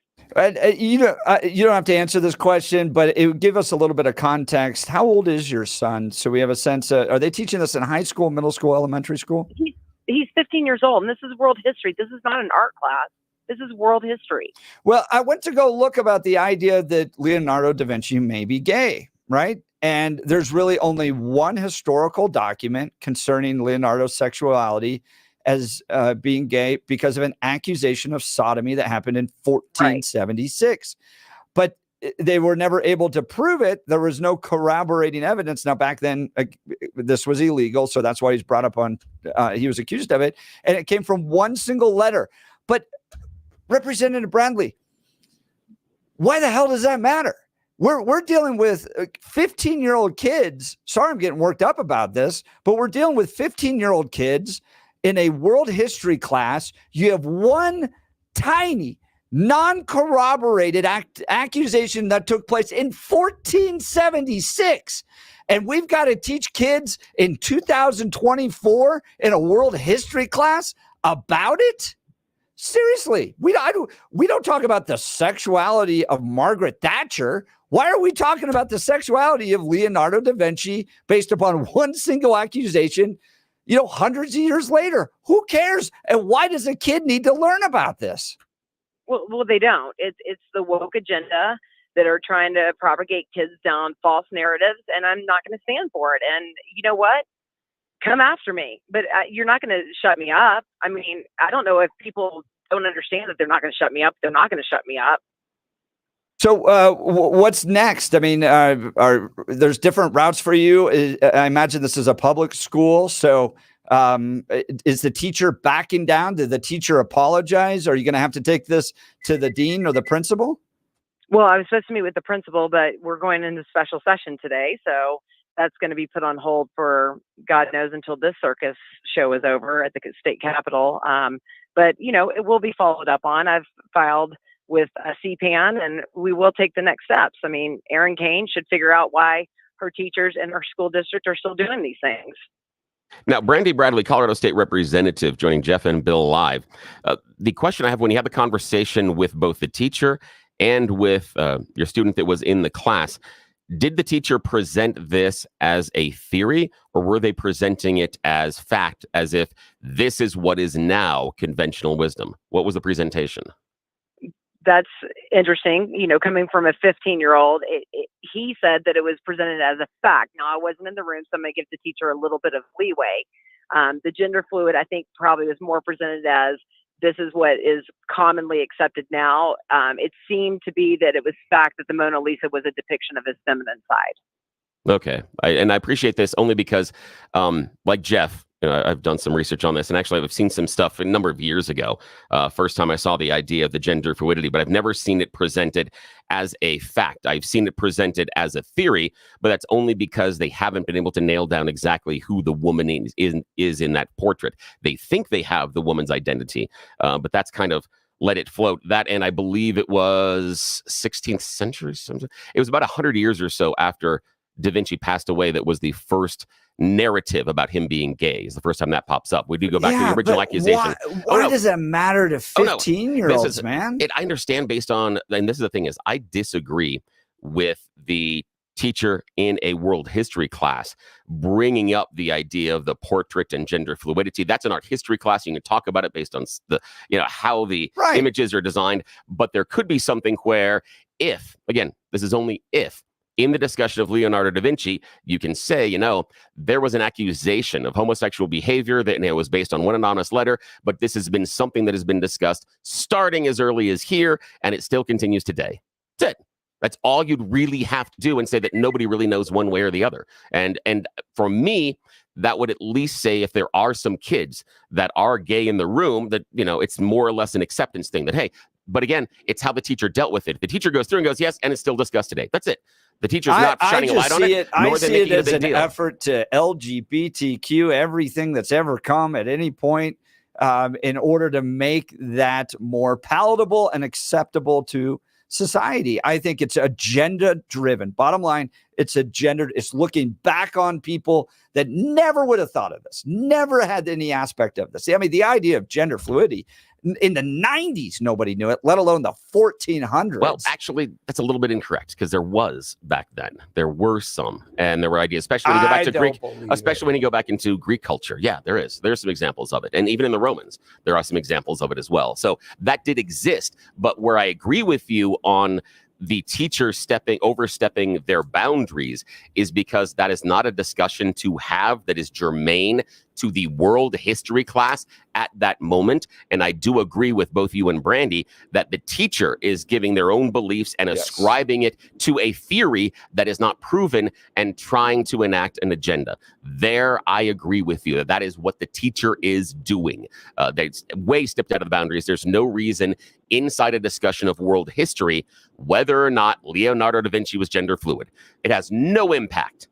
You don't have to answer this question, but it would give us a little bit of context. How old is your son? So we have a sense. Are they teaching this in high school, middle school, elementary school?
He's 15 years old, and this is world history. This is not an art class. This is world history.
Well, I went to go look about the idea that Leonardo da Vinci may be gay, right? And there's really only one historical document concerning Leonardo's sexuality as being gay because of an accusation of sodomy that happened in 1476. Right. But they were never able to prove it. There was no corroborating evidence. Now, back then, this was illegal. So that's why he's brought up on, he was accused of it. And it came from one single letter. But Representative Bradley, why the hell does that matter? We're dealing with 15-year-old kids. Sorry, I'm getting worked up about this, but we're dealing with 15-year-old kids in a world history class. You have one tiny, non-corroborated accusation that took place in 1476. And we've got to teach kids in 2024 in a world history class about it? Seriously, we don't talk about the sexuality of Margaret Thatcher. Why are we talking about the sexuality of Leonardo da Vinci based upon one single accusation, hundreds of years later? Who cares? And why does a kid need to learn about this?
Well, they don't. It's the woke agenda that are trying to propagate kids down false narratives, and I'm not going to stand for it. And you know what? Come after me, but you're not going to shut me up. I mean, I don't know if people don't understand that they're not going to shut me up. They're not going to shut me up.
So what's next? I mean, there's different routes for you. I imagine this is a public school. So is the teacher backing down? Did the teacher apologize? Are you going to have to take this to the dean or the principal?
Well, I was supposed to meet with the principal, but we're going into special session today. So that's going to be put on hold for God knows until this circus show is over at the state capitol. But, it will be followed up on. I've filed with a CPAN, and we will take the next steps. I mean, Erin Kane should figure out why her teachers and her school district are still doing these things.
Now, Brandy Bradley, Colorado State Representative, joining Jeff and Bill live. The question I have, when you had the conversation with both the teacher and with your student that was in the class, did the teacher present this as a theory, or were they presenting it as fact, as if this is what is now conventional wisdom? What was the presentation?
That's interesting. Coming from a 15-year-old, he said that it was presented as a fact. Now, I wasn't in the room, so I'm going to give the teacher a little bit of leeway. The gender fluid, I think, probably was more presented as this is what is commonly accepted now. It seemed to be that it was fact that the Mona Lisa was a depiction of his feminine side.
Okay. And I appreciate this only because, like Jeff, I've done some research on this, and actually I've seen some stuff a number of years ago. First time I saw the idea of the gender fluidity, but I've never seen it presented as a fact. I've seen it presented as a theory, but that's only because they haven't been able to nail down exactly who the woman is in that portrait. They think they have the woman's identity, but that's kind of let it float. That, and I believe it was 16th century. It was about 100 years or so after Da Vinci passed away that was the first narrative about him being gay. Is the first time that pops up. We do go back to the original accusation.
Why does that matter to 15-year-olds, man?
I understand based on, and this is the thing is, I disagree with the teacher in a world history class bringing up the idea of the portrait and gender fluidity. That's an art history class. You can talk about it based on the, how the images are designed, but there could be something where if, again, this is only if, in the discussion of Leonardo da Vinci, you can say, there was an accusation of homosexual behavior that it was based on one anonymous letter, but this has been something that has been discussed starting as early as here, and it still continues today. That's it. That's all you'd really have to do, and say that nobody really knows one way or the other. And for me, that would at least say if there are some kids that are gay in the room, that, it's more or less an acceptance thing that, hey, but again, it's how the teacher dealt with it. The teacher goes through and goes, yes, and it's still discussed today. That's it. The teacher's not shining a light on it.
I see it as an effort to LGBTQ everything that's ever come at any point in order to make that more palatable and acceptable to society. I think it's agenda driven. Bottom line, it's looking back on people that never would have thought of this, never had any aspect of this. I mean, the idea of gender fluidity in the 90s, nobody knew it, let alone the 1400s.
Well, actually, that's a little bit incorrect because there was back then. There were some, and there were ideas, especially when you go back to Greek, especially when you go back into Greek culture. Yeah, there is. There's some examples of it. And even in the Romans, there are some examples of it as well. So that did exist. But where I agree with you on the teacher overstepping their boundaries is because that is not a discussion to have that is germane to the world history class at that moment. And I do agree with both you and Brandy that the teacher is giving their own beliefs and ascribing it to a theory that is not proven and trying to enact an agenda. There, I agree with you. That is what the teacher is doing. They way stepped out of the boundaries. There's no reason inside a discussion of world history whether or not Leonardo da Vinci was gender fluid. It has no impact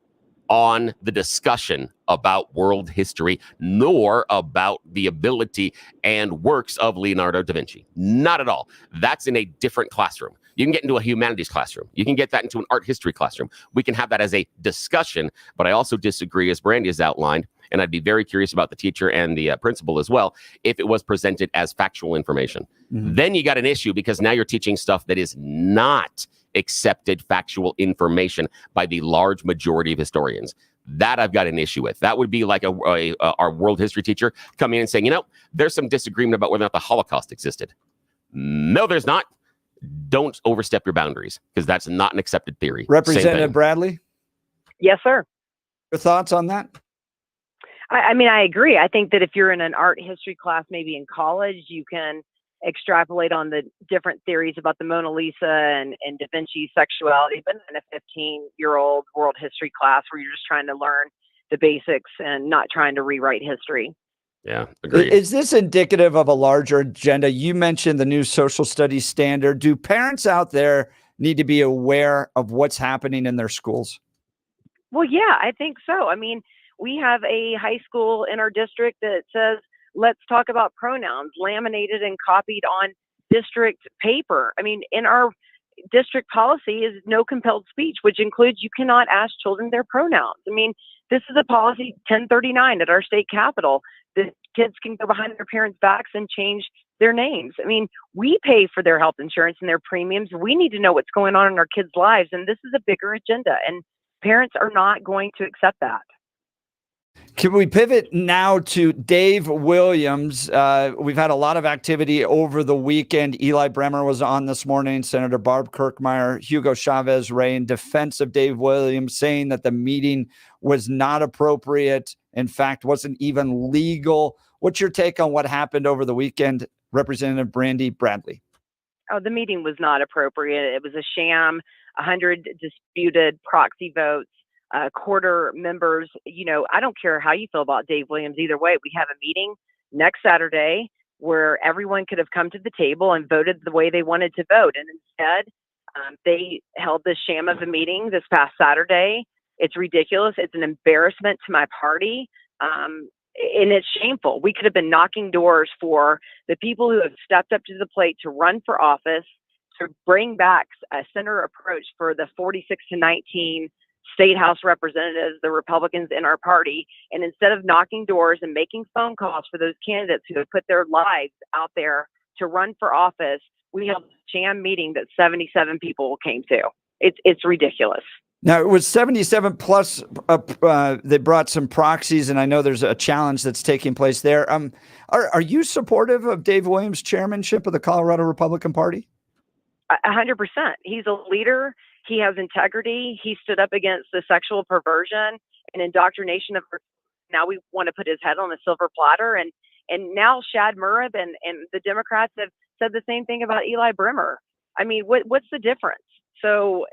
on the discussion about world history, nor about the ability and works of Leonardo da Vinci. Not at all. That's in a different classroom. You can get into a humanities classroom. You can get that into an art history classroom. We can have that as a discussion, but I also disagree, as Brandy has outlined, and I'd be very curious about the teacher and the principal as well, if it was presented as factual information. Mm-hmm. Then you got an issue because now you're teaching stuff that is not accepted factual information by the large majority of historians. That I've got an issue with. That would be like our world history teacher coming in and saying, there's some disagreement about whether or not the Holocaust existed. No, there's not. Don't overstep your boundaries because that's not an accepted theory.
Representative Bradley?
Yes, sir.
Your thoughts on that?
I mean, I agree. I think that if you're in an art history class, maybe in college, you can extrapolate on the different theories about the Mona Lisa and Da Vinci's sexuality, but in a 15-year-old world history class where you're just trying to learn the basics and not trying to rewrite history.
Yeah, agreed.
Is this indicative of a larger agenda? You mentioned the new social studies standard. Do parents out there need to be aware of what's happening in their schools?
Well, yeah, I think so. I mean, we have a high school in our district that says, let's talk about pronouns, laminated and copied on district paper. I mean, in our district policy is no compelled speech, which includes you cannot ask children their pronouns. I mean, this is a policy 1039 at our state capitol. The kids can go behind their parents' backs and change their names. I mean, we pay for their health insurance and their premiums. We need to know what's going on in our kids' lives. And this is a bigger agenda. And parents are not going to accept that.
Can we pivot now to Dave Williams? We've had a lot of activity over the weekend. Eli Bremer was on this morning, Senator Barb Kirkmeyer, Hugo Chavez Ray in defense of Dave Williams, saying that the meeting was not appropriate. In fact, wasn't even legal. What's your take on what happened over the weekend Representative Brandy Bradley.
Oh, the meeting was not appropriate. It was a sham, 100 disputed proxy votes, quarter members. I don't care how you feel about Dave Williams. Either way, we have a meeting next Saturday where everyone could have come to the table and voted the way they wanted to vote. And instead, they held this sham of a meeting this past Saturday. It's ridiculous. It's an embarrassment to my party. And it's shameful. We could have been knocking doors for the people who have stepped up to the plate to run for office, to bring back a center approach for the 46-19 state house representatives, the Republicans in our party. And instead of knocking doors and making phone calls for those candidates who have put their lives out there to run for office, we held a sham meeting that 77 people came to. It's ridiculous.
Now, it was 77 plus. They brought some proxies, and I know there's a challenge that's taking place there. Are you supportive of Dave Williams' chairmanship of the Colorado Republican Party?
100%. He's a leader. He has integrity. He stood up against the sexual perversion and indoctrination of. Now we want to put his head on a silver platter, and now Shad Murab and the Democrats have said the same thing about Eli Bremer. I mean, what's the difference? So,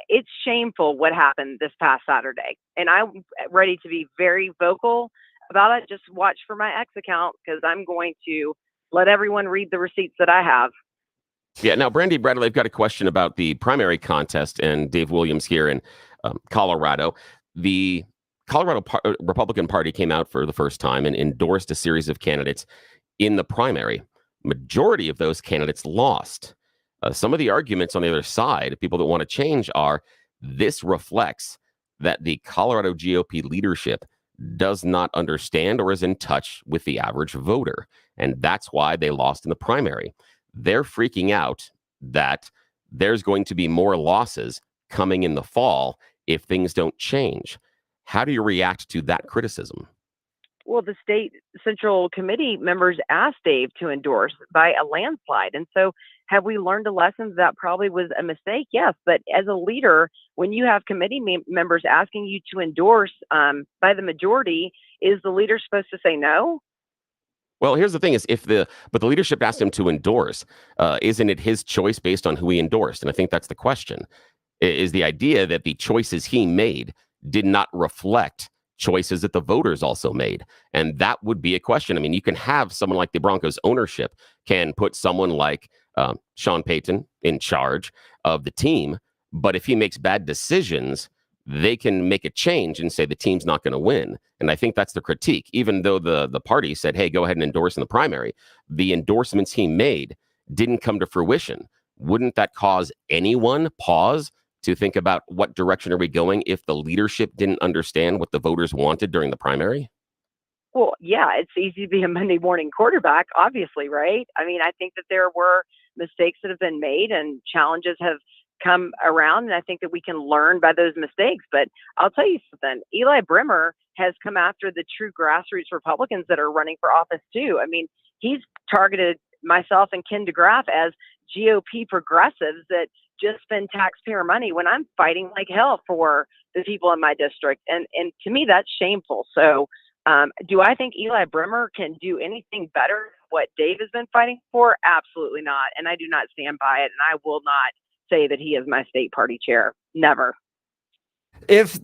it's shameful what happened this past Saturday, and I'm ready to be very vocal about it. Just watch for my X account, because I'm going to let everyone read the receipts that I have.
Yeah. Now, Brandy Bradley, I've got a question about the primary contest and Dave Williams here in Colorado. The Colorado Republican Party came out for the first time and endorsed a series of candidates in the primary. Majority of those candidates lost. Some of the arguments on the other side, people that want to change, are this reflects that the Colorado GOP leadership does not understand or is in touch with the average voter. And that's why they lost in the primary. They're freaking out that there's going to be more losses coming in the fall if things don't change. How do you react to that criticism?
Well, the state central committee members asked Dave to endorse by a landslide. And so have we learned a lesson that probably was a mistake? Yes. But as a leader, when you have committee members asking you to endorse by the majority, is the leader supposed to say no?
Well, here's the thing is but the leadership asked him to endorse. Isn't it his choice based on who he endorsed? And I think that's the question, is the idea that the choices he made did not reflect choices that the voters also made. And that would be a question. I mean, you can have someone like the Broncos ownership can put someone like Sean Payton in charge of the team. But if he makes bad decisions, they can make a change and say the team's not going to win. And I think that's the critique. Even though the party said, hey, go ahead and endorse in the primary, the endorsements he made didn't come to fruition. Wouldn't that cause anyone pause to think about what direction are we going if the leadership didn't understand what the voters wanted during the primary?
Well, yeah, it's easy to be a Monday morning quarterback, obviously, right? I mean, I think that there were mistakes that have been made and challenges have come around, and I think that we can learn by those mistakes. But I'll tell you something, Eli Bremer has come after the true grassroots Republicans that are running for office too. I mean, he's targeted myself and Ken DeGraff as GOP progressives that just spend taxpayer money when I'm fighting like hell for the people in my district. And to me, that's shameful. So do I think Eli Bremer can do anything better than what Dave has been fighting for? Absolutely not. And I do not stand by it. And I will not say that he is my state party chair. Never.
If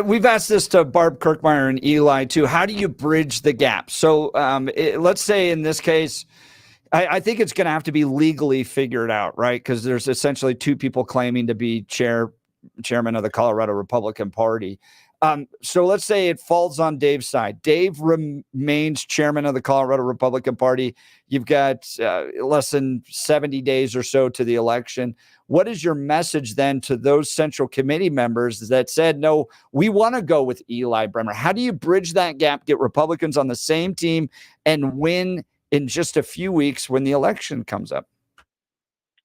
we've asked this to Barb Kirkmeyer and Eli too, how do you bridge the gap? So let's say in this case, I think it's going to have to be legally figured out, right? Because there's essentially two people claiming to be chairman of the Colorado Republican Party. So let's say it falls on Dave's side. Dave remains chairman of the Colorado Republican Party. You've got less than 70 days or so to the election. What is your message then to those central committee members that said, no, we want to go with Eli Bremer? How do you bridge that gap, get Republicans on the same team, and win in just a few weeks when the election comes up?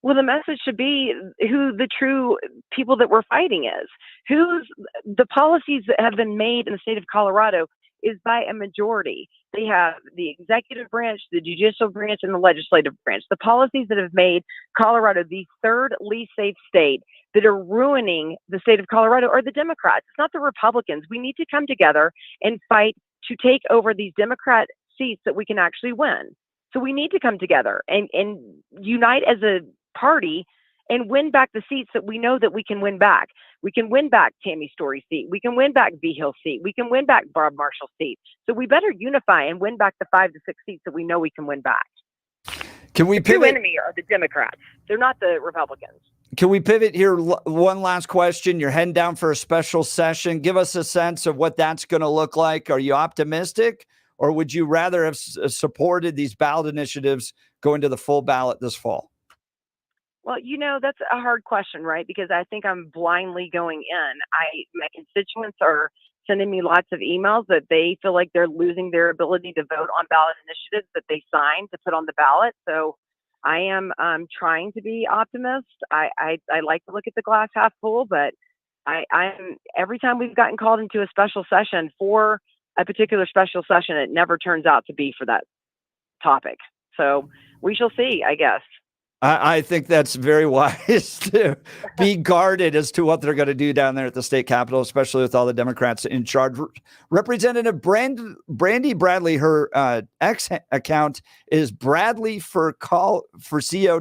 Well, the message should be who the true people that we're fighting is. Who's the policies that have been made in the state of Colorado is by a majority. They have the executive branch, the judicial branch, and the legislative branch. The policies that have made Colorado the third least safe state that are ruining the state of Colorado are the Democrats. It's not the Republicans. We need to come together and fight to take over these Democrat seats that we can actually win. So we need to come together and unite as a party and win back the seats that we know that we can win back. We can win back Tammy Story's seat. We can win back B Hill's seat. We can win back Bob Marshall's seat. So we better unify and win back the 5 to 6 seats that we know we can win back.
Can we
The true
pivot?
enemy are the Democrats. They're not the Republicans.
Can we pivot here? One last question. You're heading down for a special session. Give us a sense of what that's going to look like. Are you optimistic, or would you rather have supported these ballot initiatives going to the full ballot this fall?
Well, that's a hard question, right? Because I think I'm blindly going in. My constituents are sending me lots of emails that they feel like they're losing their ability to vote on ballot initiatives that they signed to put on the ballot. So I am trying to be optimist. I like to look at the glass half full, but I'm every time we've gotten called into a special session for a particular special session, it never turns out to be for that topic. So we shall see, I guess.
I think that's very wise to be guarded as to what they're going to do down there at the state capitol, especially with all the Democrats in charge. Representative Brandy Bradley, her X account is Bradley for CO.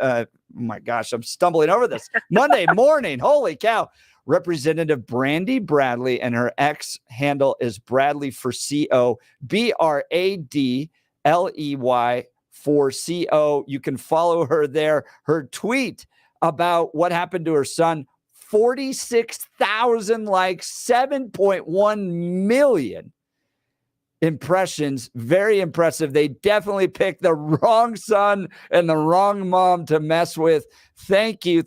Oh my gosh, I'm stumbling over this. Monday morning. Holy cow. Representative Brandy Bradley, and her X handle is Bradley for CO, BRADLEY for CO. You can follow her there. Her tweet about what happened to her son, 46,000 likes, 7.1 million impressions. Very impressive. They definitely picked the wrong son and the wrong mom to mess with. Thank you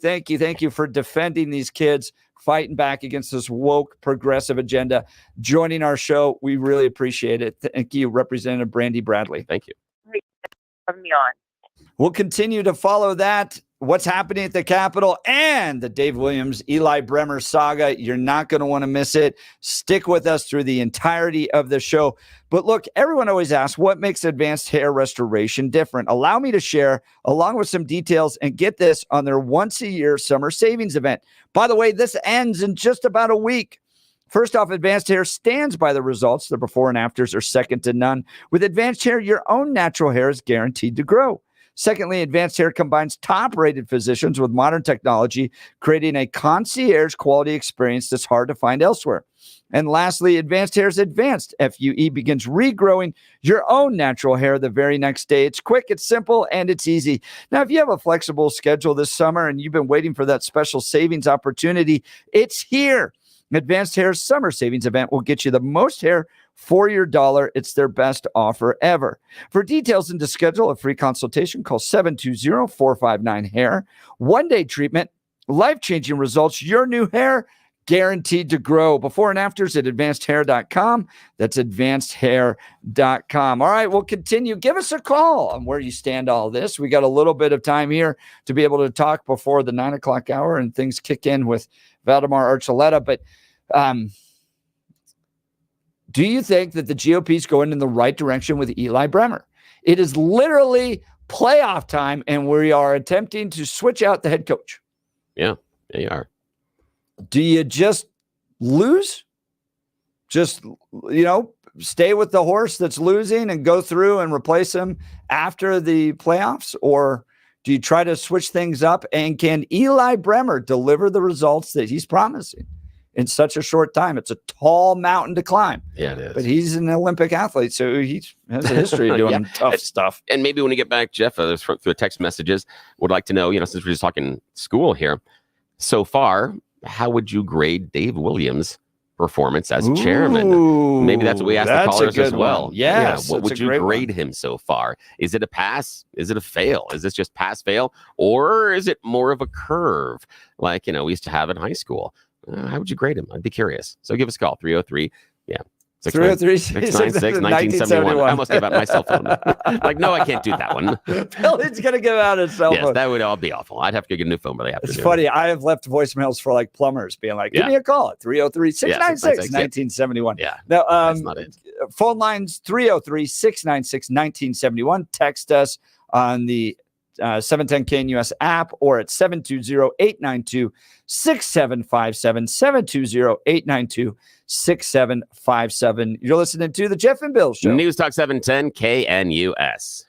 for defending these kids, fighting back against this woke progressive agenda, joining our show. We really appreciate it. Thank you, Representative Brandy Bradley.
Thank you.
Having me on.
We'll continue to follow that, what's happening at the Capitol, and the Dave Williams, Eli Bremer saga. You're not going to want to miss it. Stick with us through the entirety of the show. But look, everyone always asks, what makes advanced hair restoration different? Allow me to share, along with some details, and get this, on their once-a-year summer savings event. By the way, this ends in just about a week. First off, Advanced Hair stands by the results. The before and afters are second to none. With Advanced Hair, your own natural hair is guaranteed to grow. Secondly, Advanced Hair combines top-rated physicians with modern technology, creating a concierge quality experience that's hard to find elsewhere. And lastly, Advanced Hair's Advanced FUE begins regrowing your own natural hair the very next day. It's quick, it's simple, and it's easy. Now, if you have a flexible schedule this summer and you've been waiting for that special savings opportunity, it's here. Advanced Hair's summer savings event will get you the most hair for your dollar. It's their best offer ever. For details and to schedule a free consultation, call 720-459-HAIR. One-day treatment, life-changing results, your new hair guaranteed to grow. Before and afters at advancedhair.com. That's advancedhair.com. All right, we'll continue. Give us a call on where you stand all this. We got a little bit of time here to be able to talk before the 9 o'clock hour and things kick in with Valdemar Archuleta. But do you think that the GOP is going in the right direction with Eli Bremer? It is literally playoff time, and we are attempting to switch out the head coach.
Yeah, they are.
Do you just lose? Just, stay with the horse that's losing and go through and replace him after the playoffs? Or do you try to switch things up? And can Eli Bremer deliver the results that he's promising in such a short time? It's a tall mountain to climb.
Yeah, it is.
But he's an Olympic athlete, so he has a history of doing tough stuff.
And maybe when you get back, Jeff, through the text messages, would like to know, since we're just talking school here, so far, how would you grade Dave Williams' performance as chairman? Maybe that's what we asked the callers as well.
Yes,
what would you grade him so far? Is it a pass? Is it a fail? Is this just pass fail? Or is it more of a curve like, we used to have in high school? How would you grade him? I'd be curious. So give us a call, 303. Yeah. 696-1971. I almost gave out my cell phone. Like, no, I can't do that one.
Billy's going to give out his cell phone.
Yes, that would all be awful. I'd have to get a new phone by the afternoon.
It's funny. I have left voicemails for like plumbers being like, give me a call at 303-696-1971.
Yeah.
Now,
that's not it.
Phone lines 303-696-1971. Text us on the 710 KNUS app or at 720-892-6757, 720-892-6757. You're listening to the Jeff and Bill Show.
News Talk 710 KNUS.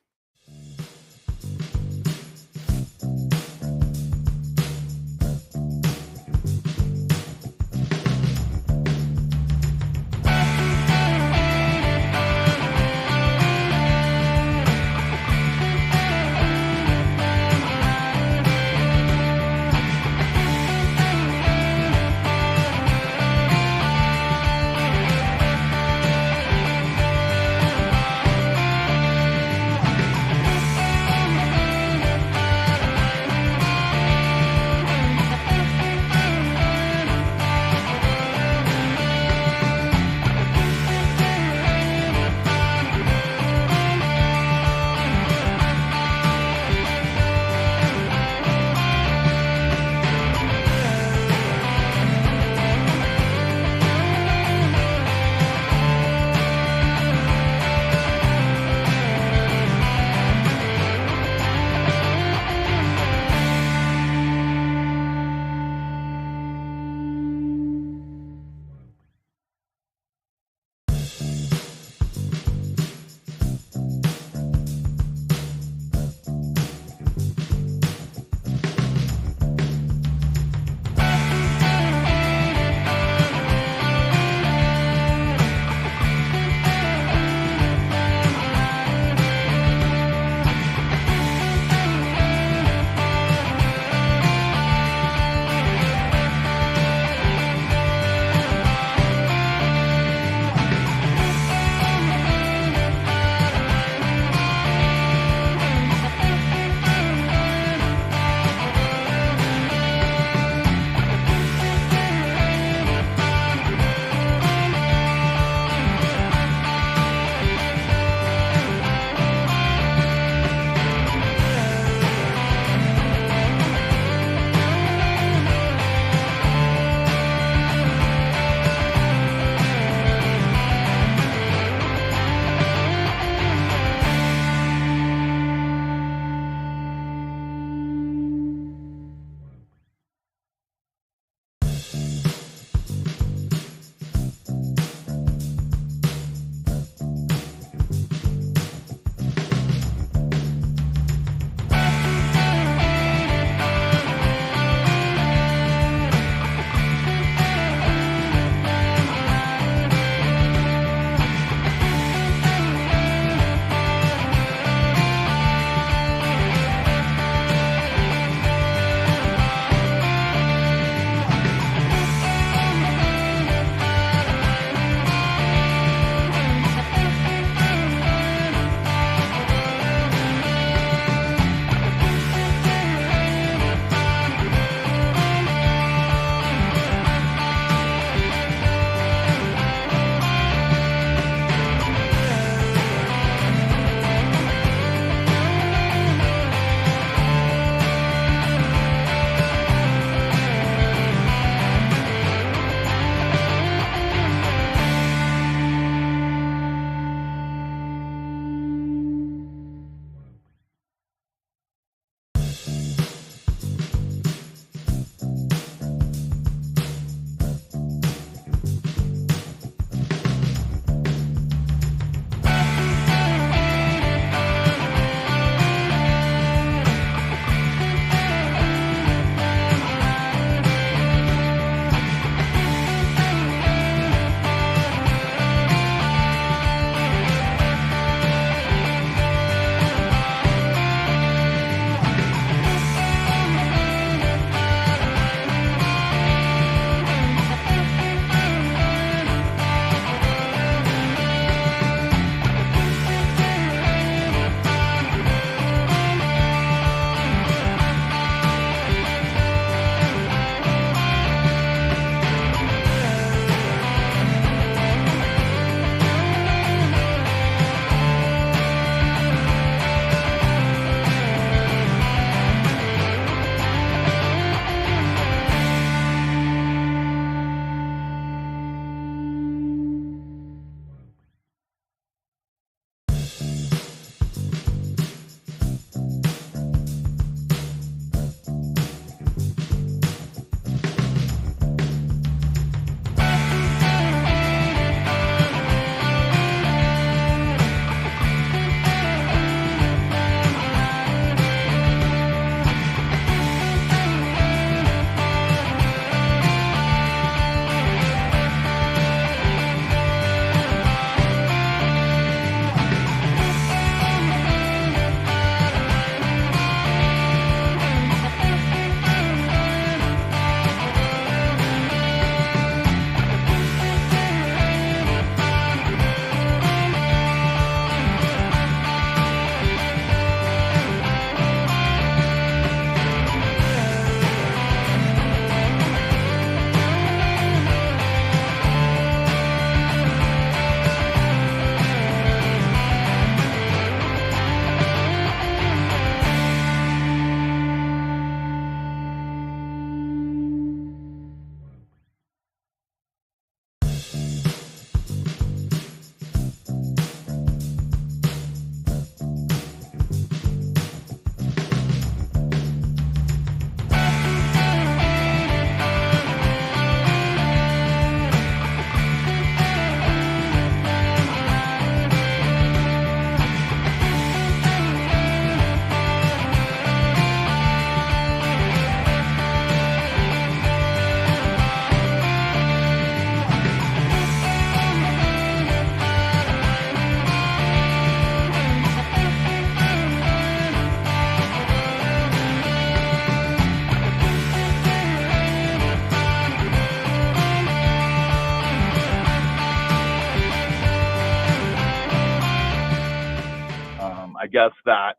I guess that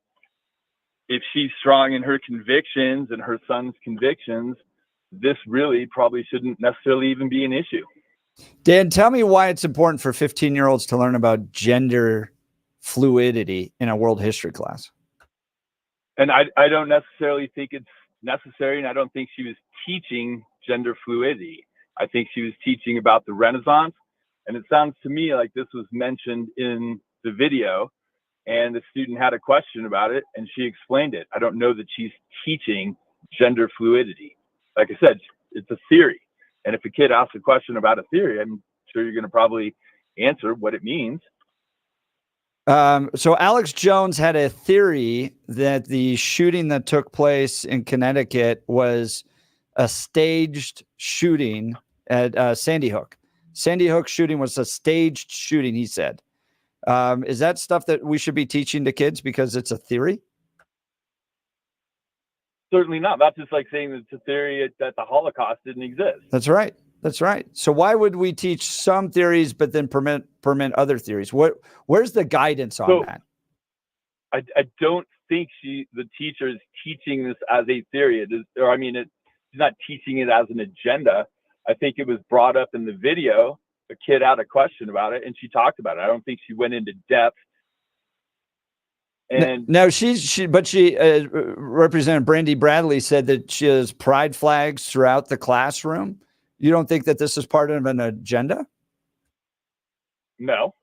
if she's strong in her convictions and her son's convictions, this really probably shouldn't necessarily even be an issue.
Dan, tell me why it's important for 15-year-olds to learn about gender fluidity in a world history class.
And I don't necessarily think it's necessary, and I don't think she was teaching gender fluidity. I think she was teaching about the Renaissance, and it sounds to me like this was mentioned in the video, and the student had a question about it, and she explained it. I don't know that she's teaching gender fluidity. Like I said, it's a theory. And if a kid asks a question about a theory, I'm sure you're going to probably answer what it means.
So Alex Jones had a theory that the shooting that took place in Connecticut was a staged shooting at Sandy Hook. Sandy Hook shooting was a staged shooting, he said. Is that stuff that we should be teaching to kids because it's a theory?
Certainly not. That's just like saying that it's a theory that the Holocaust didn't exist.
That's right. That's right. So why would we teach some theories but then permit other theories? Where's the guidance on that?
I don't think the teacher is teaching this as a theory. She's not teaching it as an agenda. I think it was brought up in the video. A kid had a question about it, and she talked about it. I don't think she went into depth. And
no, Representative Brandy Bradley said that she has pride flags throughout the classroom. You don't think that this is part of an agenda?
No.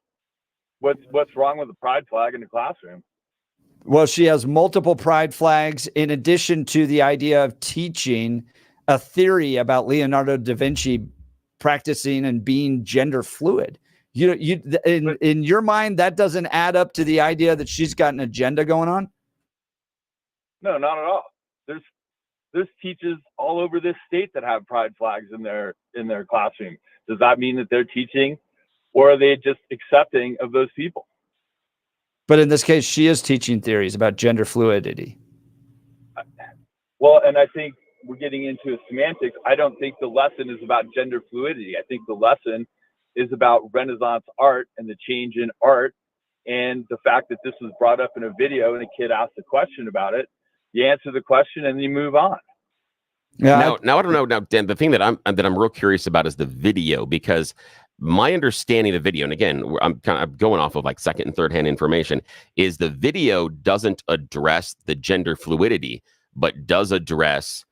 What's wrong with the pride flag in the classroom?
Well, she has multiple pride flags in addition to the idea of teaching a theory about Leonardo da Vinci practicing and being gender fluid. In your mind, that doesn't add up to the idea that she's got an agenda going on?
No, not at all. There's teachers all over this state that have pride flags in their classroom. Does that mean that they're teaching, or are they just accepting of those people?
But in this case, she is teaching theories about gender fluidity.
Well, and I think we're getting into semantics. I don't think the lesson is about gender fluidity. I think the lesson is about Renaissance art and the change in art, and the fact that this was brought up in a video and a kid asked a question about it. You answer the question and you move on.
Yeah. Now I don't know. Now, Dan, the thing that I'm real curious about is the video, because my understanding of the video, and again, I'm kind of going off of like second and third hand information, is the video doesn't address the gender fluidity, but does address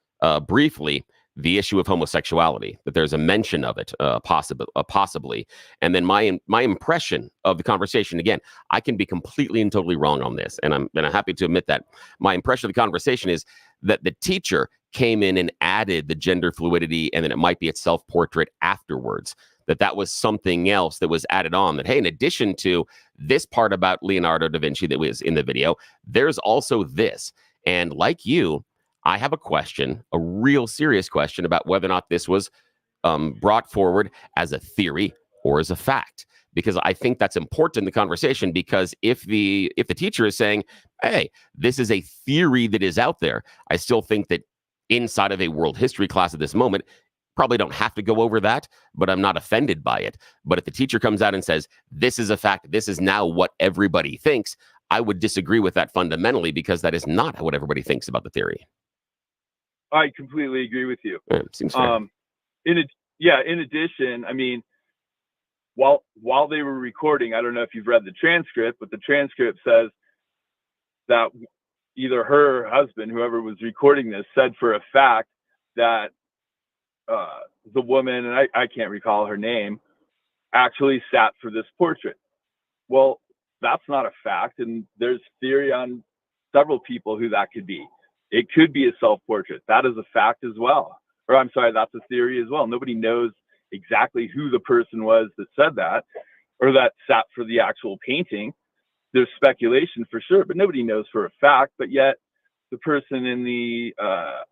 briefly the issue of homosexuality, that there's a mention of it, possibly. And then my impression of the conversation, again, I can be completely and totally wrong on this, and I'm happy to admit that. My impression of the conversation is that the teacher came in and added the gender fluidity, and then it might be its self-portrait afterwards, that was something else that was added on, that, hey, in addition to this part about Leonardo da Vinci that was in the video, there's also this. And like you, I have a question, a real serious question about whether or not this was brought forward as a theory or as a fact, because I think that's important in the conversation. Because if the teacher is saying, hey, this is a theory that is out there, I still think that inside of a world history class at this moment, probably don't have to go over that, but I'm not offended by it. But if the teacher comes out and says, this is a fact, this is now what everybody thinks, I would disagree with that fundamentally, because that is not what everybody thinks about the theory.
I completely agree with you.
Yeah, seems fair.
In addition, I mean, while they were recording, I don't know if you've read the transcript, but the transcript says that either her husband, whoever was recording this, said for a fact that the woman, and I can't recall her name, actually sat for this portrait. Well, that's not a fact, and there's theory on several people who that could be. It could be a self-portrait. That is a fact as well. Or I'm sorry, that's a theory as well. Nobody knows exactly who the person was that said that, or that sat for the actual painting. There's speculation for sure, but nobody knows for a fact. But yet the person in the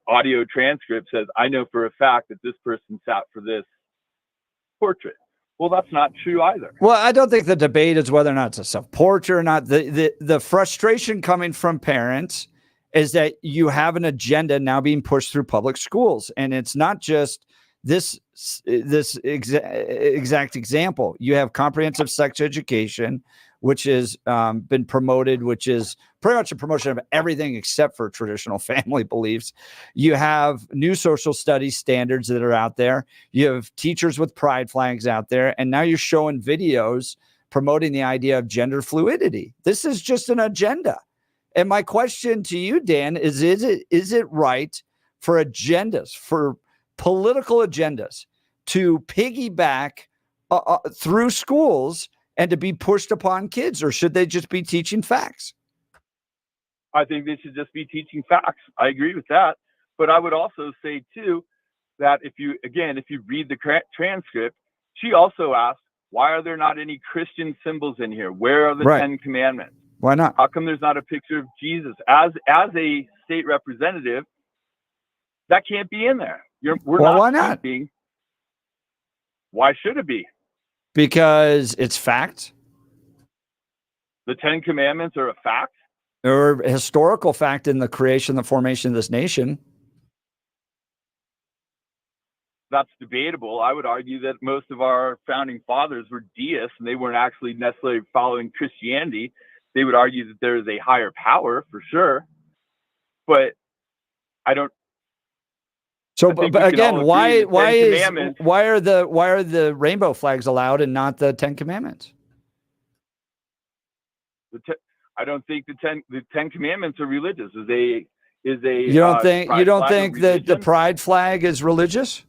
audio transcript says, I know for a fact that this person sat for this portrait. Well, that's not true either.
Well, I don't think the debate is whether or not it's a self-portrait or not. The frustration coming from parents is that you have an agenda now being pushed through public schools. And it's not just this exact example. You have comprehensive sex education, which has been promoted, which is pretty much a promotion of everything except for traditional family beliefs. You have new social studies standards that are out there. You have teachers with pride flags out there. And now you're showing videos promoting the idea of gender fluidity. This is just an agenda. And my question to you, Dan, is it right for agendas, for political agendas, to piggyback through schools and to be pushed upon kids, or should they just be teaching facts?
I think they should just be teaching facts. I agree with that. But I would also say, too, that if you read the transcript, she also asked, why are there not any Christian symbols in here? Where are the
Right.
10 Commandments?
Why not?
How come there's not a picture of Jesus? As a state representative, that can't be in there.
Why not?
Why should it be?
Because it's fact,
The 10 Commandments are a fact.
or historical fact in the creation, the formation of this nation.
That's debatable. I would argue that most of our founding fathers were deists and they weren't actually necessarily following Christianity. They would argue that there is a higher power for sure. But I don't.
So,
I think
but
we can
again,
all
why
agree that
why are the rainbow flags allowed and not the 10 Commandments?
I don't think the 10 Commandments are religious.
You don't think that the pride flag is religious?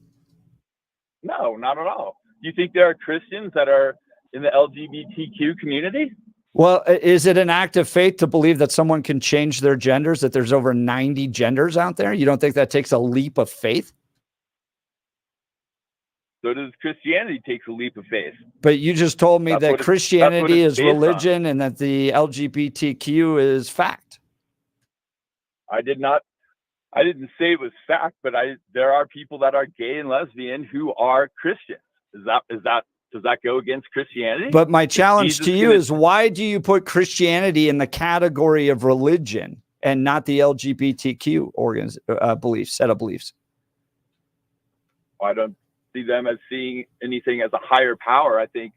No, not at all. Do you think there are Christians that are in the LGBTQ community?
Well, is it an act of faith to believe that someone can change their genders, that there's over 90 genders out there? You don't think that takes a leap of faith?
So does Christianity takes a leap of faith.
But you just told me that Christianity is
based on.
religion and that the LGBTQ is fact.
I didn't say it was fact, but there are people that are gay and lesbian who are Christians. Does that go against Christianity?
But my challenge to you is, why do you put Christianity in the category of religion and not the LGBTQ set of beliefs?
I don't see them as seeing anything as a higher power. I think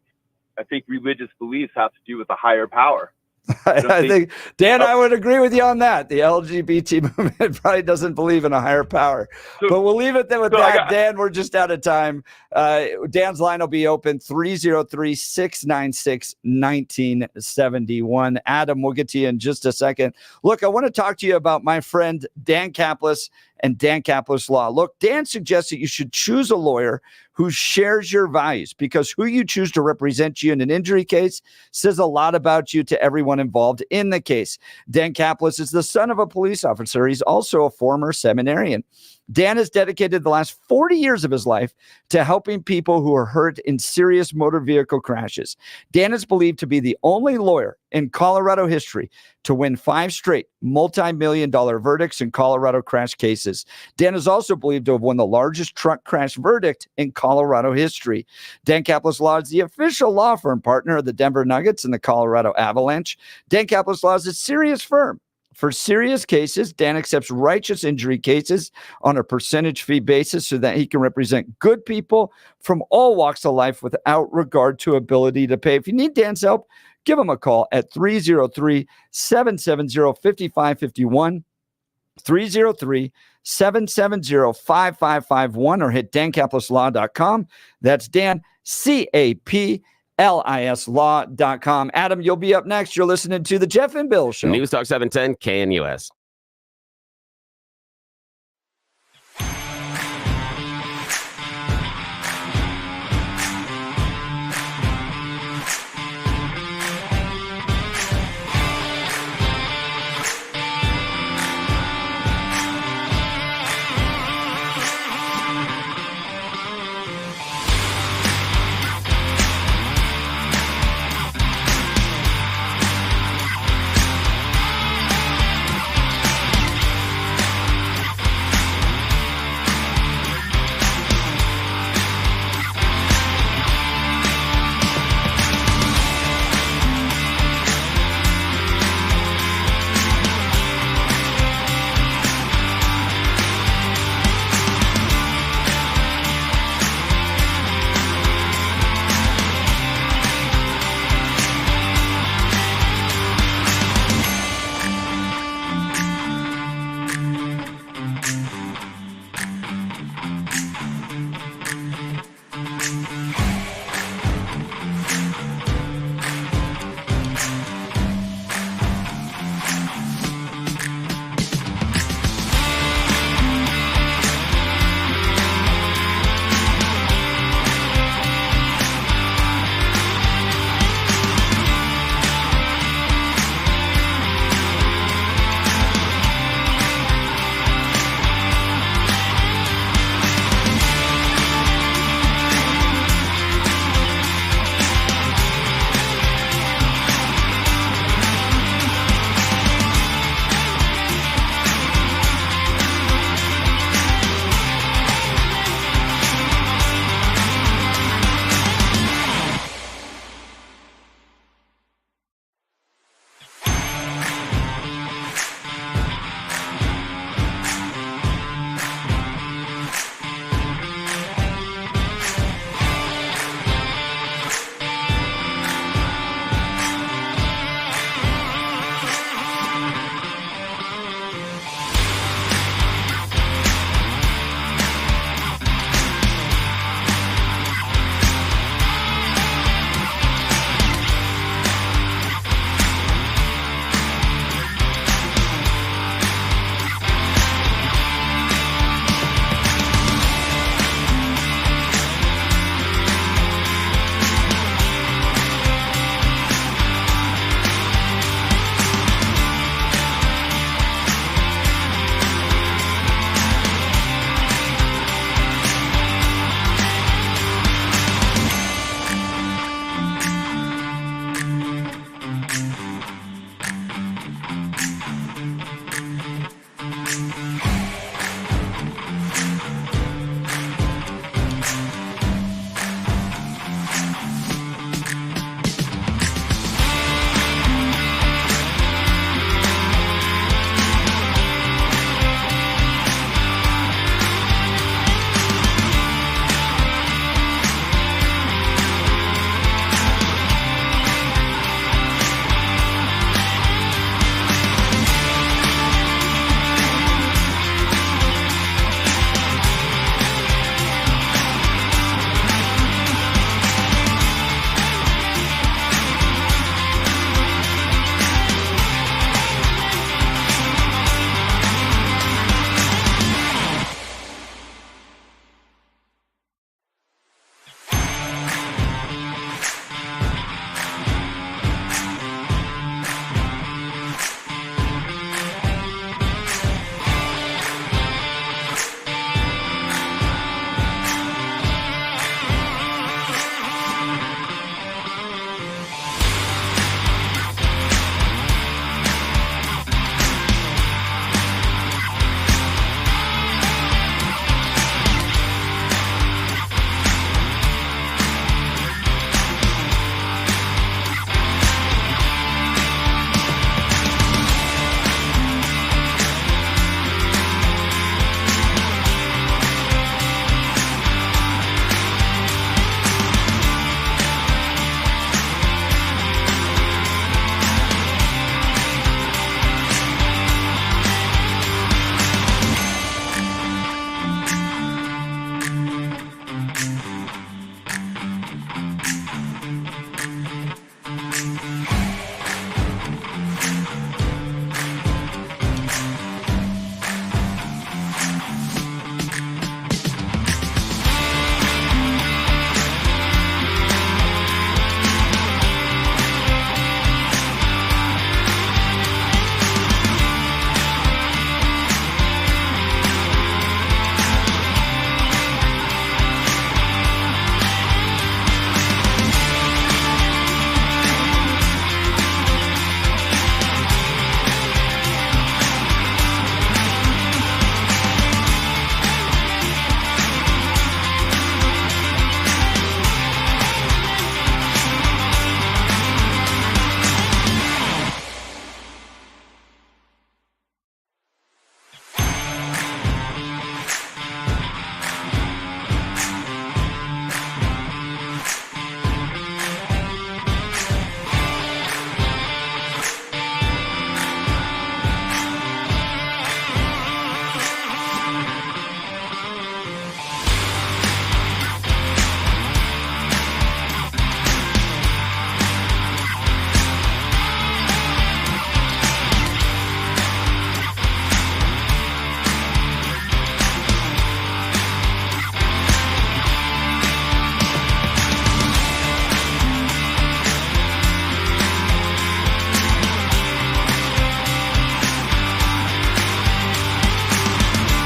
religious beliefs have to do with a higher power.
I think, Dan, I would agree with you on that. The LGBT movement probably doesn't believe in a higher power. But we'll leave it there with that. Dan, we're just out of time. Dan's line will be open 303-696-1971. Adam, we'll get to you in just a second. Look, I want to talk to you about my friend Dan Kaplis and Dan Kaplis Law. Look, Dan suggests that you should choose a lawyer who shares your values, because who you choose to represent you in an injury case says a lot about you to everyone involved in the case. Dan Kaplis is the son of a police officer. He's also a former seminarian. Dan has dedicated the last 40 years of his life to helping people who are hurt in serious motor vehicle crashes. Dan is believed to be the only lawyer in Colorado history to win 5 straight multi-million-dollar verdicts in Colorado crash cases. Dan is also believed to have won the largest truck crash verdict in Colorado history. Dan Kaplis Law is the official law firm partner of the Denver Nuggets and the Colorado Avalanche. Dan Kaplis Law is a serious firm. For serious cases, Dan accepts righteous injury cases on a percentage fee basis so that he can represent good people from all walks of life without regard to ability to pay. If you need Dan's help, give him a call at 303-770-5551, 303-770-5551, or hit dankaplislaw.com. That's Dan, CAPLISlaw.com. Adam, you'll be up next. You're listening to the Jeff and Bill Show.
News Talk 710 KNUS.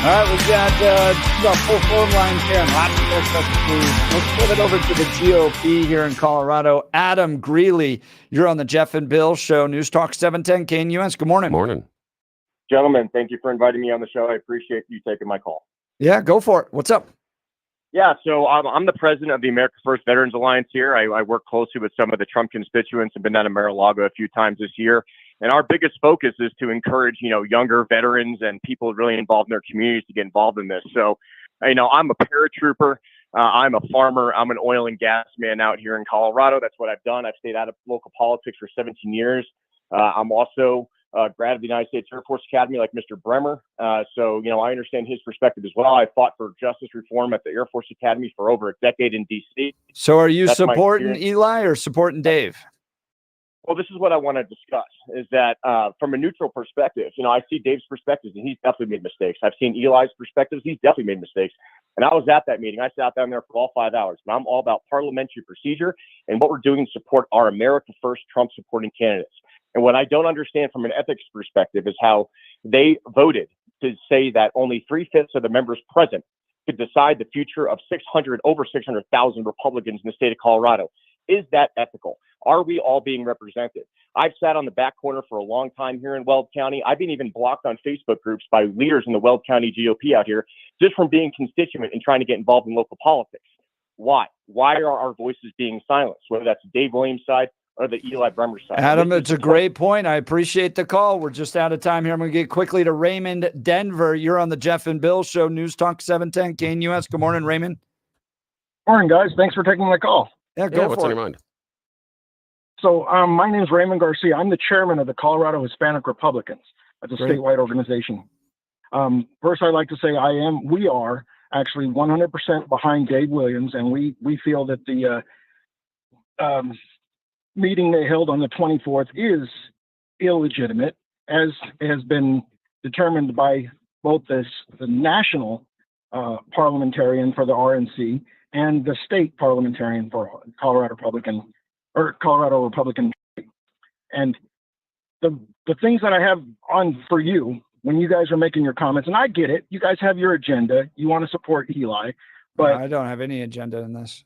All right, we've got full phone lines here. Lots of more stuff to do. Let's pivot over to the GOP here in Colorado. Adam Greeley, you're on the Jeff and Bill Show, News Talk 710 KNUS. Good morning.
Morning.
Gentlemen, thank you for inviting me on the show. I appreciate you taking my call.
Yeah, go for it. What's up?
Yeah, so I'm the president of the America First Veterans Alliance here. I work closely with some of the Trump constituents. I've been down to Mar-a-Lago a few times this year. And our biggest focus is to encourage, younger veterans and people really involved in their communities to get involved in this. So, I'm a paratrooper. I'm a farmer. I'm an oil and gas man out here in Colorado. That's what I've done. I've stayed out of local politics for 17 years. I'm also a grad of the United States Air Force Academy like Mr. Bremer. So, I understand his perspective as well. I fought for justice reform at the Air Force Academy for over a decade in D.C.
So are you supporting Eli or supporting Dave?
Well, this is what I want to discuss is that from a neutral perspective, I see Dave's perspectives and he's definitely made mistakes. I've seen Eli's perspectives. He's definitely made mistakes. And I was at that meeting. I sat down there for all 5 hours. And I'm all about parliamentary procedure and what we're doing to support our America First Trump supporting candidates. And what I don't understand from an ethics perspective is how they voted to say that only 3/5 of the members present could decide the future of over 600,000 Republicans in the state of Colorado. Is that ethical? Are we all being represented? I've sat on the back corner for a long time here in Weld County. I've been even blocked on Facebook groups by leaders in the Weld County GOP out here just from being constituent and trying to get involved in local politics. Why? Why are our voices being silenced, whether that's Dave Williams' side or the Eli Bremer side?
Adam, it's a great point. I appreciate the call. We're just out of time here. I'm going to get quickly to Raymond Denver. You're on the Jeff and Bill Show, News Talk 710 KNUS. Good morning, Raymond.
Morning, guys. Thanks for taking my call.
Yeah, go
what's
for
on
it.
your mind?
So my name is Raymond Garcia. I'm the chairman of the Colorado Hispanic Republicans. That's a
Great.
statewide organization. First, I'd like to say we are actually 100% behind Dave Williams, and we feel that the meeting they held on the 24th is illegitimate, as has been determined by both the national parliamentarian for the RNC and the state parliamentarian for Colorado Republican. And the things that I have on for you when you guys are making your comments, and I get it, you guys have your agenda, you want to support Eli, but
I don't have any agenda in this.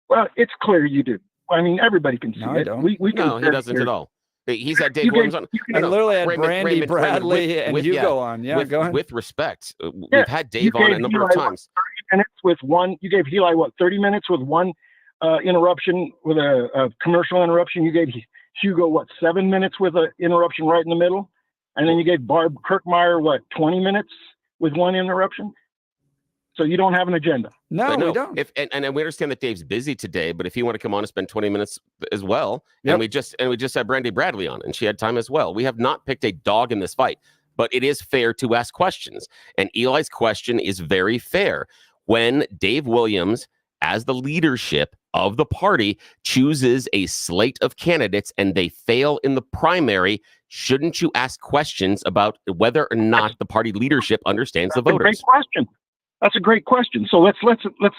well, it's clear you do. I mean, everybody can see
No, I
it.
don't.
We
No, he
can
doesn't at all. He's had Dave
You
Williams
can-
on.
you can-
I
No,
literally had
Raymond,
Brandy,
Raymond,
Bradley, and
with-
Hugo on. Yeah, go ahead.
With respect,
Yeah,
we've had Dave on a number of times.
30 minutes with one. You gave Eli 30 minutes with one interruption, with a commercial interruption. You gave Hugo 7 minutes with an interruption right in the middle, and then you gave Barb Kirkmeyer 20 minutes with one interruption. So you don't have an agenda.
No,
But
we don't.
And we understand that Dave's busy today, but if you want to come on and spend 20 minutes as well,
Yep.
and we just had Brandy Bradley on, and she had time as well. We have not picked a dog in this fight, but it is fair to ask questions. And Eli's question is very fair. When Dave Williams, as the leadership of the party, chooses a slate of candidates and they fail in the primary, shouldn't you ask questions about whether or not the party leadership understands the
That's a
voters?
great question. That's a great question. So let's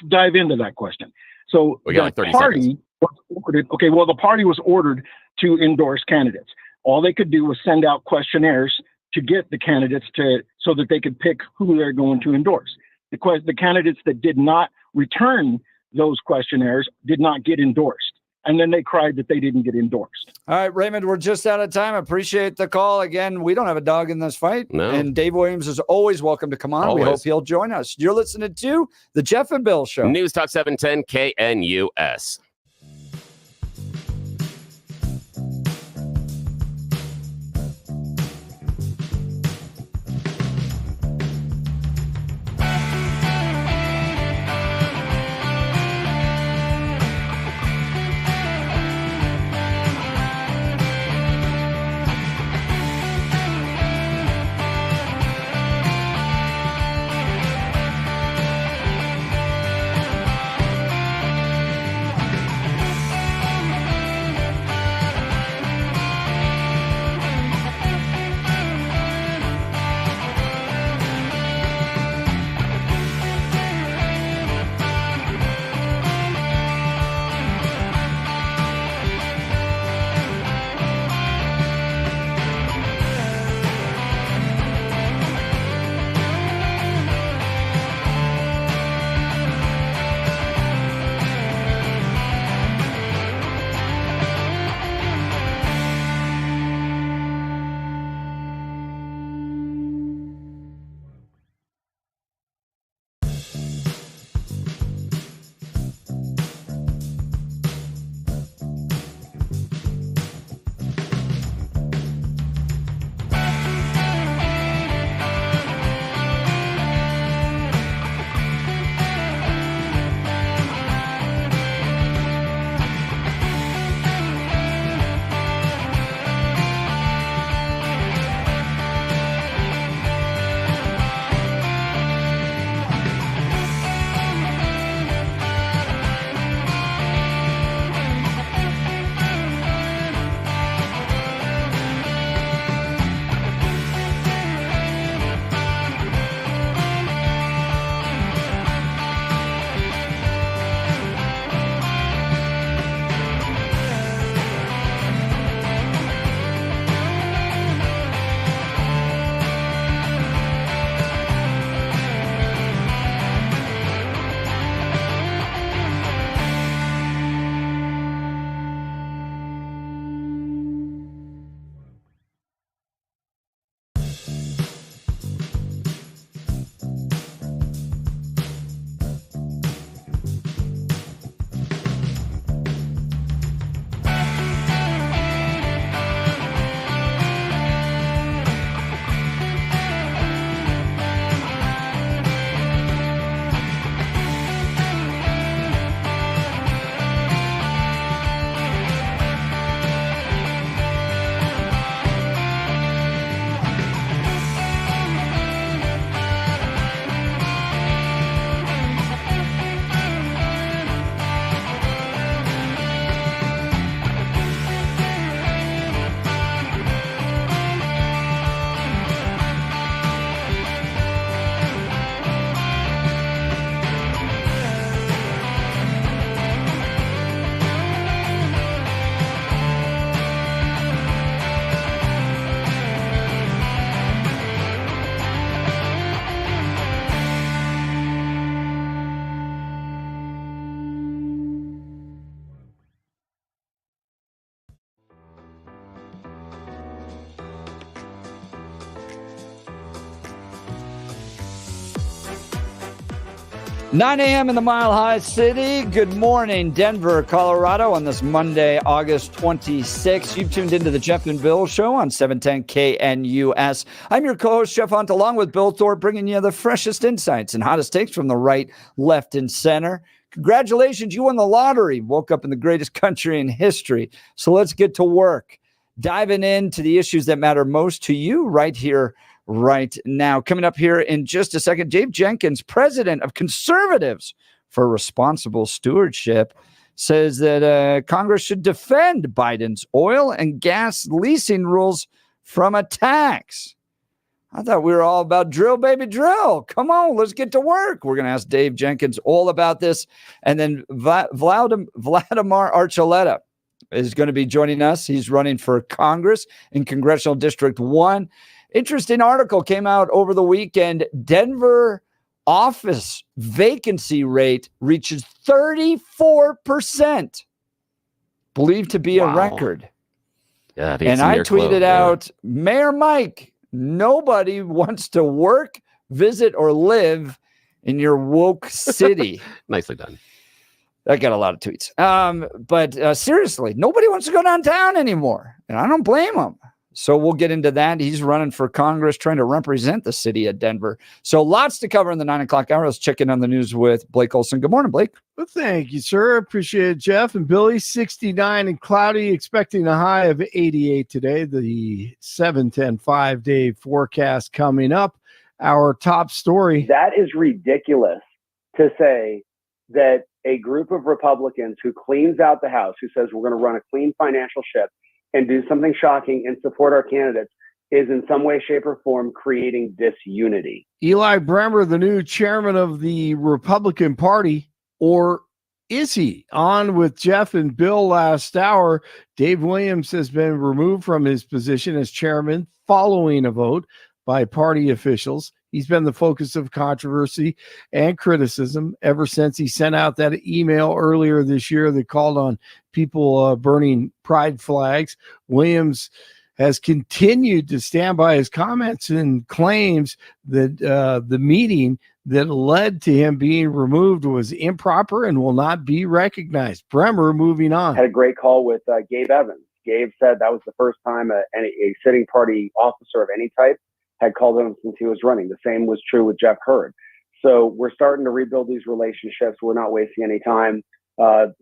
dive into that question. So
We got like 30 seconds.
was ordered. Okay, well, the party was ordered to endorse candidates. All they could do was send out questionnaires to get the candidates so that they could pick who they're going to endorse. The candidates that did not return those questionnaires did not get endorsed. And then they cried that they didn't get endorsed.
All right, Raymond, we're just out of time. Appreciate the call. Again, we don't have a dog in this fight.
No.
And Dave Williams is always welcome to come on. We
Always.
hope he'll join us. You're listening to The Jeff and Bill Show.
News Talk 710 KNUS.
9 a.m. in the Mile High City. Good morning, Denver, Colorado, on this Monday, August 26th. You've tuned into the Jeff and Bill Show on 710 KNUS. I'm your co-host, Jeff Hunt, along with Bill Thorpe, bringing you the freshest insights and hottest takes from the right, left, and center. Congratulations, you won the lottery. Woke up in the greatest country in history. So let's get to work, diving into the issues that matter most to you right here, right now. Coming up here in just a second, Dave Jenkins, president of Conservatives for Responsible Stewardship, says that Congress should defend Biden's oil and gas leasing rules from attacks. I thought we were all about drill, baby, drill. Come on, let's get to work. We're going to ask Dave Jenkins all about this. And then Vladimir Archuleta is going to be joining us. He's running for Congress in Congressional District 1. Interesting article came out over the weekend. Denver office vacancy rate reaches 34%, believed to be a record.
Yeah, I think
and I tweeted out, Mayor Mike, nobody wants to work, visit, or live in your woke city.
Nicely done.
I got a lot of tweets. But seriously, nobody wants to go downtown anymore, and I don't blame them. So we'll get into that. He's running for Congress, trying to represent the city of Denver. So lots to cover in the 9 o'clock hour. Let's check in on the news with Blake Olson. Good morning, Blake.
Well, thank you, sir. Appreciate it, Jeff. And Billy, 69 and cloudy, expecting a high of 88 today. The 7-10 5-day forecast coming up. Our top story.
That is ridiculous to say that a group of Republicans who cleans out the House, who says we're going to run a clean financial ship and do something shocking and support our candidates, is in some way, shape, or form creating disunity.
Eli Bremer, the new chairman of the Republican Party, or is he? On with Jeff and Bill last hour. Dave Williams has been removed from his position as chairman following a vote by party officials. He's been the focus of controversy and criticism ever since he sent out that email earlier this year that called on people burning pride flags. Williams has continued to stand by his comments and claims that the meeting that led to him being removed was improper and will not be recognized. Bremer, moving on.
Had a great call with Gabe Evans. Gabe said that was the first time a sitting party officer of any type had called him since he was running. The same was true with Jeff Hurd. So we're starting to rebuild these relationships. We're not wasting any time.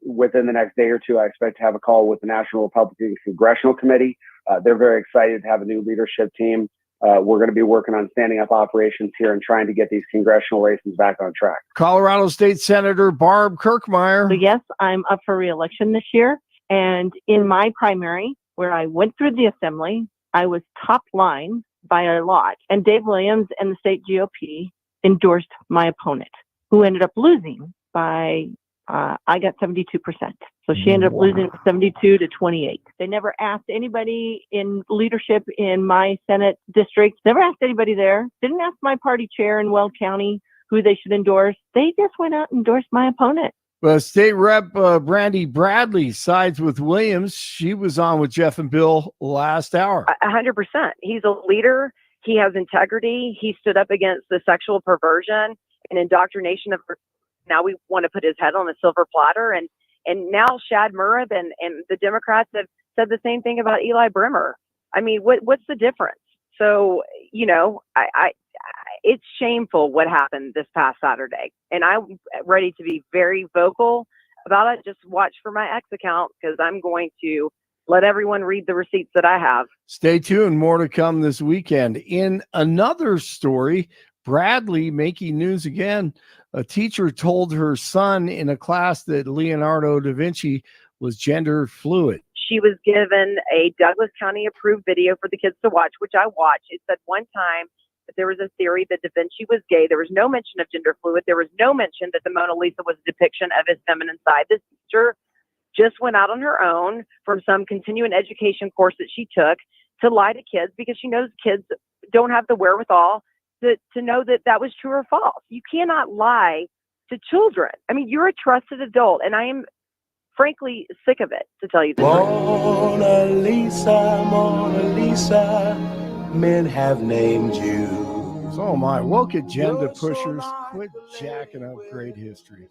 Within the next day or two, I expect to have a call with the National Republican Congressional Committee. They're very excited to have a new leadership team. We're going to be working on standing up operations here and trying to get these congressional races back on track.
Colorado State Senator Barb Kirkmeyer.
So yes, I'm up for re-election this year. And in my primary, where I went through the assembly, I was top line by a lot. And Dave Williams and the state GOP endorsed my opponent, who ended up losing by, I got 72%. So she ended up losing 72 to 28. They never asked anybody in leadership in my Senate district, never asked anybody there, didn't ask my party chair in Weld County who they should endorse. They just went out and endorsed my opponent.
Well, State Rep Brandy Bradley sides with Williams. She was on with Jeff and Bill last hour.
100%. He's a leader. He has integrity. He stood up against the sexual perversion and indoctrination of. Now we want to put his head on a silver platter. And now Shad Murad and the Democrats have said the same thing about Eli Bremer. I mean, what's the difference? So, you know, it's shameful what happened this past Saturday. And I'm ready to be very vocal about it. Just watch for my X account, because I'm going to let everyone read the receipts that I have.
Stay tuned. More to come this weekend. In another story, Bradley making news again. A teacher told her son in a class that Leonardo da Vinci was gender fluid.
She was given a Douglas County approved video for the kids to watch, which I watched. It said one time that there was a theory that Da Vinci was gay. There was no mention of gender fluid. There was no mention that the Mona Lisa was a depiction of his feminine side. This teacher just went out on her own from some continuing education course that she took to lie to kids, because she knows kids don't have the wherewithal to know that that was true or false. You cannot lie to children. I mean, you're a trusted adult, and I am frankly sick of it, to tell you the truth.
Mona Lisa, men have named you
So am I. Woke agenda pushers, quit jacking up great history.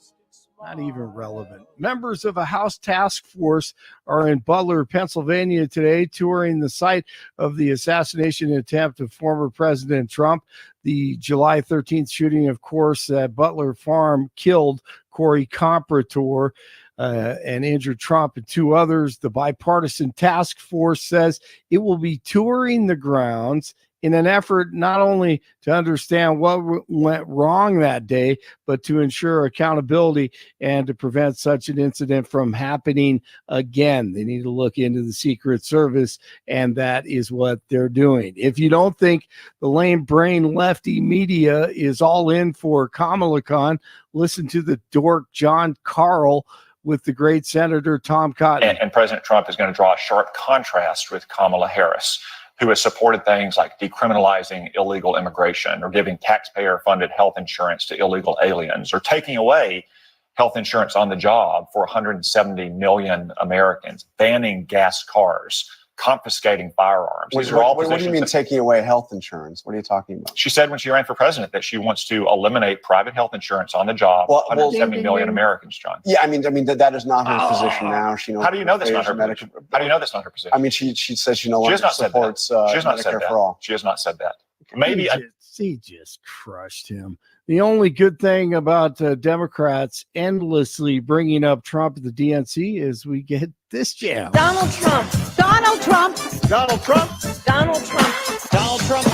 Not even relevant. Members of a House task force are in Butler, Pennsylvania today, touring the site of the assassination attempt of former President Trump. The July 13th shooting, of course, at Butler Farm killed Corey Comprator and injured Trump and two others. The bipartisan task force says it will be touring the grounds in an effort not only to understand what went wrong that day, but to ensure accountability and to prevent such an incident from happening again. They need to look into the Secret Service, and that is what they're doing. If you don't think the lame brain lefty media is all in for Kamala Khan, listen to the dork John Carl with the great Senator Tom Cotton.
And President Trump is going to draw a sharp contrast with Kamala Harris, who has supported things like decriminalizing illegal immigration or giving taxpayer-funded health insurance to illegal aliens or taking away health insurance on the job for 170 million Americans, banning gas cars, confiscating firearms. These are all
what do you mean taking away health insurance? What are you talking about?
She said when she ran for president that she wants to eliminate private health insurance on the job for 170 million Americans, John.
Yeah, I mean that is not her position now. She knows.
How do you know that's not her position? How do you know that's not her position?
I mean, she says she no longer supports Medicare for all.
She has not said that. Maybe
he just crushed him. The only good thing about Democrats endlessly bringing up Trump at the DNC is we get this jam.
Donald Trump. Donald Trump.
Donald Trump.
Donald Trump.
Donald Trump.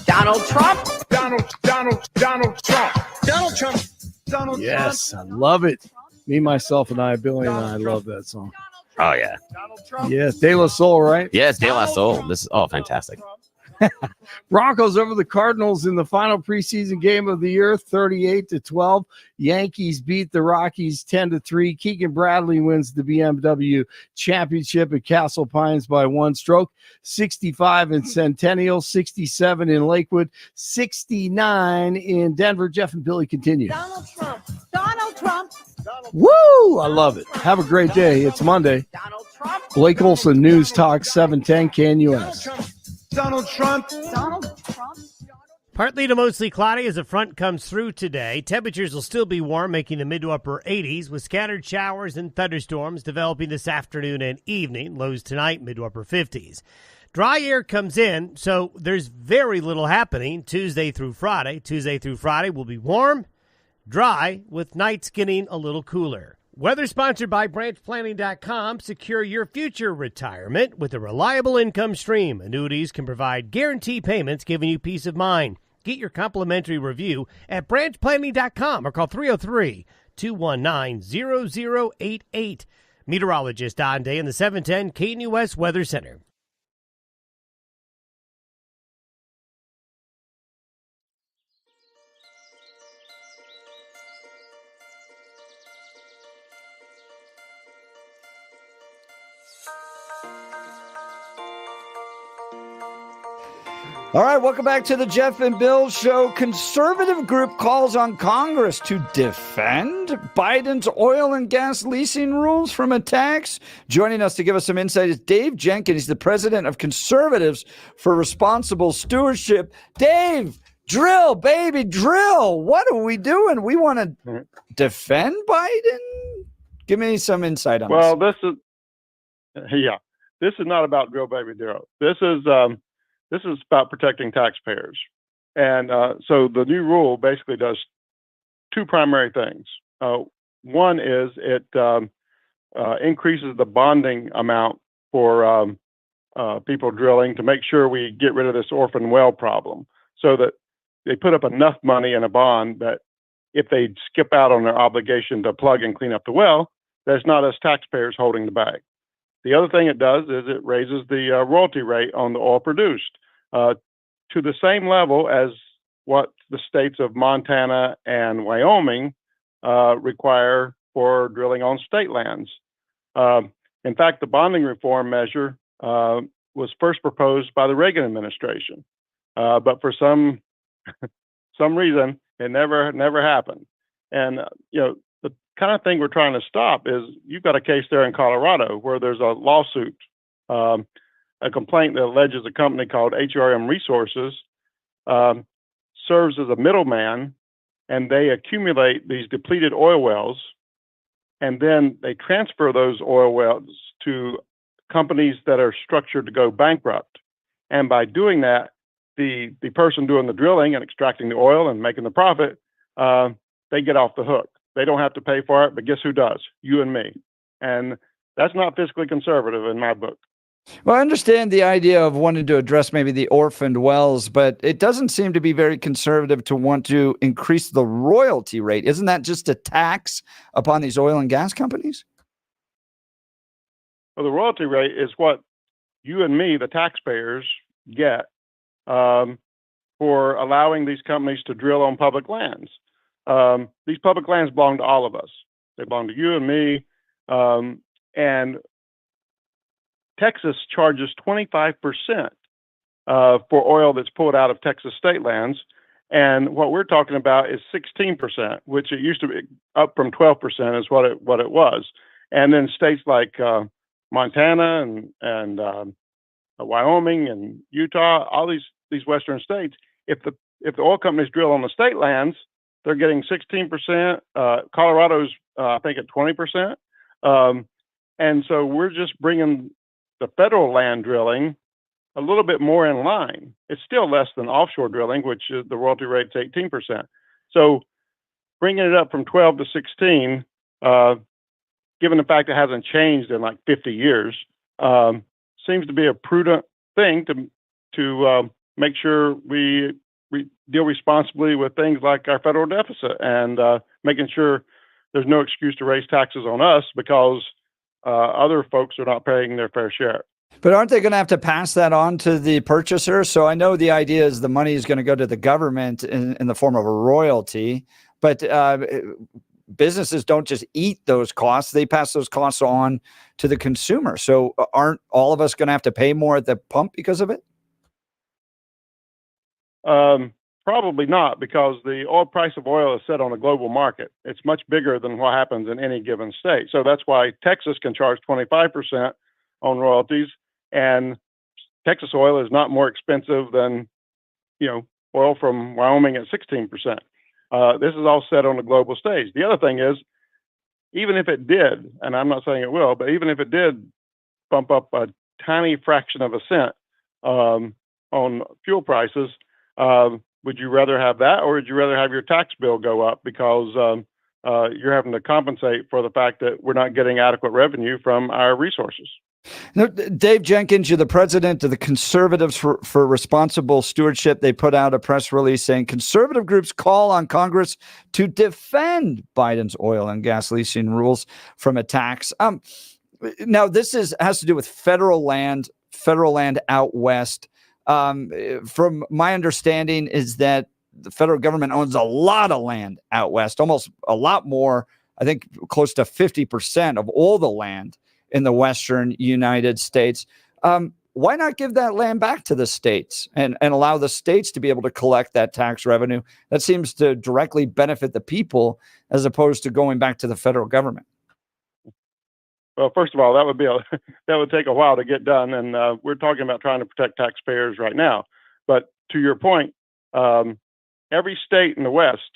Donald Trump.
Donald Trump. Donald Trump. Donald
Yes, I love it. Me, myself, and I, Billy and I love that song.
Oh, yeah.
Yes, De La Soul, right?
Yes, De La Soul. This is fantastic.
Broncos over the Cardinals in the final preseason game of the year, 38-12. Yankees beat the Rockies 10-3. Keegan Bradley wins the BMW championship at Castle Pines by one stroke. 65 in Centennial, 67 in Lakewood, 69 in Denver. Jeff and Billy continue.
Donald Trump. Donald Trump.
Woo! I love it. Have a great day. It's Monday.
Donald Trump.
Blake Olson, News Talk 710 KNUS.
Donald Trump.
Donald Trump.
Partly to mostly cloudy as a front comes through today. Temperatures will still be warm, making the mid to upper 80s, with scattered showers and thunderstorms developing this afternoon and evening. Lows tonight, mid to upper 50s. Dry air comes in, so there's very little happening Tuesday through Friday. Tuesday through Friday will be warm, dry, with nights getting a little cooler. Weather sponsored by branchplanning.com. Secure your future retirement with a reliable income stream. Annuities can provide guaranteed payments, giving you peace of mind. Get your complimentary review at branchplanning.com or call 303-219-0088. Meteorologist Don Day in the 710 KNUS Weather Center.
All right, welcome back to the Jeff and Bill Show. Conservative group calls on Congress to defend Biden's oil and gas leasing rules from attacks. Joining us to give us some insight is Dave Jenkins. He's the president of Conservatives for Responsible Stewardship. Dave, drill, baby, drill. What are we doing? We want to defend Biden? Give me some insight on this.
Well, this is not about drill, baby, drill. This is about protecting taxpayers. And so the new rule basically does two primary things. One is it increases the bonding amount for people drilling to make sure we get rid of this orphan well problem, so that they put up enough money in a bond that if they skip out on their obligation to plug and clean up the well, there's not us taxpayers holding the bag. The other thing it does is it raises the royalty rate on the oil produced to the same level as what the states of Montana and Wyoming require for drilling on state lands. In fact, the bonding reform measure was first proposed by the Reagan administration, but for some reason it never happened. And the kind of thing we're trying to stop is, you've got a case there in Colorado where there's a lawsuit, a complaint that alleges a company called HRM Resources serves as a middleman, and they accumulate these depleted oil wells, and then they transfer those oil wells to companies that are structured to go bankrupt. And by doing that, the person doing the drilling and extracting the oil and making the profit, they get off the hook. They don't have to pay for it, but guess who does? You and me. And that's not fiscally conservative in my book.
Well, I understand the idea of wanting to address maybe the orphaned wells, but it doesn't seem to be very conservative to want to increase the royalty rate. Isn't that just a tax upon these oil and gas companies?
Well, the royalty rate is what you and me, the taxpayers, get for allowing these companies to drill on public lands. These public lands belong to all of us. They belong to you and me. And Texas charges 25% for oil that's pulled out of Texas state lands. And what we're talking about is 16%, which it used to be up from 12% is what it was. And then states like Montana and Wyoming and Utah, all these western states, if the oil companies drill on the state lands, they're getting 16%. Colorado's I think at 20%. And so we're just bringing the federal land drilling a little bit more in line. It's still less than offshore drilling, which is the royalty rate's 18%. So bringing it up from 12 to 16, given the fact it hasn't changed in like 50 years, seems to be a prudent thing to make sure we deal responsibly with things like our federal deficit and making sure there's no excuse to raise taxes on us because other folks are not paying their fair share.
But aren't they going to have to pass that on to the purchaser? So I know the idea is the money is going to go to the government in the form of a royalty, but businesses don't just eat those costs. They pass those costs on to the consumer. So aren't all of us going to have to pay more at the pump because of it?
Probably not, because the oil price of oil is set on a global market. It's much bigger than what happens in any given state. So that's why Texas can charge 25% on royalties, and Texas oil is not more expensive than, oil from Wyoming at 16%. This is all set on a global stage. The other thing is, even if it did, and I'm not saying it will, but even if it did bump up a tiny fraction of a cent on fuel prices, would you rather have that, or would you rather have your tax bill go up because you're having to compensate for the fact that we're not getting adequate revenue from our resources?
Now, Dave Jenkins, you're the president of the Conservatives for Responsible Stewardship. They put out a press release saying conservative groups call on Congress to defend Biden's oil and gas leasing rules from attacks. Now, this has to do with federal land out west. From my understanding is that the federal government owns a lot of land out west, almost a lot more, I think close to 50% of all the land in the western United States. Why not give that land back to the states and allow the states to be able to collect that tax revenue? That seems to directly benefit the people as opposed to going back to the federal government.
Well, first of all, that would take a while to get done, and we're talking about trying to protect taxpayers right now. But to your point, every state in the West,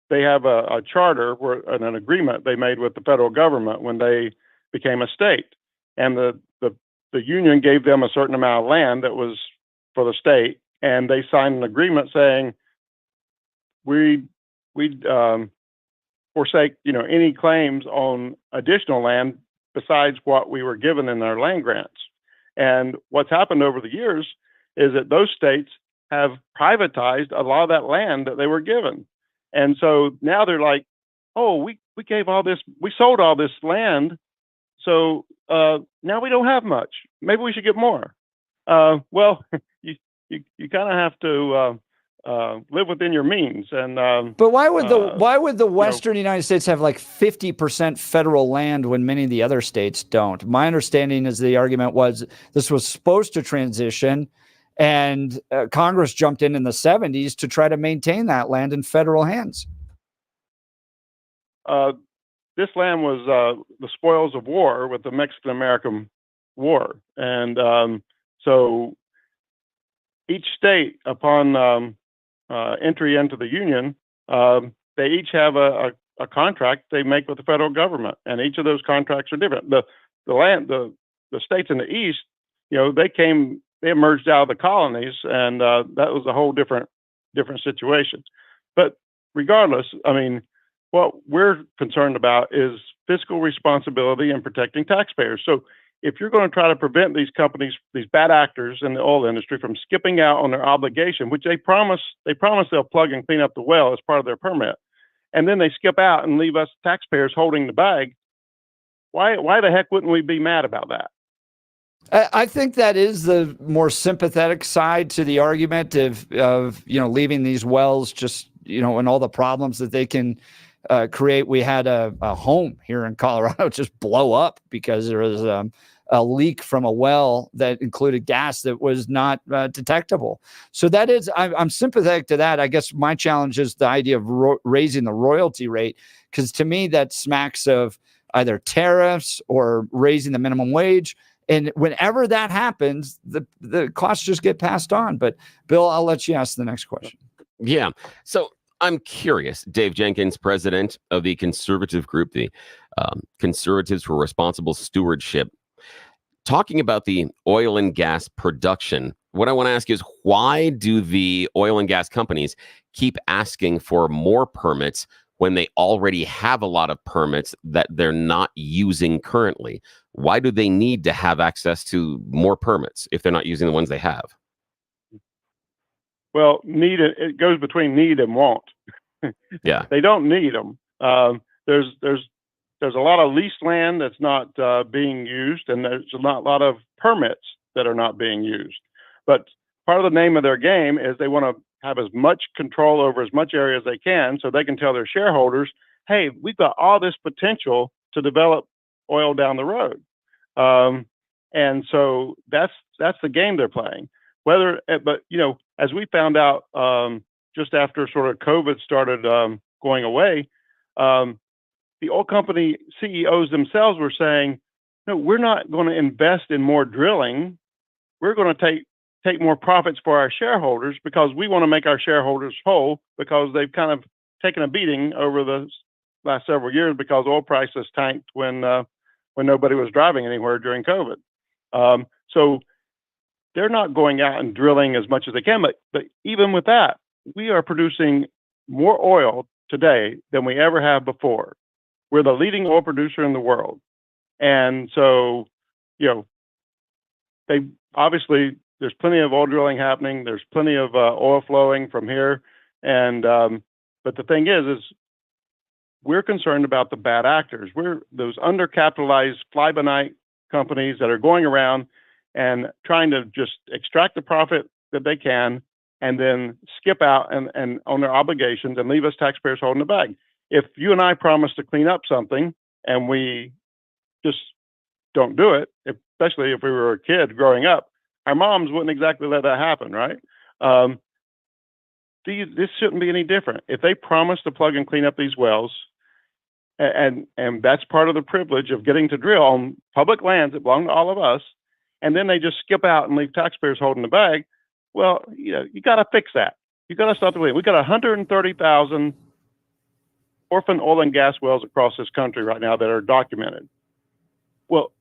they have a charter and an agreement they made with the federal government when they became a state, and the union gave them a certain amount of land that was for the state, and they signed an agreement saying we forsake any claims on additional land besides what we were given in our land grants. And what's happened over the years is that those states have privatized a lot of that land that they were given. And so now they're like, oh, we gave all this, we sold all this land, so now we don't have much. Maybe we should get more. Well, you kind of have to live within your means. And
but why would the Western United States have like 50% federal land when many of the other states don't? My understanding is the argument was this was supposed to transition, and Congress jumped in the 70s to try to maintain that land in federal hands.
This land was the spoils of war with the Mexican-American War. And so each state, upon entry into the union, they each have a contract they make with the federal government, and each of those contracts are different. The states in the East, they emerged out of the colonies, and that was a whole different situation. But regardless, I mean, what we're concerned about is fiscal responsibility and protecting taxpayers. So if you're going to try to prevent these companies, these bad actors in the oil industry, from skipping out on their obligation, which they promise they'll plug and clean up the well as part of their permit, and then they skip out and leave us taxpayers holding the bag, why the heck wouldn't we be mad about that?
I think that is the more sympathetic side to the argument of leaving these wells just, and all the problems that they can create. We had a home here in Colorado just blow up because there was a leak from a well that included gas that was not detectable. So that is, I'm sympathetic to that. I guess my challenge is the idea of raising the royalty rate, because to me that smacks of either tariffs or raising the minimum wage. And whenever that happens, the costs just get passed on. But Bill, I'll let you ask the next question.
Yeah. So I'm curious. Dave Jenkins, president of the conservative group, the Conservatives for Responsible Stewardship, talking about the oil and gas production. What I want to ask is, why do the oil and gas companies keep asking for more permits when they already have a lot of permits that they're not using currently? Why do they need to have access to more permits if they're not using the ones they have?
Well, it goes between need and want.
Yeah.
They don't need them. There's a lot of leased land that's not being used, and there's not a lot of permits that are not being used. But part of the name of their game is they want to have as much control over as much area as they can, so they can tell their shareholders, hey, we've got all this potential to develop oil down the road. And so that's the game they're playing. But as we found out just after sort of COVID started going away, the oil company CEOs themselves were saying, no, we're not going to invest in more drilling. We're going to take more profits for our shareholders, because we want to make our shareholders whole, because they've kind of taken a beating over the last several years because oil prices tanked when nobody was driving anywhere during COVID. So they're not going out and drilling as much as they can. But even with that, we are producing more oil today than we ever have before. We're the leading oil producer in the world. And so, they obviously, there's plenty of oil drilling happening. There's plenty of oil flowing from here. And but the thing is we're concerned about the bad actors. We're those undercapitalized fly-by-night companies that are going around and trying to just extract the profit that they can and then skip out and on their obligations and leave us taxpayers holding the bag. If you and I promise to clean up something and we just don't do it, especially if we were a kid growing up, our moms wouldn't exactly let that happen, right? This shouldn't be any different. If they promise to plug and clean up these wells, and that's part of the privilege of getting to drill on public lands that belong to all of us, and then they just skip out and leave taxpayers holding the bag, well, you got to fix that. You got to stop the bleeding. We got 130,000 orphan oil and gas wells across this country right now that are documented. Well,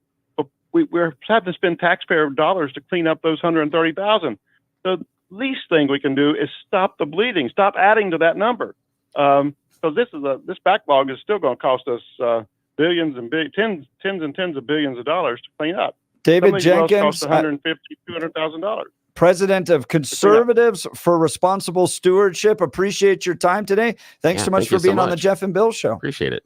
we're having to spend taxpayer dollars to clean up those 130,000. The least thing we can do is stop the bleeding, stop adding to that number. Because this backlog is still going to cost us billions and tens and tens of billions of dollars to clean up.
David Jenkins,
cost $150,000, $200,000.
President of Conservatives for Responsible Stewardship. Appreciate your time today. Thanks so much for being on the Jeff and Bill Show.
Appreciate it.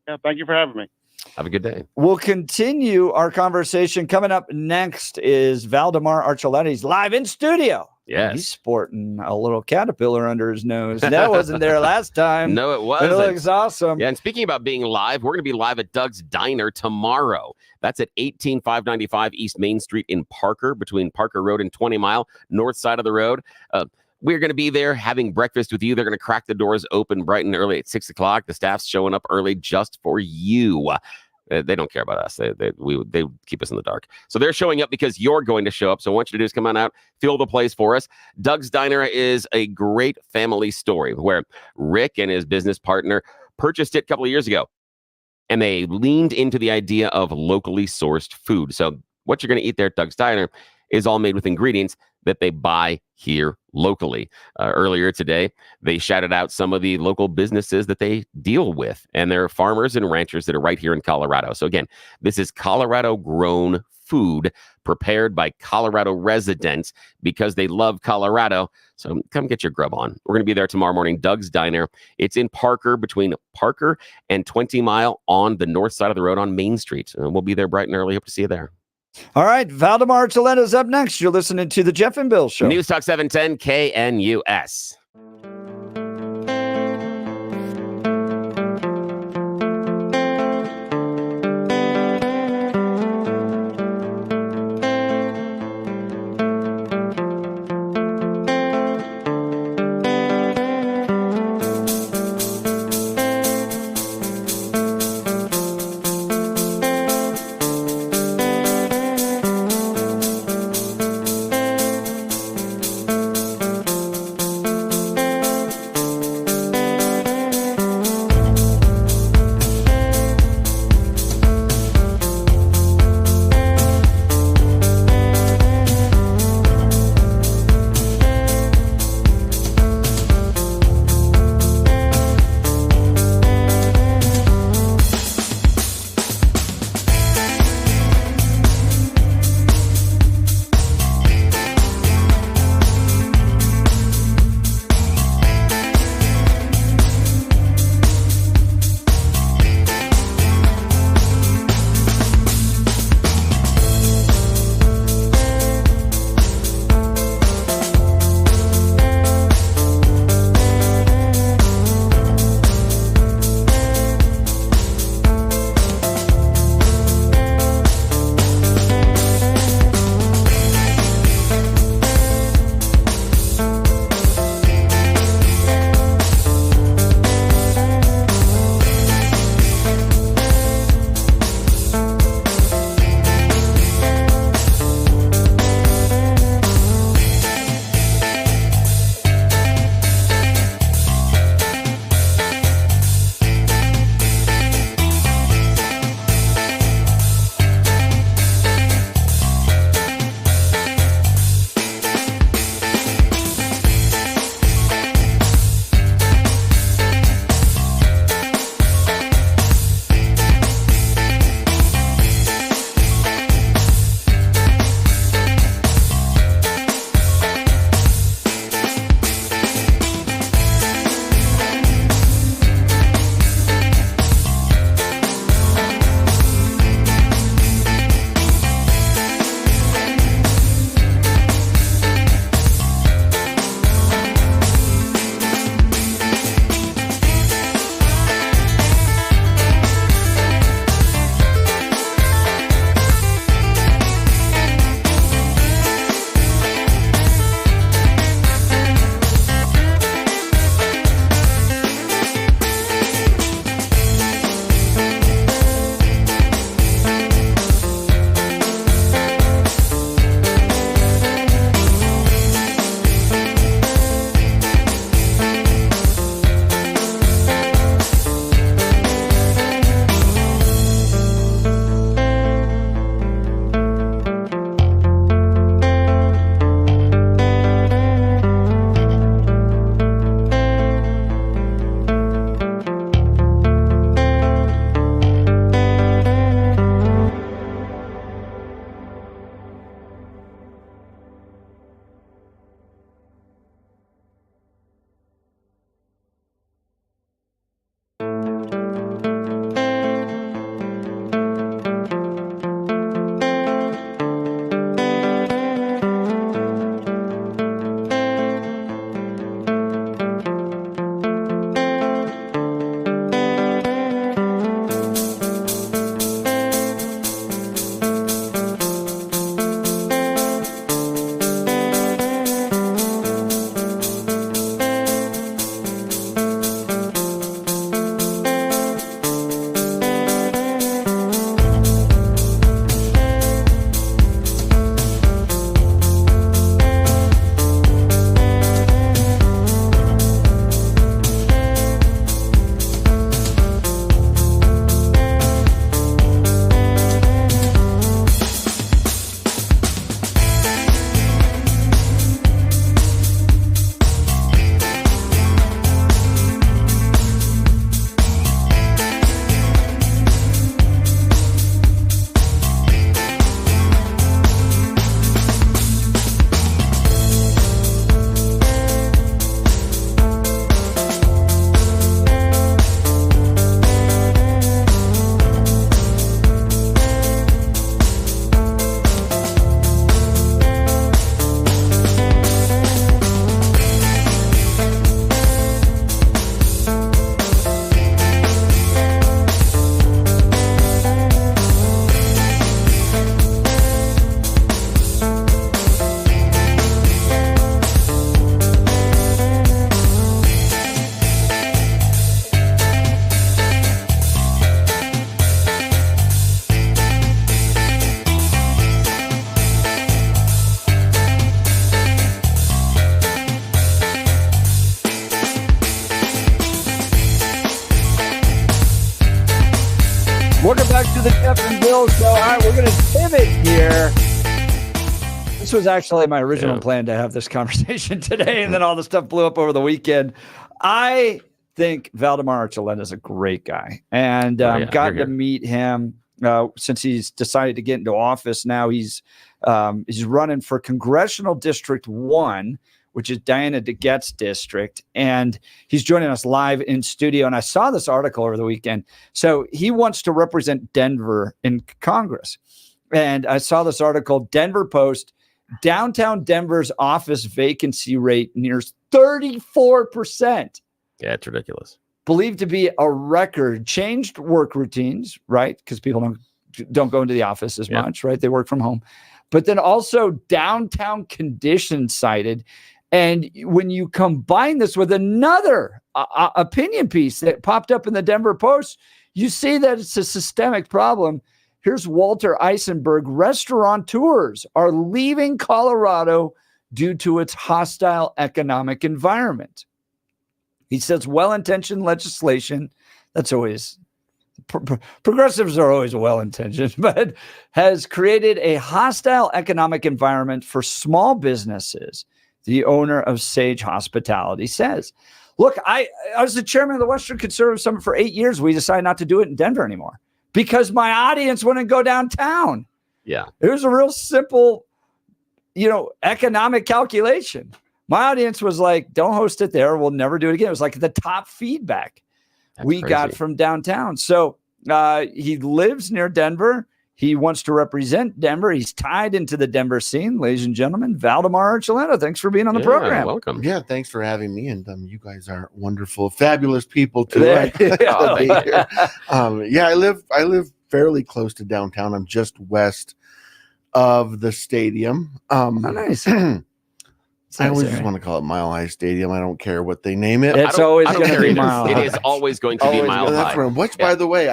Yeah, thank you for having me.
Have a good day.
We'll continue our conversation. Coming up next is Valdemar Archuleti's live in studio.
Yes.
He's sporting a little caterpillar under his nose. That wasn't there last time.
No, it wasn't.
It looks awesome.
Yeah, and speaking about being live, we're going to be live at Doug's Diner tomorrow. That's at 18595 East Main Street in Parker, between Parker Road and 20 Mile, north side of the road. We're going to be there having breakfast with you. They're going to crack the doors open bright and early at 6 o'clock. The staff's showing up early just for you. They don't care about us. They keep us in the dark. So they're showing up because you're going to show up. So what I want you to do is come on out, fill the place for us. Doug's Diner is a great family story where Rick and his business partner purchased it a couple of years ago. And they leaned into the idea of locally sourced food. So what you're going to eat there at Doug's Diner is all made with ingredients that they buy here locally. Earlier today, they shouted out some of the local businesses that they deal with, and they're farmers and ranchers that are right here in Colorado. So again, this is Colorado-grown food prepared by Colorado residents because they love Colorado. So come get your grub on. We're going to be there tomorrow morning, Doug's Diner. It's in Parker, between Parker and 20 Mile on the north side of the road on Main Street. We'll be there bright and early. Hope to see you there.
All right, Valdemar Toledo's up next. You're listening to the Jeff and Bill Show.
News Talk 710 KNUS.
Bill Show. All right, we're going to pivot here. This was actually my original plan to have this conversation today, and then all the stuff blew up over the weekend. I think Valdemar Archuleta is a great guy, and gotten to meet him since he's decided to get into office. Now he's running for Congressional District 1, which is Diana DeGette's district, and he's joining us live in studio. And I saw this article over the weekend. So he wants to represent Denver in Congress. And I saw this article, Denver Post, downtown Denver's office vacancy rate nears 34%.
Yeah, it's ridiculous.
Believed to be a record. Changed work routines, right? Because people don't go into the office as much, right? They work from home. But then also downtown conditions cited. And when you combine this with another opinion piece that popped up in the Denver Post, you see that it's a systemic problem. Here's Walter Eisenberg. Restaurateurs are leaving Colorado due to its hostile economic environment. He says well-intentioned legislation, that's always, progressives are always well-intentioned, but has created a hostile economic environment for small businesses. The owner of Sage Hospitality says, look, I was the chairman of the Western Conservative Summit for 8 years. We decided not to do it in Denver anymore because my audience wouldn't go downtown.
Yeah.
It was a real simple, economic calculation. My audience was like, don't host it there. We'll never do it again. It was like the top feedback we got from downtown. So he lives near Denver. He wants to represent Denver. He's tied into the Denver scene, ladies and gentlemen. Valdemar Archuleta, thanks for being on the program.
Welcome.
Yeah, thanks for having me. And you guys are wonderful, fabulous people too. I live fairly close to downtown. I'm just west of the stadium.
Nice.
I always just want to call it Mile High Stadium. I don't care what they name it.
It's always going to be Mile High.
It is always going to be Mile High.
Which, by the way,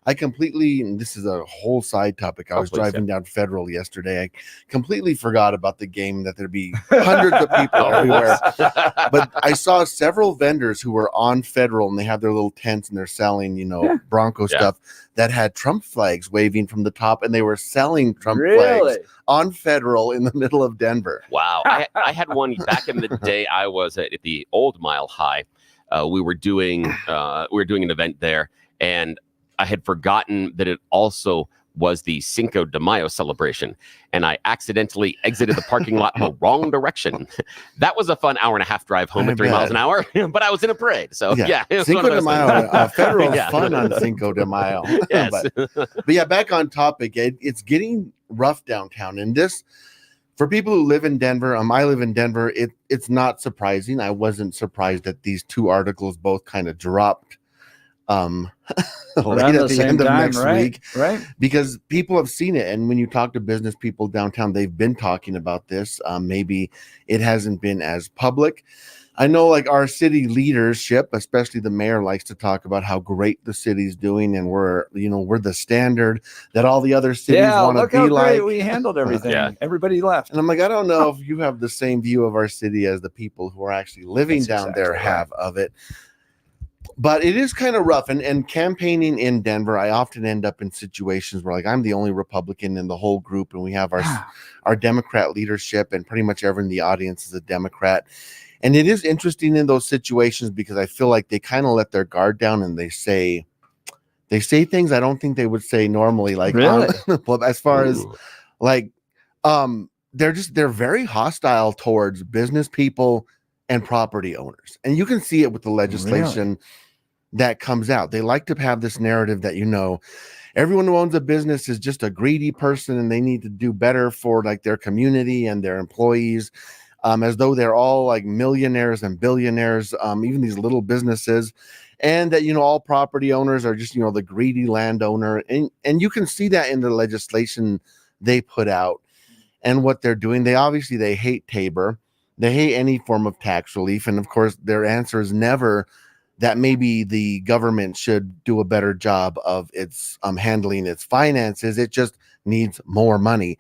I completely, and this is a whole side topic. I was driving down Federal yesterday. I completely forgot about the game, that there'd be hundreds of people everywhere. But I saw several vendors who were on Federal, and they have their little tents, and they're selling, Bronco stuff that had Trump flags waving from the top, and they were selling Trump flags on Federal in the middle of Denver.
Wow. I had one back in the day. I was at the old Mile High. We were doing an event there, and I had forgotten that it also was the Cinco de Mayo celebration, and I accidentally exited the parking lot in the wrong direction. That was a fun hour and a half drive home at 3 miles an hour, but I was in a parade. So it was
Cinco de Mayo, Federal
Yeah.
fun on Cinco de Mayo.
Yes.
but yeah, back on topic. It's getting rough downtown, and this, for people who live in Denver, I live in Denver. It's not surprising. I wasn't surprised that these two articles both kind of dropped late at the end of next week,
right?
Because people have seen it, and when you talk to business people downtown, they've been talking about this. Maybe it hasn't been as public. I know, like, our city leadership, especially the mayor, likes to talk about how great the city's doing, and we're the standard that all the other cities want to be like.
We handled everything. Everybody left,
and I'm like, I don't know if you have the same view of our city as the people who are actually living down there have of it. But it is kind of rough. And campaigning in Denver, I often end up in situations where, like, I'm the only Republican in the whole group, and we have our Democrat leadership, and pretty much everyone in the audience is a Democrat. And it is interesting in those situations because I feel like they kind of let their guard down, and they say things I don't think they would say normally. Like,
really?
As far as like, they're very hostile towards business people and property owners. And you can see it with the legislation that comes out. They like to have this narrative that, everyone who owns a business is just a greedy person, and they need to do better for, like, their community and their employees, as though they're all like millionaires and billionaires, even these little businesses, and that, all property owners are just, the greedy landowner. And you can see that in the legislation they put out and what they're doing. They hate Tabor. They hate any form of tax relief. And of course, their answer is never that maybe the government should do a better job of its handling its finances. It just needs more money.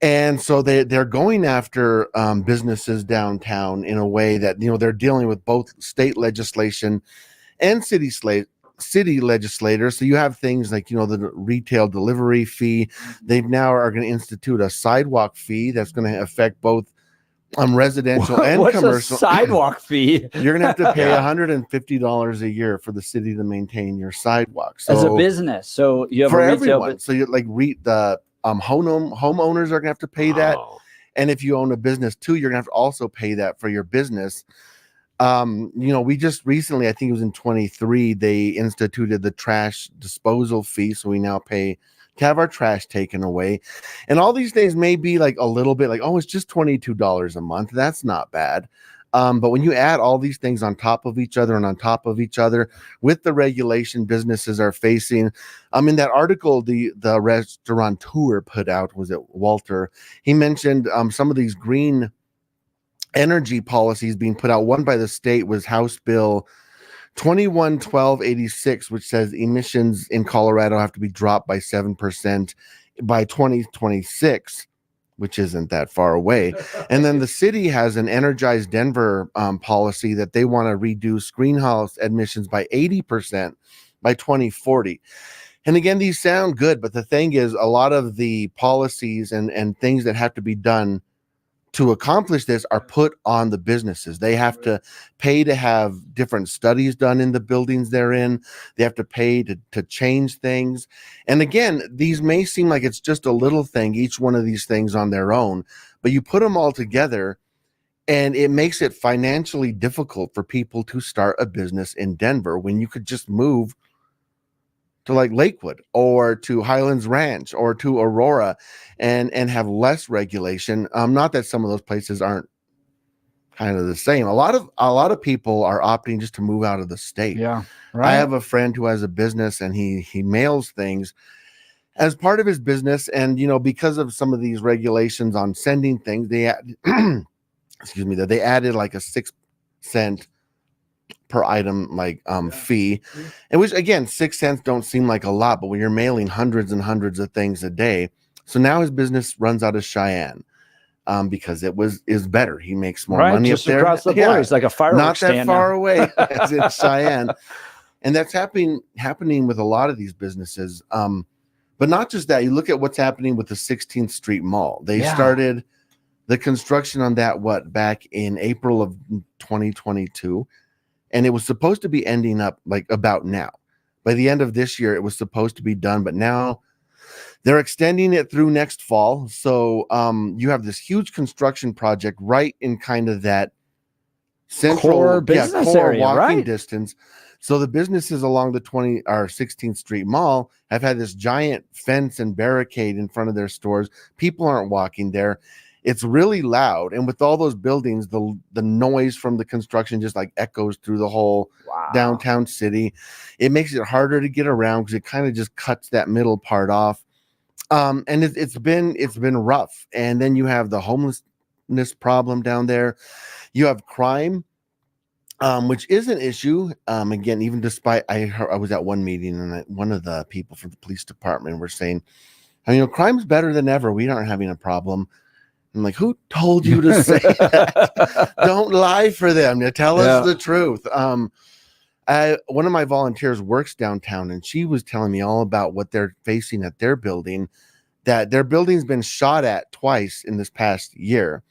And so they're going after businesses downtown in a way that, they're dealing with both state legislation and city city legislators. So you have things like, you know, the retail delivery fee. They now are going to institute a sidewalk fee that's going to affect both residential and
What's
commercial.
a sidewalk fee?
You're going to have to pay
Yeah.
$150 a year for the city to maintain your sidewalks. So
As a business. So you have
for
a retail
everyone. So you like the homeowners are going to have to pay that.
Oh.
And if you own a business too, you're going to have to also pay that for your business. You know, we just recently, I think it was in 23, they instituted the trash disposal fee. So we now pay to have our trash taken away. And all these things may be like a little bit like, oh, it's just $22 a month. That's not bad. But when you add all these things on top of each other and on top of each other with the regulation businesses are facing, in that article, the restaurateur put out, was it Walter? He mentioned some of these green energy policies being put out. One by the state was House Bill 211286, which says emissions in Colorado have to be dropped by 7% by 2026, which isn't that far away. And then the city has an Energized Denver policy that they want to reduce greenhouse emissions by 80% by 2040. And again, these sound good, but the thing is, a lot of the policies and things that have to be done to accomplish this are put on the businesses. They have to pay to have different studies done in the buildings they're in. They have to pay to change things. And again, these may seem like it's just a little thing, each one of these things on their own, but you put them all together and it makes it financially difficult for people to start a business in Denver when you could just move to like Lakewood or to Highlands Ranch or to Aurora and have less regulation. Not that some of those places aren't kind of the same. A lot of people are opting just to move out of the state.
Yeah. Right.
I have a friend who has a business and he mails things as part of his business. And, you know, because of some of these regulations on sending things, they they added like a 6 cent per item fee, and which again 6 cents don't seem like a lot, but when you're mailing hundreds and hundreds of things a day. So now his business runs out of Cheyenne because is better. He makes more money
just
up there
across the border. It's like a fireworks
not that
stand
far
now.
away as in Cheyenne, and that's happening with a lot of these businesses. But not just that. You look at what's happening with the 16th Street Mall. They started the construction on that back in April of 2022. And it was supposed to be ending up like about now. By the end of this year, it was supposed to be done, but now they're extending it through next fall. So you have this huge construction project right in kind of that central
core business
core
area,
walking
right?
distance. So the businesses along the 16th Street Mall have had this giant fence and barricade in front of their stores. People aren't walking there. It's really loud, and with all those buildings, the noise from the construction just like echoes through the whole downtown city. It makes it harder to get around because it kind of just cuts that middle part off. And it's been rough. And then you have the homelessness problem down there. You have crime, which is an issue. Again, even despite I was at one meeting and one of the people from the police department were saying, crime's better than ever. We aren't having a problem. I'm like, who told you to say that? Don't lie for them. Tell us the truth. One of my volunteers works downtown, and she was telling me all about what they're facing at their building, that their building's been shot at twice in this past year.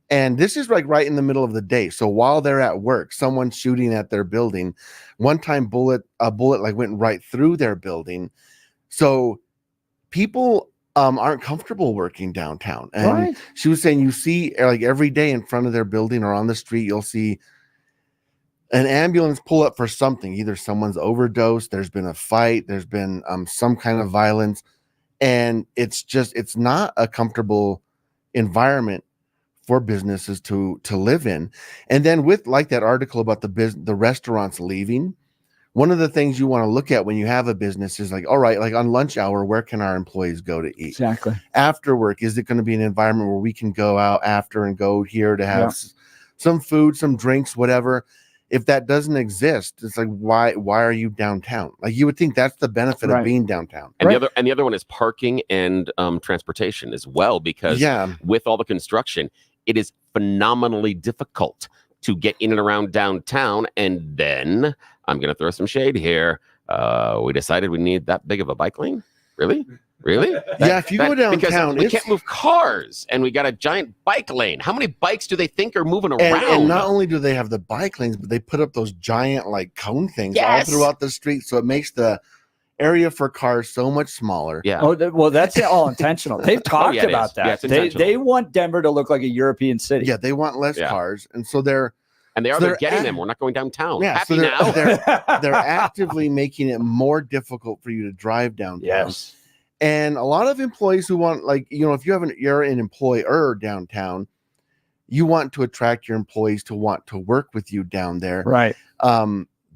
And this is like right in the middle of the day. So while they're at work, someone's shooting at their building. One time a bullet like went right through their building. So people aren't comfortable working downtown. And she was saying you see like every day in front of their building or on the street, you'll see an ambulance pull up for something. Either someone's overdosed, there's been a fight, there's been some kind of violence. And it's not a comfortable environment for businesses to live in. And then with like that article about the restaurants leaving, one of the things you want to look at when you have a business is like, all right, like on lunch hour, where can our employees go to eat?
Exactly.
After work, is it going to be an environment where we can go out after and go here to have some food, some drinks, whatever? If that doesn't exist, it's like, why are you downtown? Like you would think that's the benefit of being downtown.
And the other one is parking and transportation as well, because with all the construction, it is phenomenally difficult to get in and around downtown. And then I'm going to throw some shade here. We decided we need that big of a bike lane. Really?
Yeah, if you go downtown,
because we can't move cars, and we got a giant bike lane. How many bikes do they think are moving around?
And not only do they have the bike lanes, but they put up those giant like cone things all throughout the street, so it makes the area for cars so much smaller.
Yeah.
Oh, well, that's all intentional. They've talked
it
about
is. Yeah,
that.
it's
They want Denver to look like a European city.
Yeah, they want less cars, and so they're
getting them. We're not going downtown.
Yeah,
Happy
so
now.
they're actively making it more difficult for you to drive downtown.
Yes.
And a lot of employees who want, like, if you're an employer downtown, you want to attract your employees to want to work with you down there.
Right.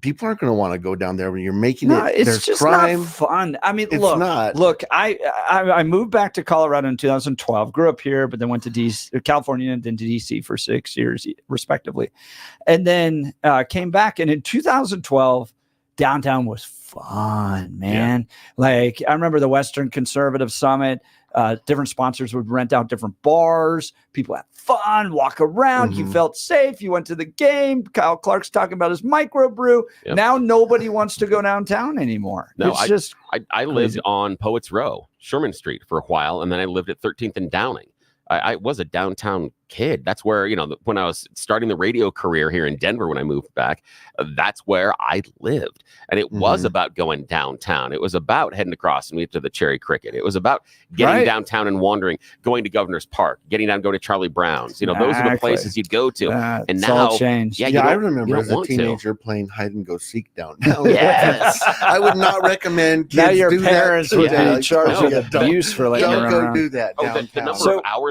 People aren't going to want to go down there when you're making
It's
there's
just
crime.
not fun. I mean,
It's
look,
not.
look. I moved back to Colorado in 2012. Grew up here, but then went to California, and then to DC for 6 years, respectively, and then came back. And in 2012, downtown was fun, man. Like, I remember the Western Conservative Summit. Different sponsors would rent out different bars. People had fun, walk around. You felt safe. You went to the game. Kyle Clark's talking about his microbrew.
Yep.
Now nobody wants to go downtown anymore.
No,
It's
I lived on Poets Row, Sherman Street for a while, and then I lived at 13th and Downing. I was a downtown kid. That's where, when I was starting the radio career here in Denver, when I moved back, that's where I lived. And it was about going downtown. It was about heading across and we went to the Cherry Cricket. It was about getting downtown and wandering, going to Governor's Park, getting down, go to Charlie Brown's. Those are the places you'd go to. And
it's
now,
all changed.
Yeah,
I remember as a
want to.
teenager playing hide and go seek downtown.
Yes.
I would not recommend kids
Now your
do
parents
that
would be
today.
in charge of
Don't-
abuse for letting
don't
you
go
around.
do that downtown.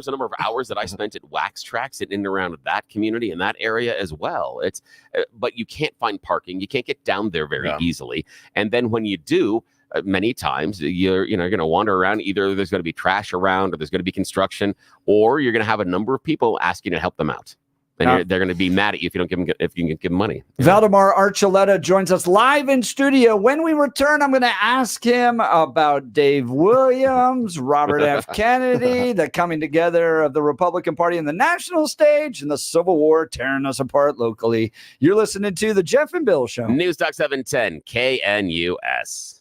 The number of hours that I spent at Wax Tracks in and around that community and that area as well. It's but you can't find parking. You can't get down there very easily. And then when you do, many times you're going to wander around. Either there's going to be trash around, or there's going to be construction, or you're going to have a number of people asking to help them out. And they're going to be mad at you if you don't give them money.
Valdemar Archuleta joins us live in studio. When we return, I'm going to ask him about Dave Williams, Robert F. Kennedy, the coming together of the Republican Party and the national stage, and the Civil War tearing us apart locally. You're listening to the Jeff and Bill Show.
News Talk 710 KNUS.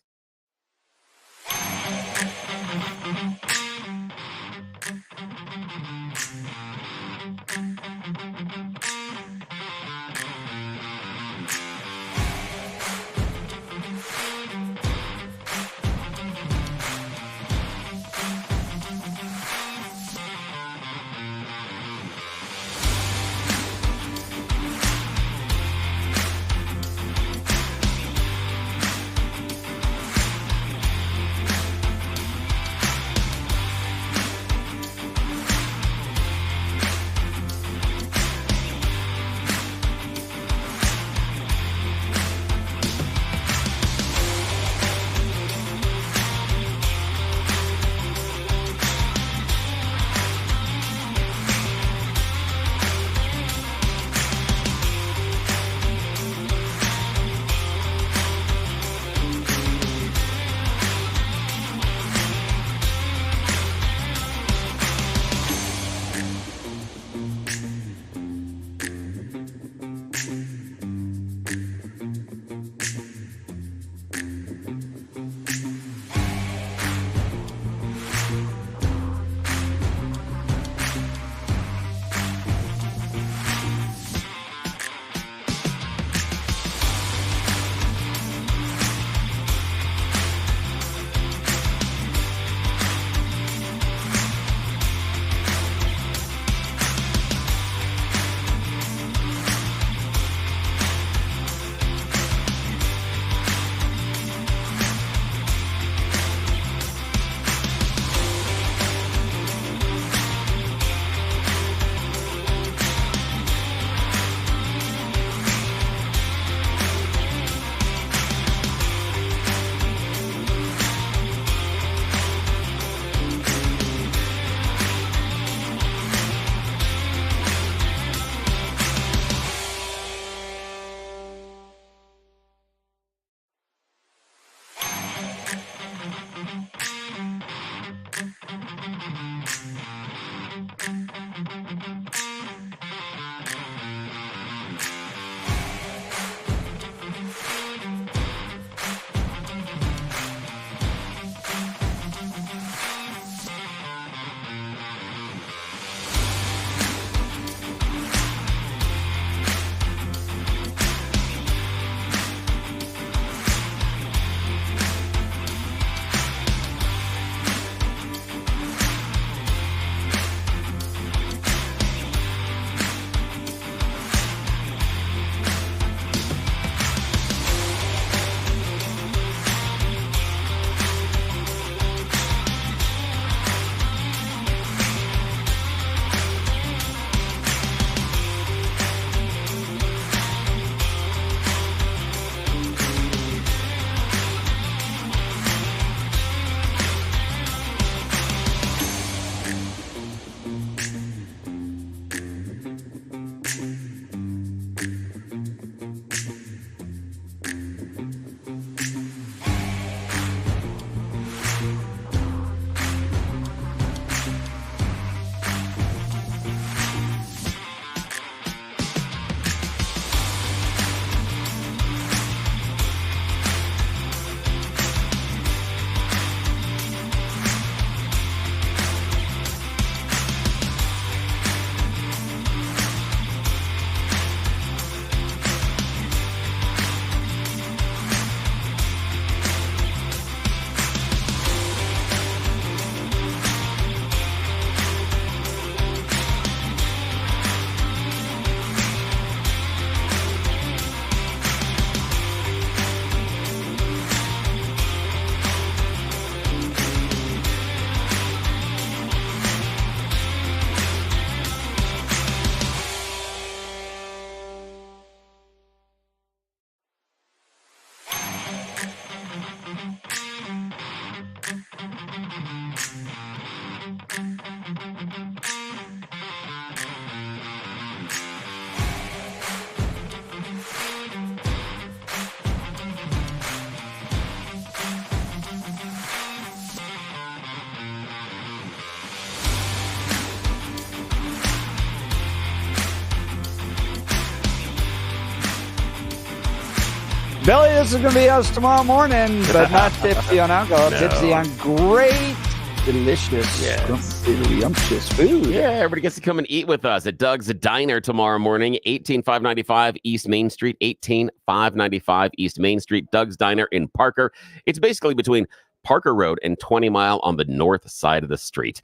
Billy, this is going to be us tomorrow morning, but not tipsy on alcohol,
No.
tipsy on great, delicious, scrumptious food.
Yeah, everybody gets to come and eat with us at Doug's Diner tomorrow morning, 18595 East Main Street, 18595 East Main Street, Doug's Diner in Parker. It's basically between Parker Road and 20 Mile on the north side of the street.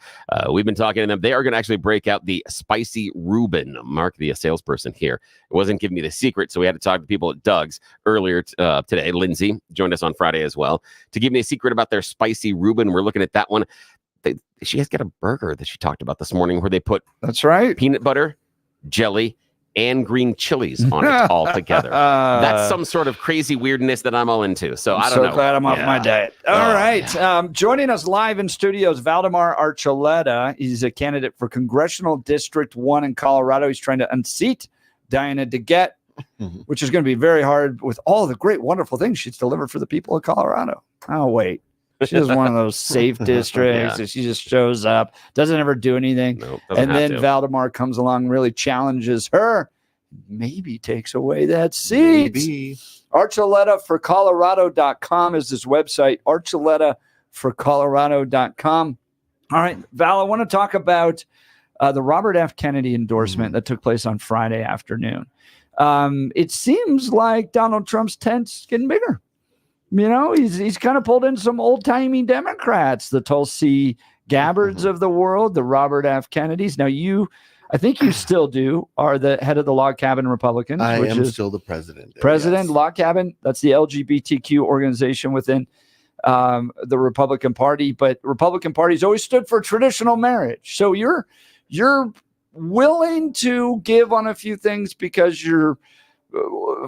We've been talking to them. They are going to actually break out the spicy Reuben. Mark, the salesperson here, wasn't giving me the secret, so we had to talk to people at Doug's earlier today. Lindsay joined us on Friday as well to give me a secret about their spicy Reuben. We're looking at that one. She has got a burger that she talked about this morning where they put
that's right
peanut butter, jelly, and green chilies on it all together. That's some sort of crazy weirdness that I'm all into. So I don't know.
So glad I'm off my diet. All right. Joining us live in studios, Valdemar Archuleta. He's a candidate for Congressional District 1 in Colorado. He's trying to unseat Diana DeGette, which is going to be very hard with all the great, wonderful things she's delivered for the people of Colorado. Oh, wait. She's one of those safe districts. And she just shows up, doesn't ever do anything. And then Valdemar comes along, really challenges her, maybe takes away that seat. Archuletaforcolorado.com is his website, archuletaforcolorado.com. All right, Val, I want to talk about the Robert F. Kennedy endorsement that took place on Friday afternoon. It seems like Donald Trump's tent's getting bigger. You know, he's kind of pulled in some old-timey Democrats, the Tulsi Gabbards of the world, the Robert F. Kennedys. Now, I think you still are the head of the Log Cabin Republicans.
I
which
am
is
still the president.
President, Log Cabin, that's the LGBTQ organization within the Republican Party. But Republican Party's always stood for traditional marriage. So you're willing to give on a few things because you're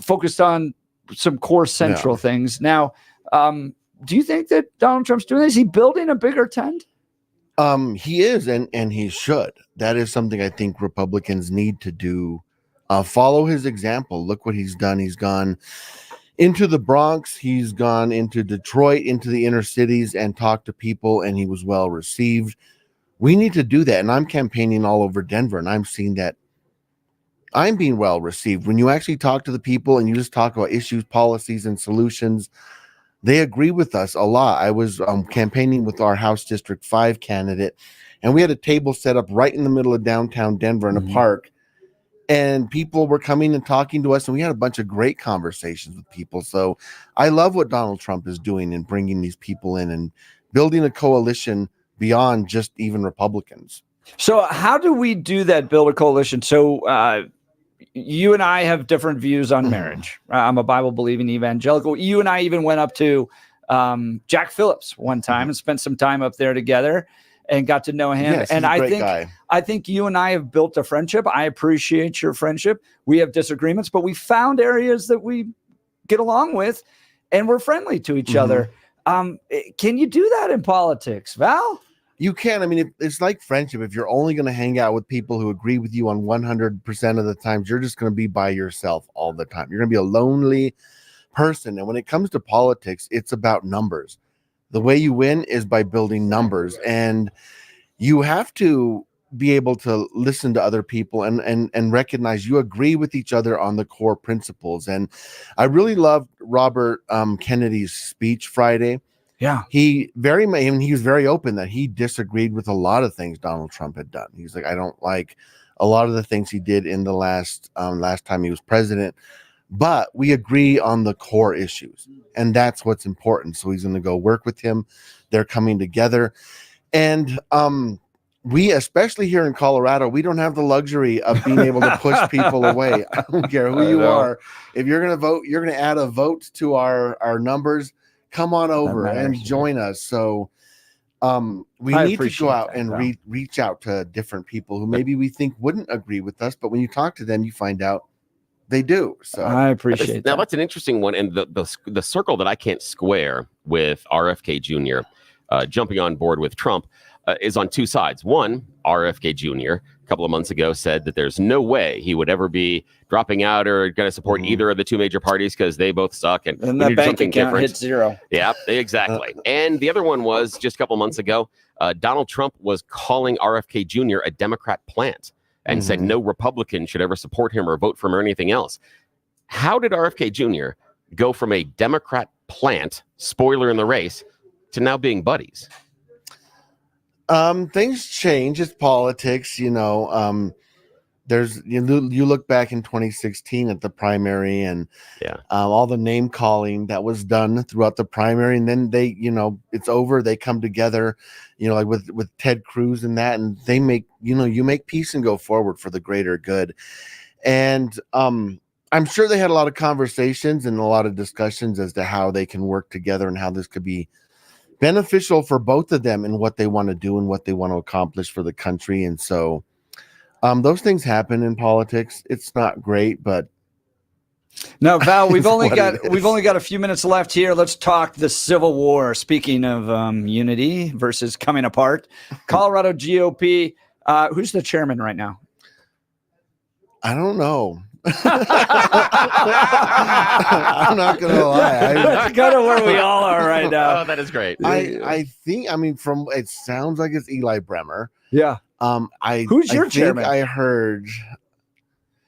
focused on some core central things. Now, do you think that Donald Trump's doing this? Is he building a bigger tent?
He is, and he should. That is something I think Republicans need to do. Follow his example. Look what he's done. He's gone into the Bronx. He's gone into Detroit, into the inner cities, and talked to people, and he was well received. We need to do that. And I'm campaigning all over Denver, and I'm seeing that I'm being well received. When you actually talk to the people and you just talk about issues, policies, and solutions, they agree with us a lot. I was campaigning with our House District 5 candidate, and we had a table set up right in the middle of downtown Denver in a park, and people were coming and talking to us, and we had a bunch of great conversations with people. So I love what Donald Trump is doing and bringing these people in and building a coalition beyond just even Republicans.
So how do we do that, build a coalition? So you and I have different views on marriage. I'm a Bible-believing evangelical. You and I even went up to Jack Phillips one time and spent some time up there together and got to know him.
Yes,
and
he's a
I
great
think
guy.
I think you and I have built a friendship. I appreciate your friendship. We have disagreements, but we found areas that we get along with, and we're friendly to each other. Can you do that in politics, Val?
You can. I mean, it's like friendship. If you're only going to hang out with people who agree with you on 100% of the times, you're just going to be by yourself all the time. You're going to be a lonely person. And when it comes to politics, it's about numbers. The way you win is by building numbers. And you have to be able to listen to other people and recognize you agree with each other on the core principles. And I really loved Robert Kennedy's speech Friday.
Yeah,
he was very open that he disagreed with a lot of things Donald Trump had done. He's like, I don't like a lot of the things he did in the last time he was president, but we agree on the core issues, and that's what's important. So he's going to go work with him. They're coming together, and we, especially here in Colorado, we don't have the luxury of being able to push people away. I don't care who you are. If you're going to vote, you're going to add a vote to our numbers. Come on over and join us. So we need to go out and reach out to different people who maybe we think wouldn't agree with us, but when you talk to them, you find out they do. So
I appreciate that.
Now that's an interesting one, and the circle that I can't square with RFK Jr. Jumping on board with Trump is on two sides. One, RFK Jr. a couple of months ago said that there's no way he would ever be dropping out or going to support either of the two major parties because they both suck and
that bank account hit zero.
Yeah, exactly. And the other one was just a couple of months ago, Donald Trump was calling RFK Jr. a Democrat plant and said no Republican should ever support him or vote for him or anything else. How did RFK Jr. go from a Democrat plant, spoiler in the race, to now being buddies?
Things change. It's politics, you know. You look back in 2016 at the primary and all the name calling that was done throughout the primary, and then they, you know, it's over. They come together, you know, like with Ted Cruz and that, and they make, you know, you make peace and go forward for the greater good. And I'm sure they had a lot of conversations and a lot of discussions as to how they can work together and how this could be beneficial for both of them and what they want to do and what they want to accomplish for the country. And so those things happen in politics. It's not great, but
no, Val, we've only got a few minutes left here. Let's talk the Civil War. Speaking of unity versus coming apart, Colorado GOP. Who's the chairman right now?
I don't know. I'm not gonna lie.
That's kind of where we all are right now.
Oh, that is great.
I think, I mean, from it sounds like it's Eli Bremer.
Yeah. Who's your chairman?
I heard.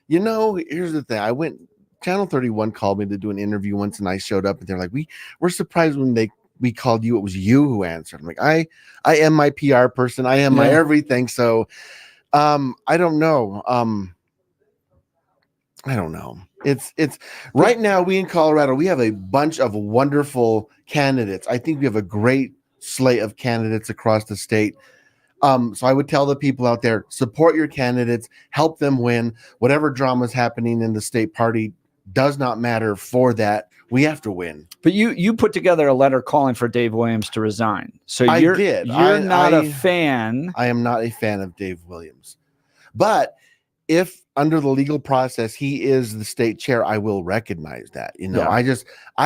You know, here's the thing. Channel 31 called me to do an interview once, and I showed up, and they're like, "We're surprised when we called you. It was you who answered." I'm like, I am my PR person. I am my everything. So, I don't know. I don't know. It's right now, we in Colorado, we have a bunch of wonderful candidates. I think we have a great slate of candidates across the state. So I would tell the people out there, support your candidates, help them win. Whatever drama is happening in the state party does not matter for that. We have to win.
But you put together a letter calling for Dave Williams to resign. So
You're
not a fan.
I am not a fan of Dave Williams. But if under the legal process he is the state chair, I will recognize that. You know, I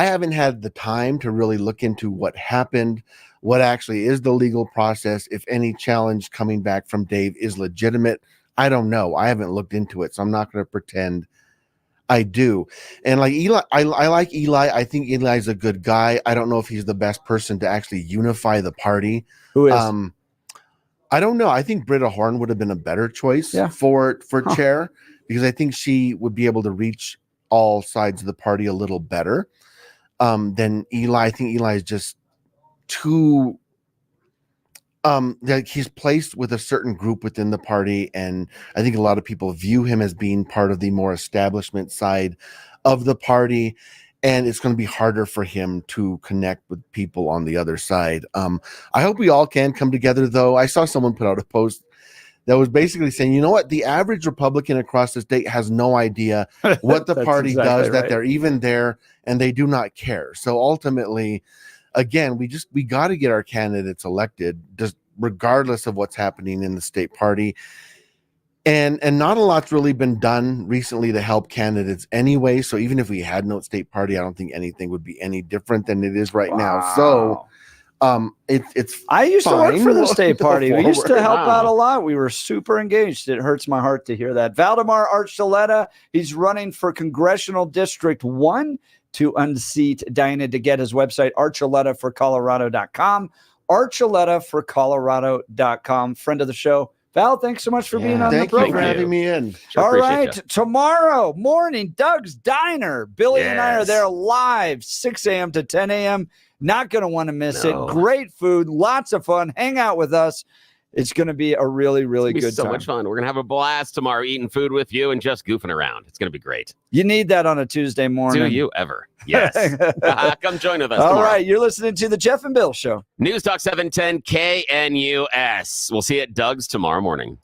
haven't had the time to really look into what happened, what actually is the legal process, if any challenge coming back from Dave is legitimate. I don't know. I haven't looked into it, so I'm not going to pretend I do. And like Eli, I like Eli. I think Eli's a good guy. I don't know if he's the best person to actually unify the party.
Who is?
I don't know. I think Britta Horn would have been a better choice for chair, because I think she would be able to reach all sides of the party a little better than Eli. I think Eli is just too like he's placed with a certain group within the party, and I think a lot of people view him as being part of the more establishment side of the party. And it's going to be harder for him to connect with people on the other side. I hope we all can come together, though. I saw someone put out a post that was basically saying, you know what? The average Republican across the state has no idea what the party does, that they're even there, and they do not care. So ultimately, again, we got to get our candidates elected, just regardless of what's happening in the state party. And not a lot's really been done recently to help candidates anyway. So even if we had no state party, I don't think anything would be any different than it is right now. So it's
I used to work for the state party. We used to help out a lot. We were super engaged. It hurts my heart to hear that. Valdemar Archuleta, he's running for Congressional District 1 to unseat Diana DeGette. His website, archuletaforcolorado.com. archuletaforcolorado.com. Friend of the show. Val, thanks so much for being on the program.
Thank you for having me in.
Sure,
all right. Tomorrow morning, Doug's Diner. Billy and I are there live, 6 a.m. to 10 a.m. Not going to want to miss it. Great food, lots of fun. Hang out with us. It's going to be a really, really good
so
time.
Much fun. We're going to have a blast tomorrow eating food with you and just goofing around. It's going to be great.
You need that on a Tuesday morning.
Do you ever? Yes. Come join with us
All
tomorrow.
right. You're listening to the Jeff and Bill Show.
News Talk 710 KNUS. We'll see you at Doug's tomorrow morning.